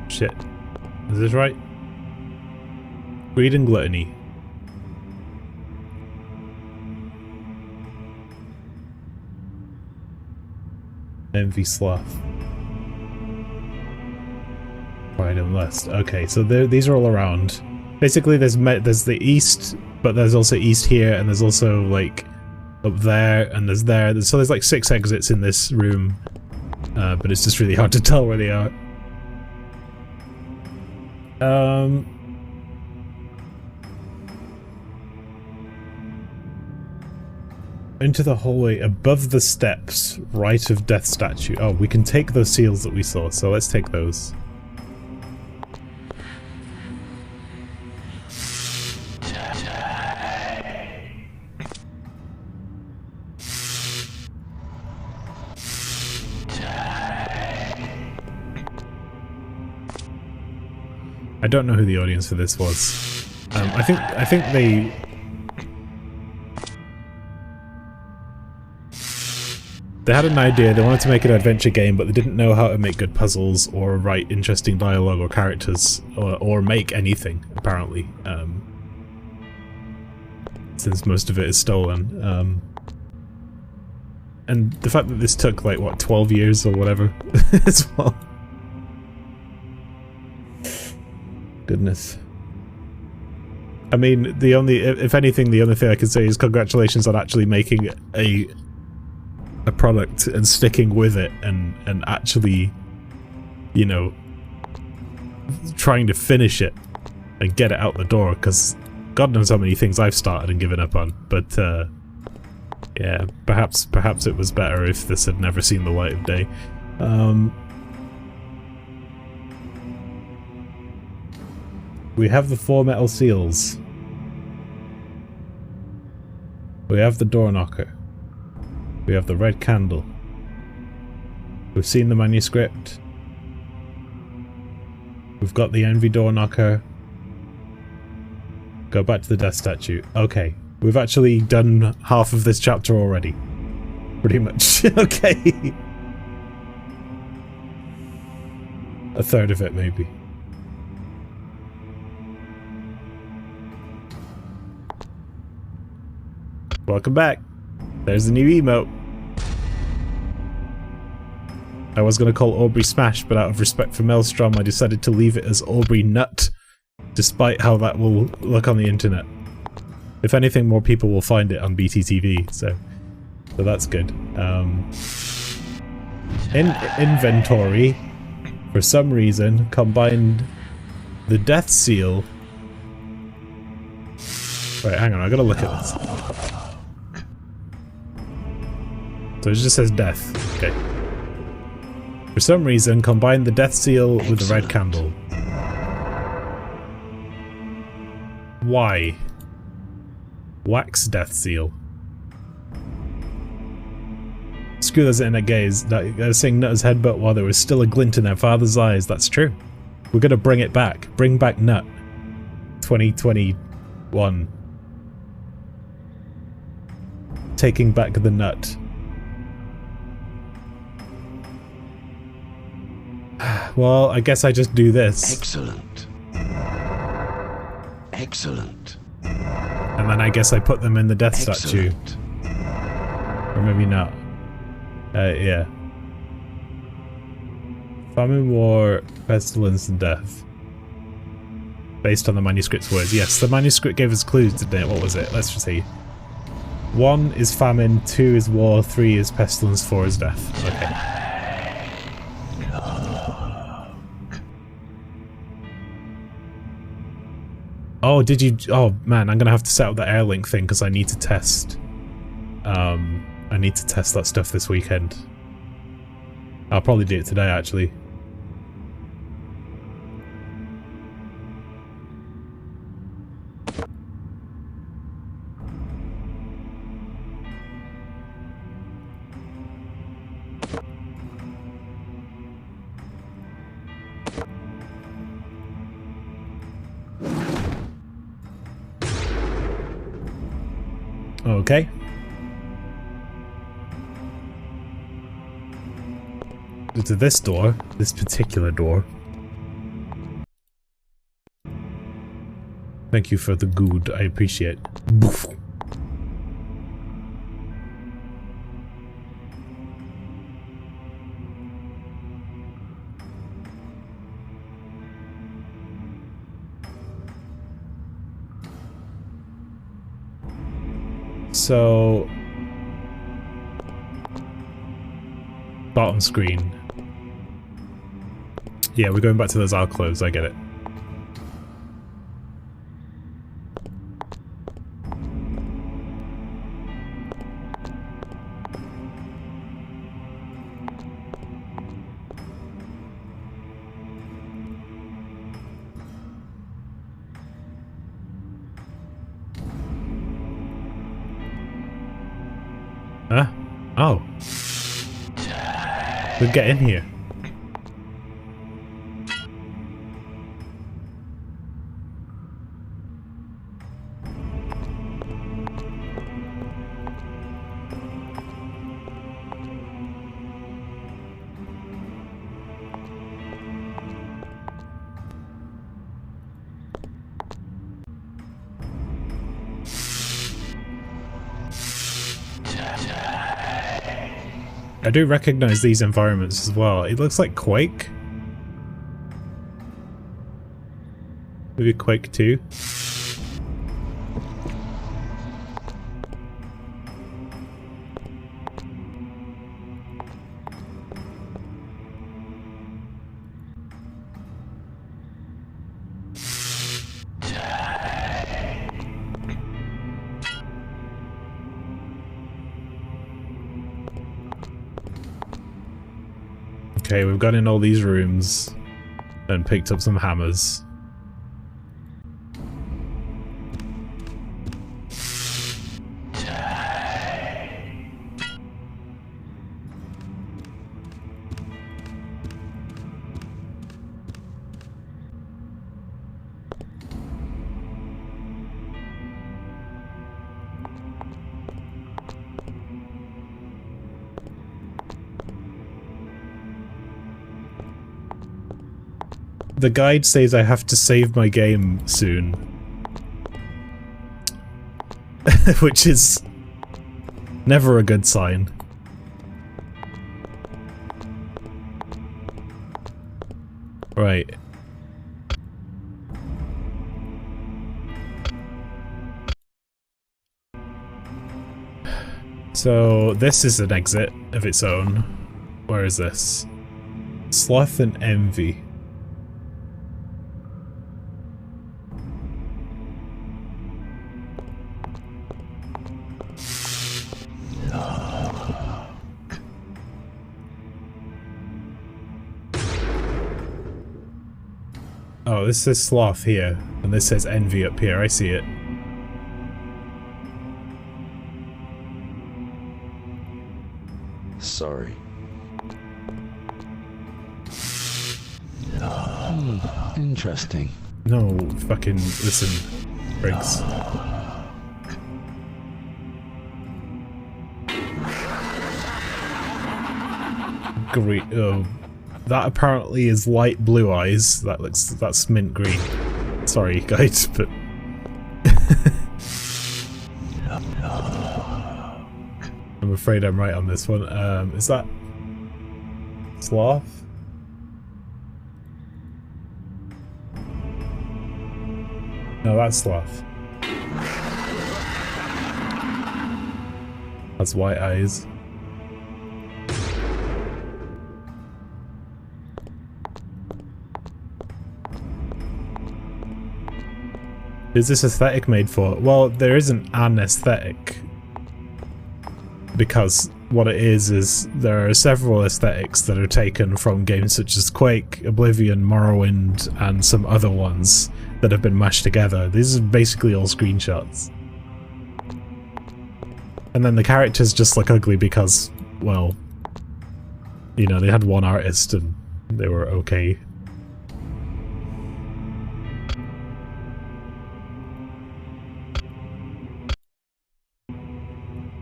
Shit. Is this right? Greed and gluttony. Envy, sloth. Pride and lust. Okay, so these are all around. Basically, there's the east, but there's also east here, and there's also like up there, and there's there. So there's like 6 exits in this room, but it's just really hard to tell where they are. Into the hallway above the steps, right of death statue. Oh, we can take those seals that we saw, so let's take those. I don't know who the audience for this was. I think they had an idea. They wanted to make an adventure game, but they didn't know how to make good puzzles or write interesting dialogue or characters or make anything, apparently. Since most of it is stolen. And the fact that this took like what 12 years or whatever as well. Goodness. I mean, if anything, the only thing I can say is congratulations on actually making a product and sticking with it and actually, you know, trying to finish it and get it out the door, because God knows how many things I've started and given up on. But yeah, perhaps it was better if this had never seen the light of day. We have the 4 metal seals. We have the door knocker. We have the red candle. We've seen the manuscript. We've got the envy door knocker. Go back to the death statue. Okay, we've actually done half of this chapter already. Pretty much. Okay. A third of it, maybe. Welcome back. There's a new emote. I was going to call Aubrey Smash, but out of respect for Maelstrom, I decided to leave it as Aubrey Nut, despite how that will look on the internet. If anything, more people will find it on BTTV, so that's good. In inventory, for some reason, combined the death seal. Wait, hang on, I gotta look at this. So it just says death. Okay. For some reason, combine the death seal with the red candle. Why? Wax death seal. Screw those internet gays that are saying Nutter's headbutt while there was still a glint in their father's eyes. That's true. We're gonna bring it back. Bring back Nut. 2021. Taking back the Nut. Well, I guess I just do this. Excellent. Excellent. And then I guess I put them in the death statue. Or maybe not. Yeah. Famine, war, pestilence, and death. Based on the manuscript's words. Yes, the manuscript gave us clues, didn't it? What was it? Let's just see. 1 is famine, 2 is war, 3 is pestilence, 4 is death. Okay. Oh, did you... Oh, man, I'm gonna have to set up the airlink thing because I need to test... I need to test that stuff this weekend. I'll probably do it today, actually. Okay. To this door, this particular door. Thank you for the good, I appreciate. Boof. So, bottom screen. Yeah, we're going back to those alcoves, I get it. Huh? Oh. We'll get in here. I do recognize these environments as well. It looks like Quake. Maybe Quake 2. Okay, we've gone in all these rooms and picked up some hammers. The guide says I have to save my game soon. Which is never a good sign. Right. So this is an exit of its own. Where is this? Sloth and Envy. Oh, this says sloth here, and this says envy up here. I see it. Sorry. Interesting. No, fucking listen, Briggs. Great. Oh, that apparently is light blue eyes. That's mint green. Sorry, guys, but I'm afraid I'm right on this one. Is that sloth? No, that's sloth. That's white eyes. Is this aesthetic made for? Well, there isn't an aesthetic. Because what it is there are several aesthetics that are taken from games such as Quake, Oblivion, Morrowind, and some other ones that have been mashed together. These are basically all screenshots. And then the characters just look ugly because, well, you know, they had one artist and they were okay.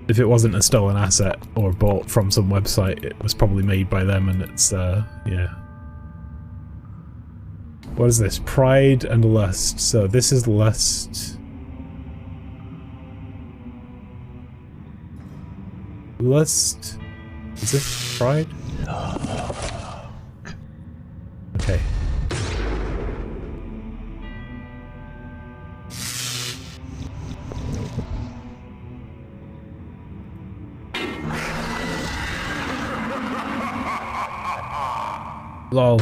If it wasn't a stolen asset or bought from some website, it was probably made by them, and it's, yeah. What is this? Pride and Lust. So this is Lust. Lust? Is this Pride? Okay. Lol.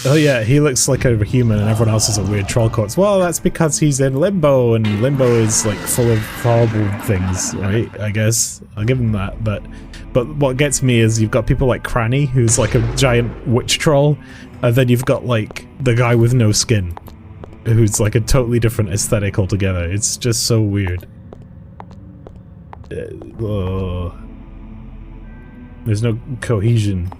Oh yeah, he looks like a human and everyone else is a weird troll corpse. Well, that's because he's in Limbo, and Limbo is like full of horrible things, right? I guess. I'll give him that, but what gets me is you've got people like Cranny, who's like a giant witch troll, and then you've got like the guy with no skin, who's like a totally different aesthetic altogether. It's just so weird. There's no cohesion.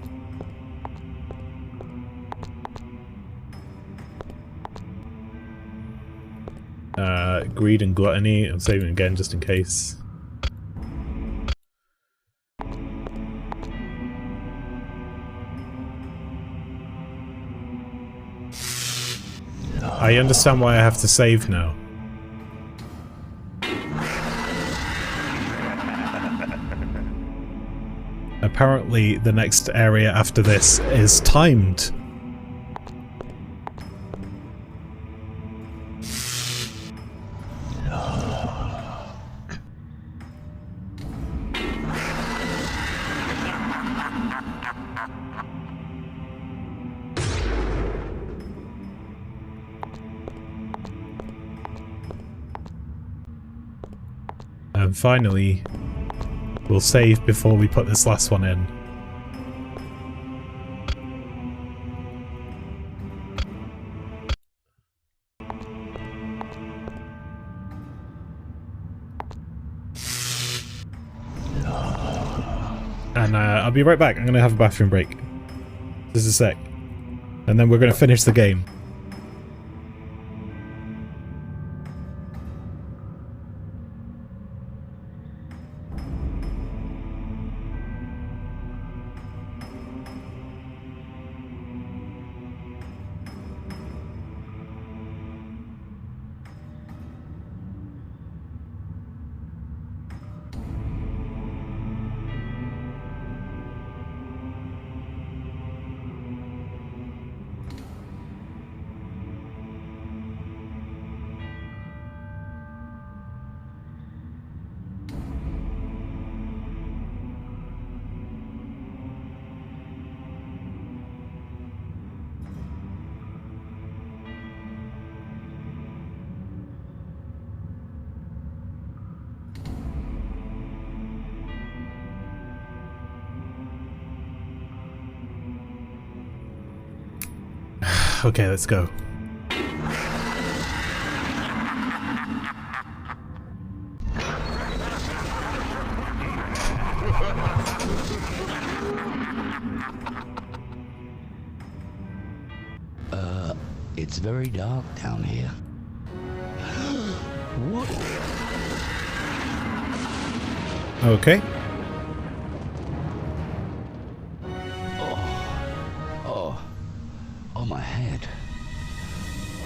Greed and gluttony. I'm saving again just in case. I understand why I have to save now. Apparently, the next area after this is timed. And finally, we'll save before we put this last one in. And I'll be right back. I'm gonna have a bathroom break. Just a sec. And then we're gonna finish the game. Okay, let's go. It's very dark down here. What? Okay. Oh, my head.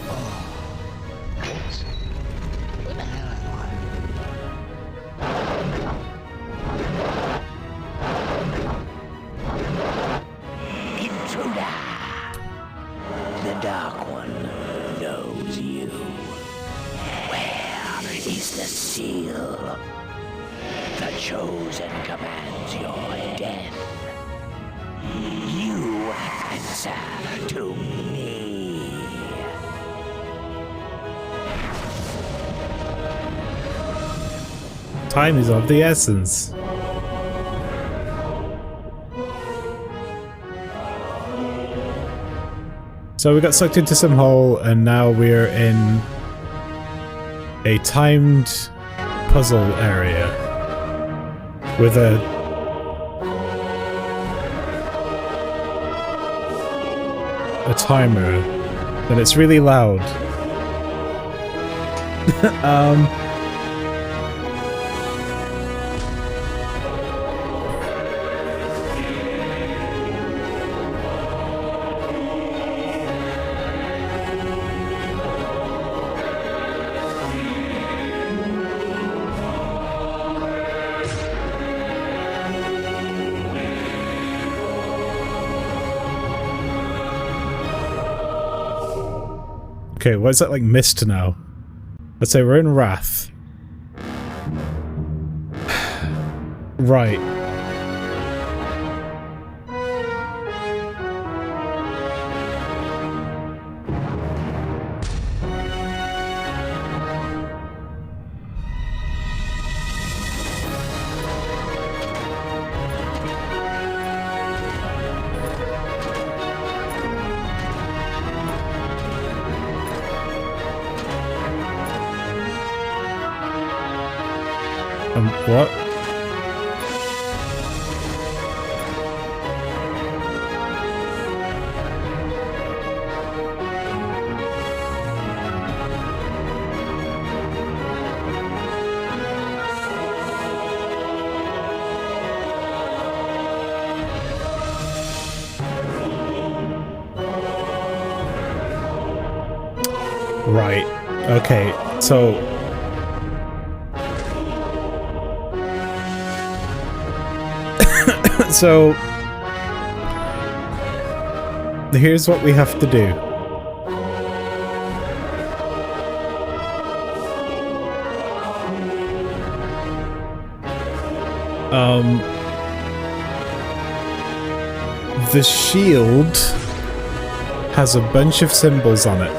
Oh, what? Where the hell am I? Intruder! The Dark One knows you. Where is the seal? The Chosen commands your death. You answer to me. Time is of the essence. So we got sucked into some hole, and now we're in a timed puzzle area with a timer, and it's really loud. Okay, what's that like mist now? Let's say we're in Wrath. Right. What? Right. Okay, so so here's what we have to do. The shield has a bunch of symbols on it.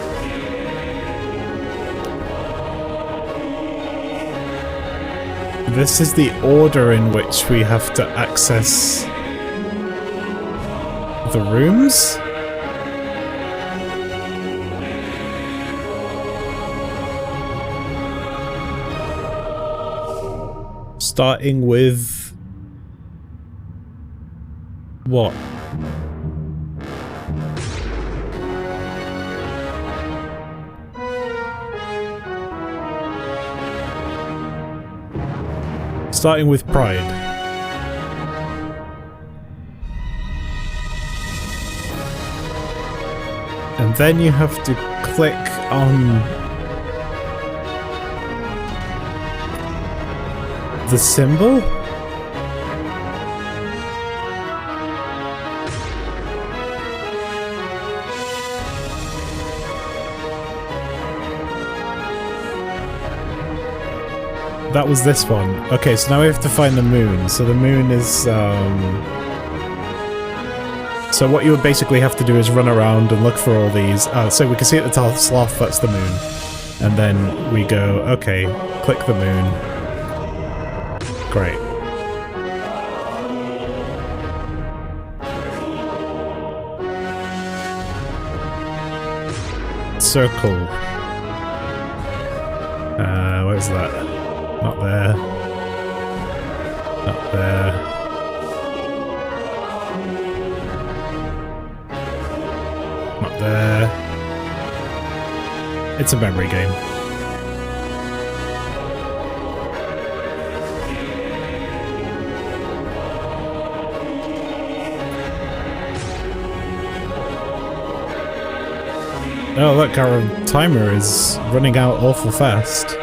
This is the order in which we have to access the rooms? Starting with... what? Starting with Pride. And then you have to click on the symbol? That was this one. Okay, so now we have to find the moon. So the moon is, so what you would basically have to do is run around and look for all these. So we can see at the top sloth, that's the moon. And then we go, okay, click the moon. Great. circle. Where's that? Not there. Not there. Not there. It's a memory game. Oh look, our timer is running out awful fast.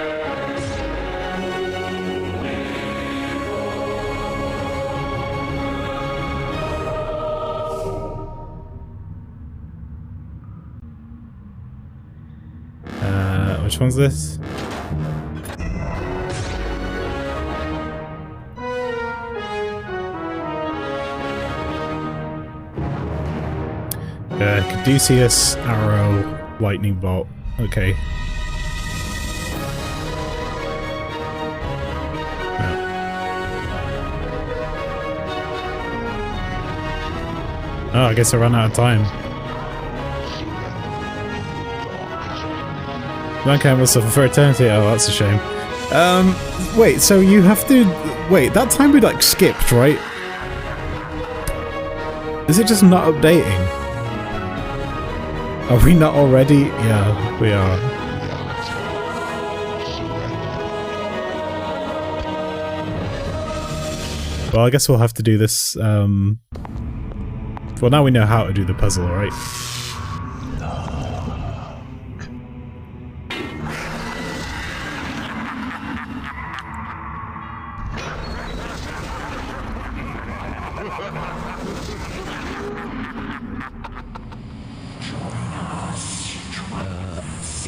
Which one's this? Caduceus, arrow, lightning bolt. Okay. Oh, I guess I ran out of time. Okay, I must have for eternity. Oh, that's a shame. Wait, so you have to... Wait, that time we, like, skipped, right? Is it just not updating? Are we not already? Yeah, we are. Well, I guess we'll have to do this, well, now we know how to do the puzzle, right?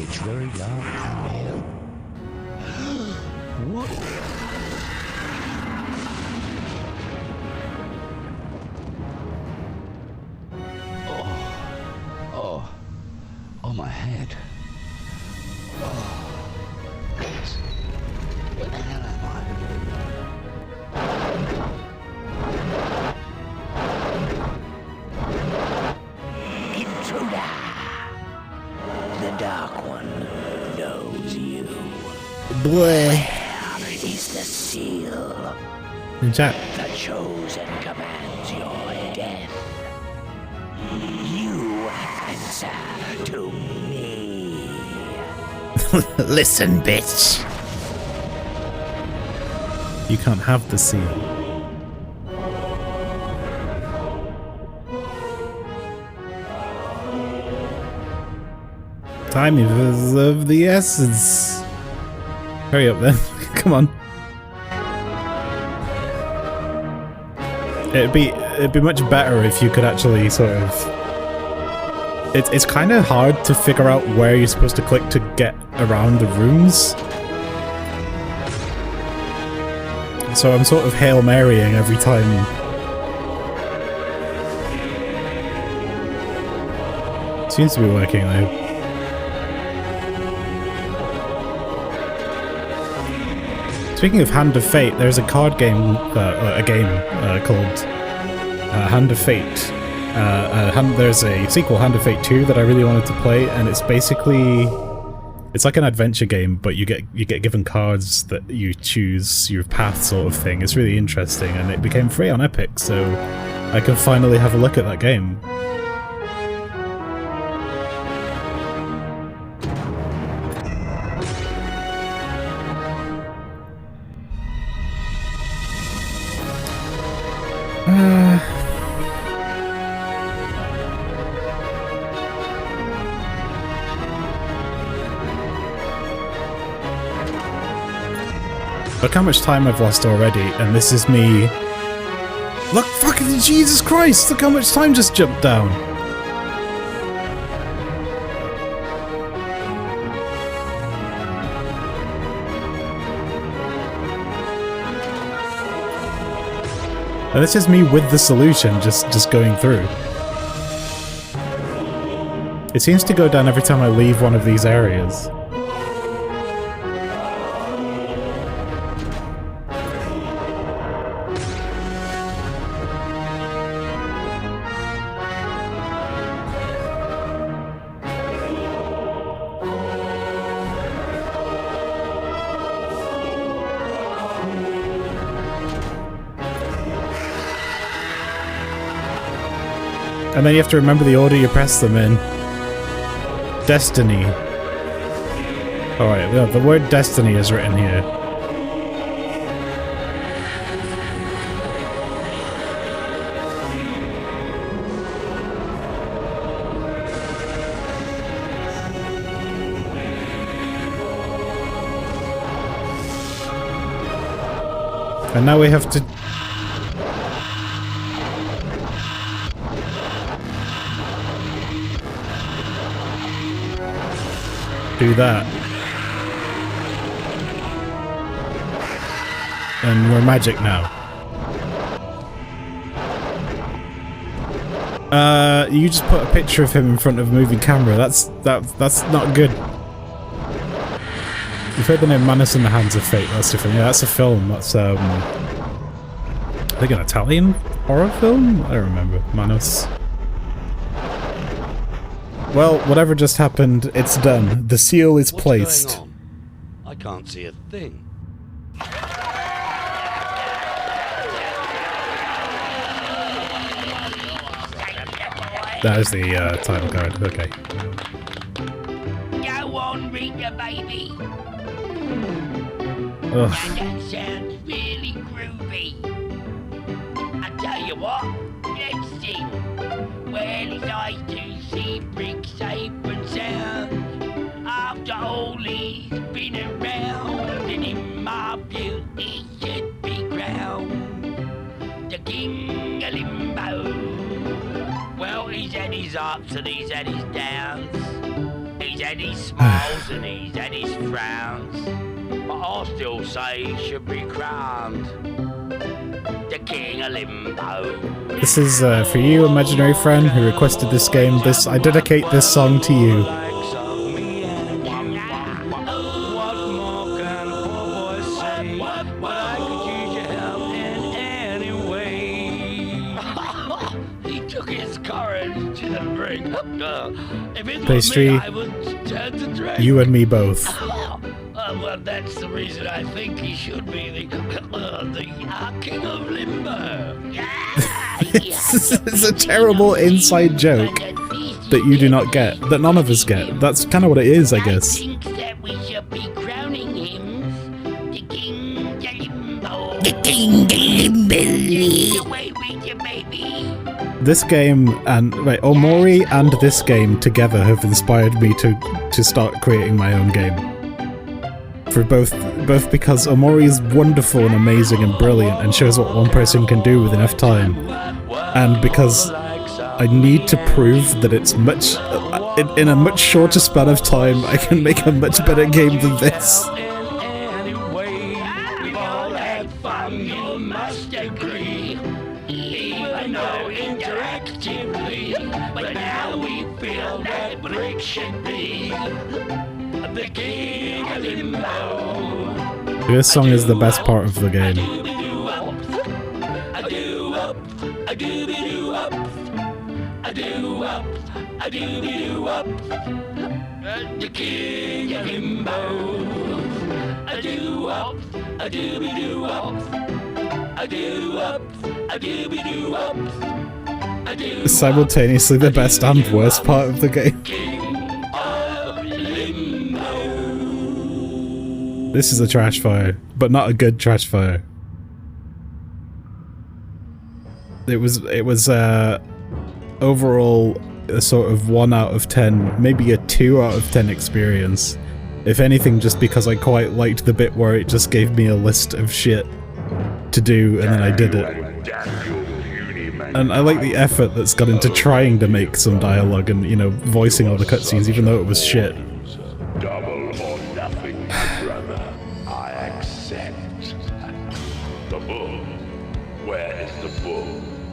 It's very dark down here. What? Oh, my head. Oh, what? Where the hell am I? Intruder! The Dark One knows you. Boy. Where is the seal? Chat. The Chosen commands your death. You answer to me. Listen, bitch. You can't have the seal. Time is of the essence. Hurry up then. Come on. It'd be much better if you could actually sort of... It's kind of hard to figure out where you're supposed to click to get around the rooms. So I'm sort of Hail Marying every time. Seems to be working though. Speaking of Hand of Fate, there's a card game, called Hand of Fate. There's a sequel, Hand of Fate 2, that I really wanted to play, and it's basically... It's like an adventure game, but you get given cards that you choose your path sort of thing. It's really interesting, and it became free on Epic, so I can finally have a look at that game. Look how much time I've lost already, and this is me... Look, fucking Jesus Christ! Look how much time just jumped down! And this is me with the solution, just going through. It seems to go down every time I leave one of these areas. And then you have to remember the order you press them in. Destiny. Alright, well, the word destiny is written here. And now we have to... do that. And we're magic now. You just put a picture of him in front of a moving camera. That's not good. You've heard the name Manus in the Hands of Fate. That's different. Yeah, that's a film. That's I think an Italian horror film? I don't remember. Manus. Well, whatever just happened, it's done. The seal is placed. Going on? I can't see a thing. That is the title card. Okay. Go on, Rita, baby. Ugh. That sounds really groovy. I tell you what, let's sing. Well, it's nice to see Brick safe and sound. After all he's been around, and in my view he should be crowned the King of Limbo. Well, he's had his ups and he's had his downs. He's had his smiles and he's had his frowns. But I still say he should be crowned the King of Limbo. This is for you, imaginary friend who requested this game. I dedicate this song to you. He took his courage to the brink. If it was Pastry, me, I would turn to drink. you and me both. Well, that's the reason I think he should be the King of Limbo. It's a terrible inside joke that you do not get, that none of us get. That's kind of what it is, I guess. I think that we should be crowning him the King of Limbo. The King of Limbo. Away with you, baby. This game and Omori and this game together have inspired me to start creating my own game. For both because Omori is wonderful and amazing and brilliant and shows what one person can do with enough time, and because I need to prove that it's much in a much shorter span of time I can make a much better game than this. We've all had fun, you must agree. Even though interactively, but now we feel that Brick should be the King of Limbo. This song is the best part of the game. The King of Limbo. A do up, a dooby doo up, a do up, a dooby doo up, a do. Simultaneously the best and worst part of the game. This is a trash fire, but not a good trash fire. It was overall a sort of 1 out of 10, maybe a 2 out of 10 experience. If anything, just because I quite liked the bit where it just gave me a list of shit to do and then I did it. And I like the effort that's gone into trying to make some dialogue and, you know, voicing all the cutscenes even though it was shit. Double or nothing, my brother. I accept. The bull. Where is the bull?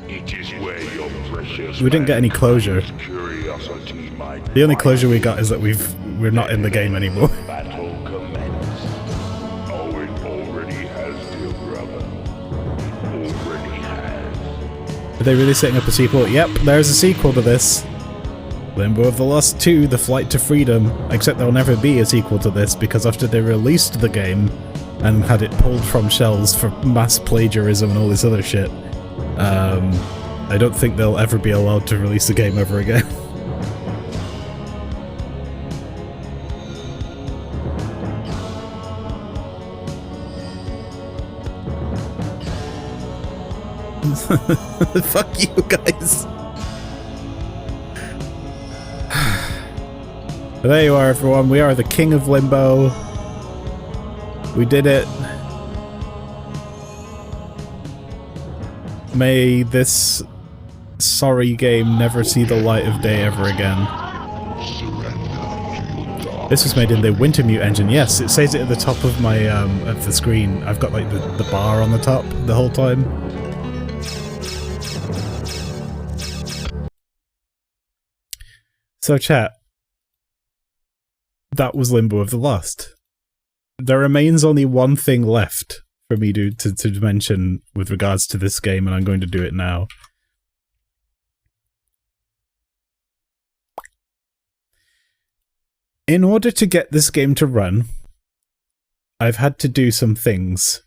It is where your precious. We didn't get any closure. Curiosity, my The only closure we got is that we're not in the game anymore. battle commenced. Oh, it already has, dear brother. Already has. Are they really setting up a sequel? Yep, there's a sequel to this. Limbo of the Lost 2, The Flight to Freedom, except there'll never be a sequel to this because after they released the game and had it pulled from shelves for mass plagiarism and all this other shit, I don't think they'll ever be allowed to release a game ever again. Fuck you guys. There you are, everyone. We are the King of Limbo. We did it. May this sorry game never see the light of day ever again. This was made in the Wintermute engine. Yes, it says it at the top of my of the screen. I've got like the bar on the top the whole time. So chat, that was Limbo of the Lost. There remains only one thing left for me to mention with regards to this game, and I'm going to do it now. In order to get this game to run, I've had to do some things.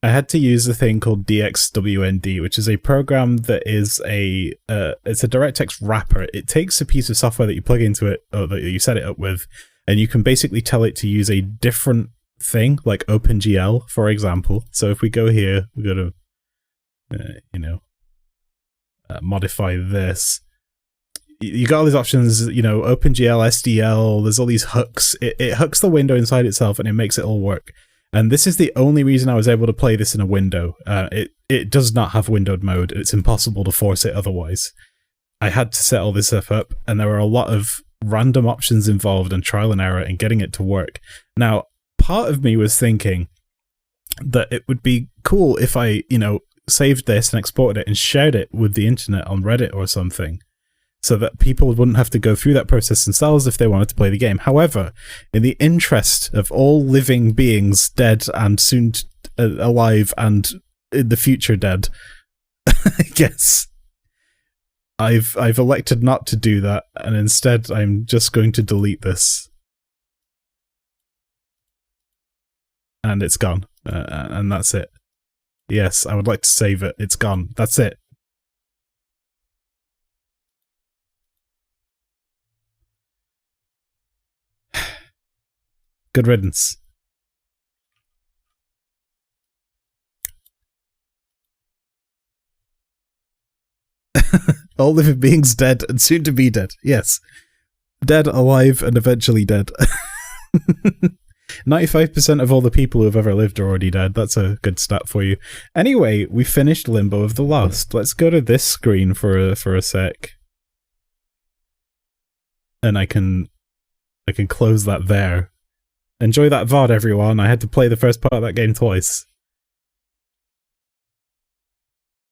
I had to use a thing called DXWND, which is a program that is it's a DirectX wrapper. It takes a piece of software that you plug into it, or that you set it up with, and you can basically tell it to use a different thing, like OpenGL, for example. So if we go here, we go to, modify this. You got all these options, OpenGL, SDL, there's all these hooks. It hooks the window inside itself and it makes it all work. And this is the only reason I was able to play this in a window. It does not have windowed mode. It's impossible to force it otherwise. I had to set all this stuff up, and there were a lot of random options involved and trial and error in getting it to work. Now, part of me was thinking that it would be cool if I, saved this and exported it and shared it with the internet on Reddit or something, so that people wouldn't have to go through that process themselves if they wanted to play the game. However, in the interest of all living beings, dead and soon alive and in the future dead, I guess, I've elected not to do that, and instead I'm just going to delete this. And it's gone. And that's it. Yes, I would like to save it. It's gone. That's it. Good riddance. All living beings dead and soon to be dead. Yes. Dead, alive, and eventually dead. 95% of all the people who have ever lived are already dead. That's a good stat for you. Anyway, we finished Limbo of the Lost. Let's go to this screen for a sec. And I can close that there. Enjoy that VOD, everyone. I had to play the first part of that game twice.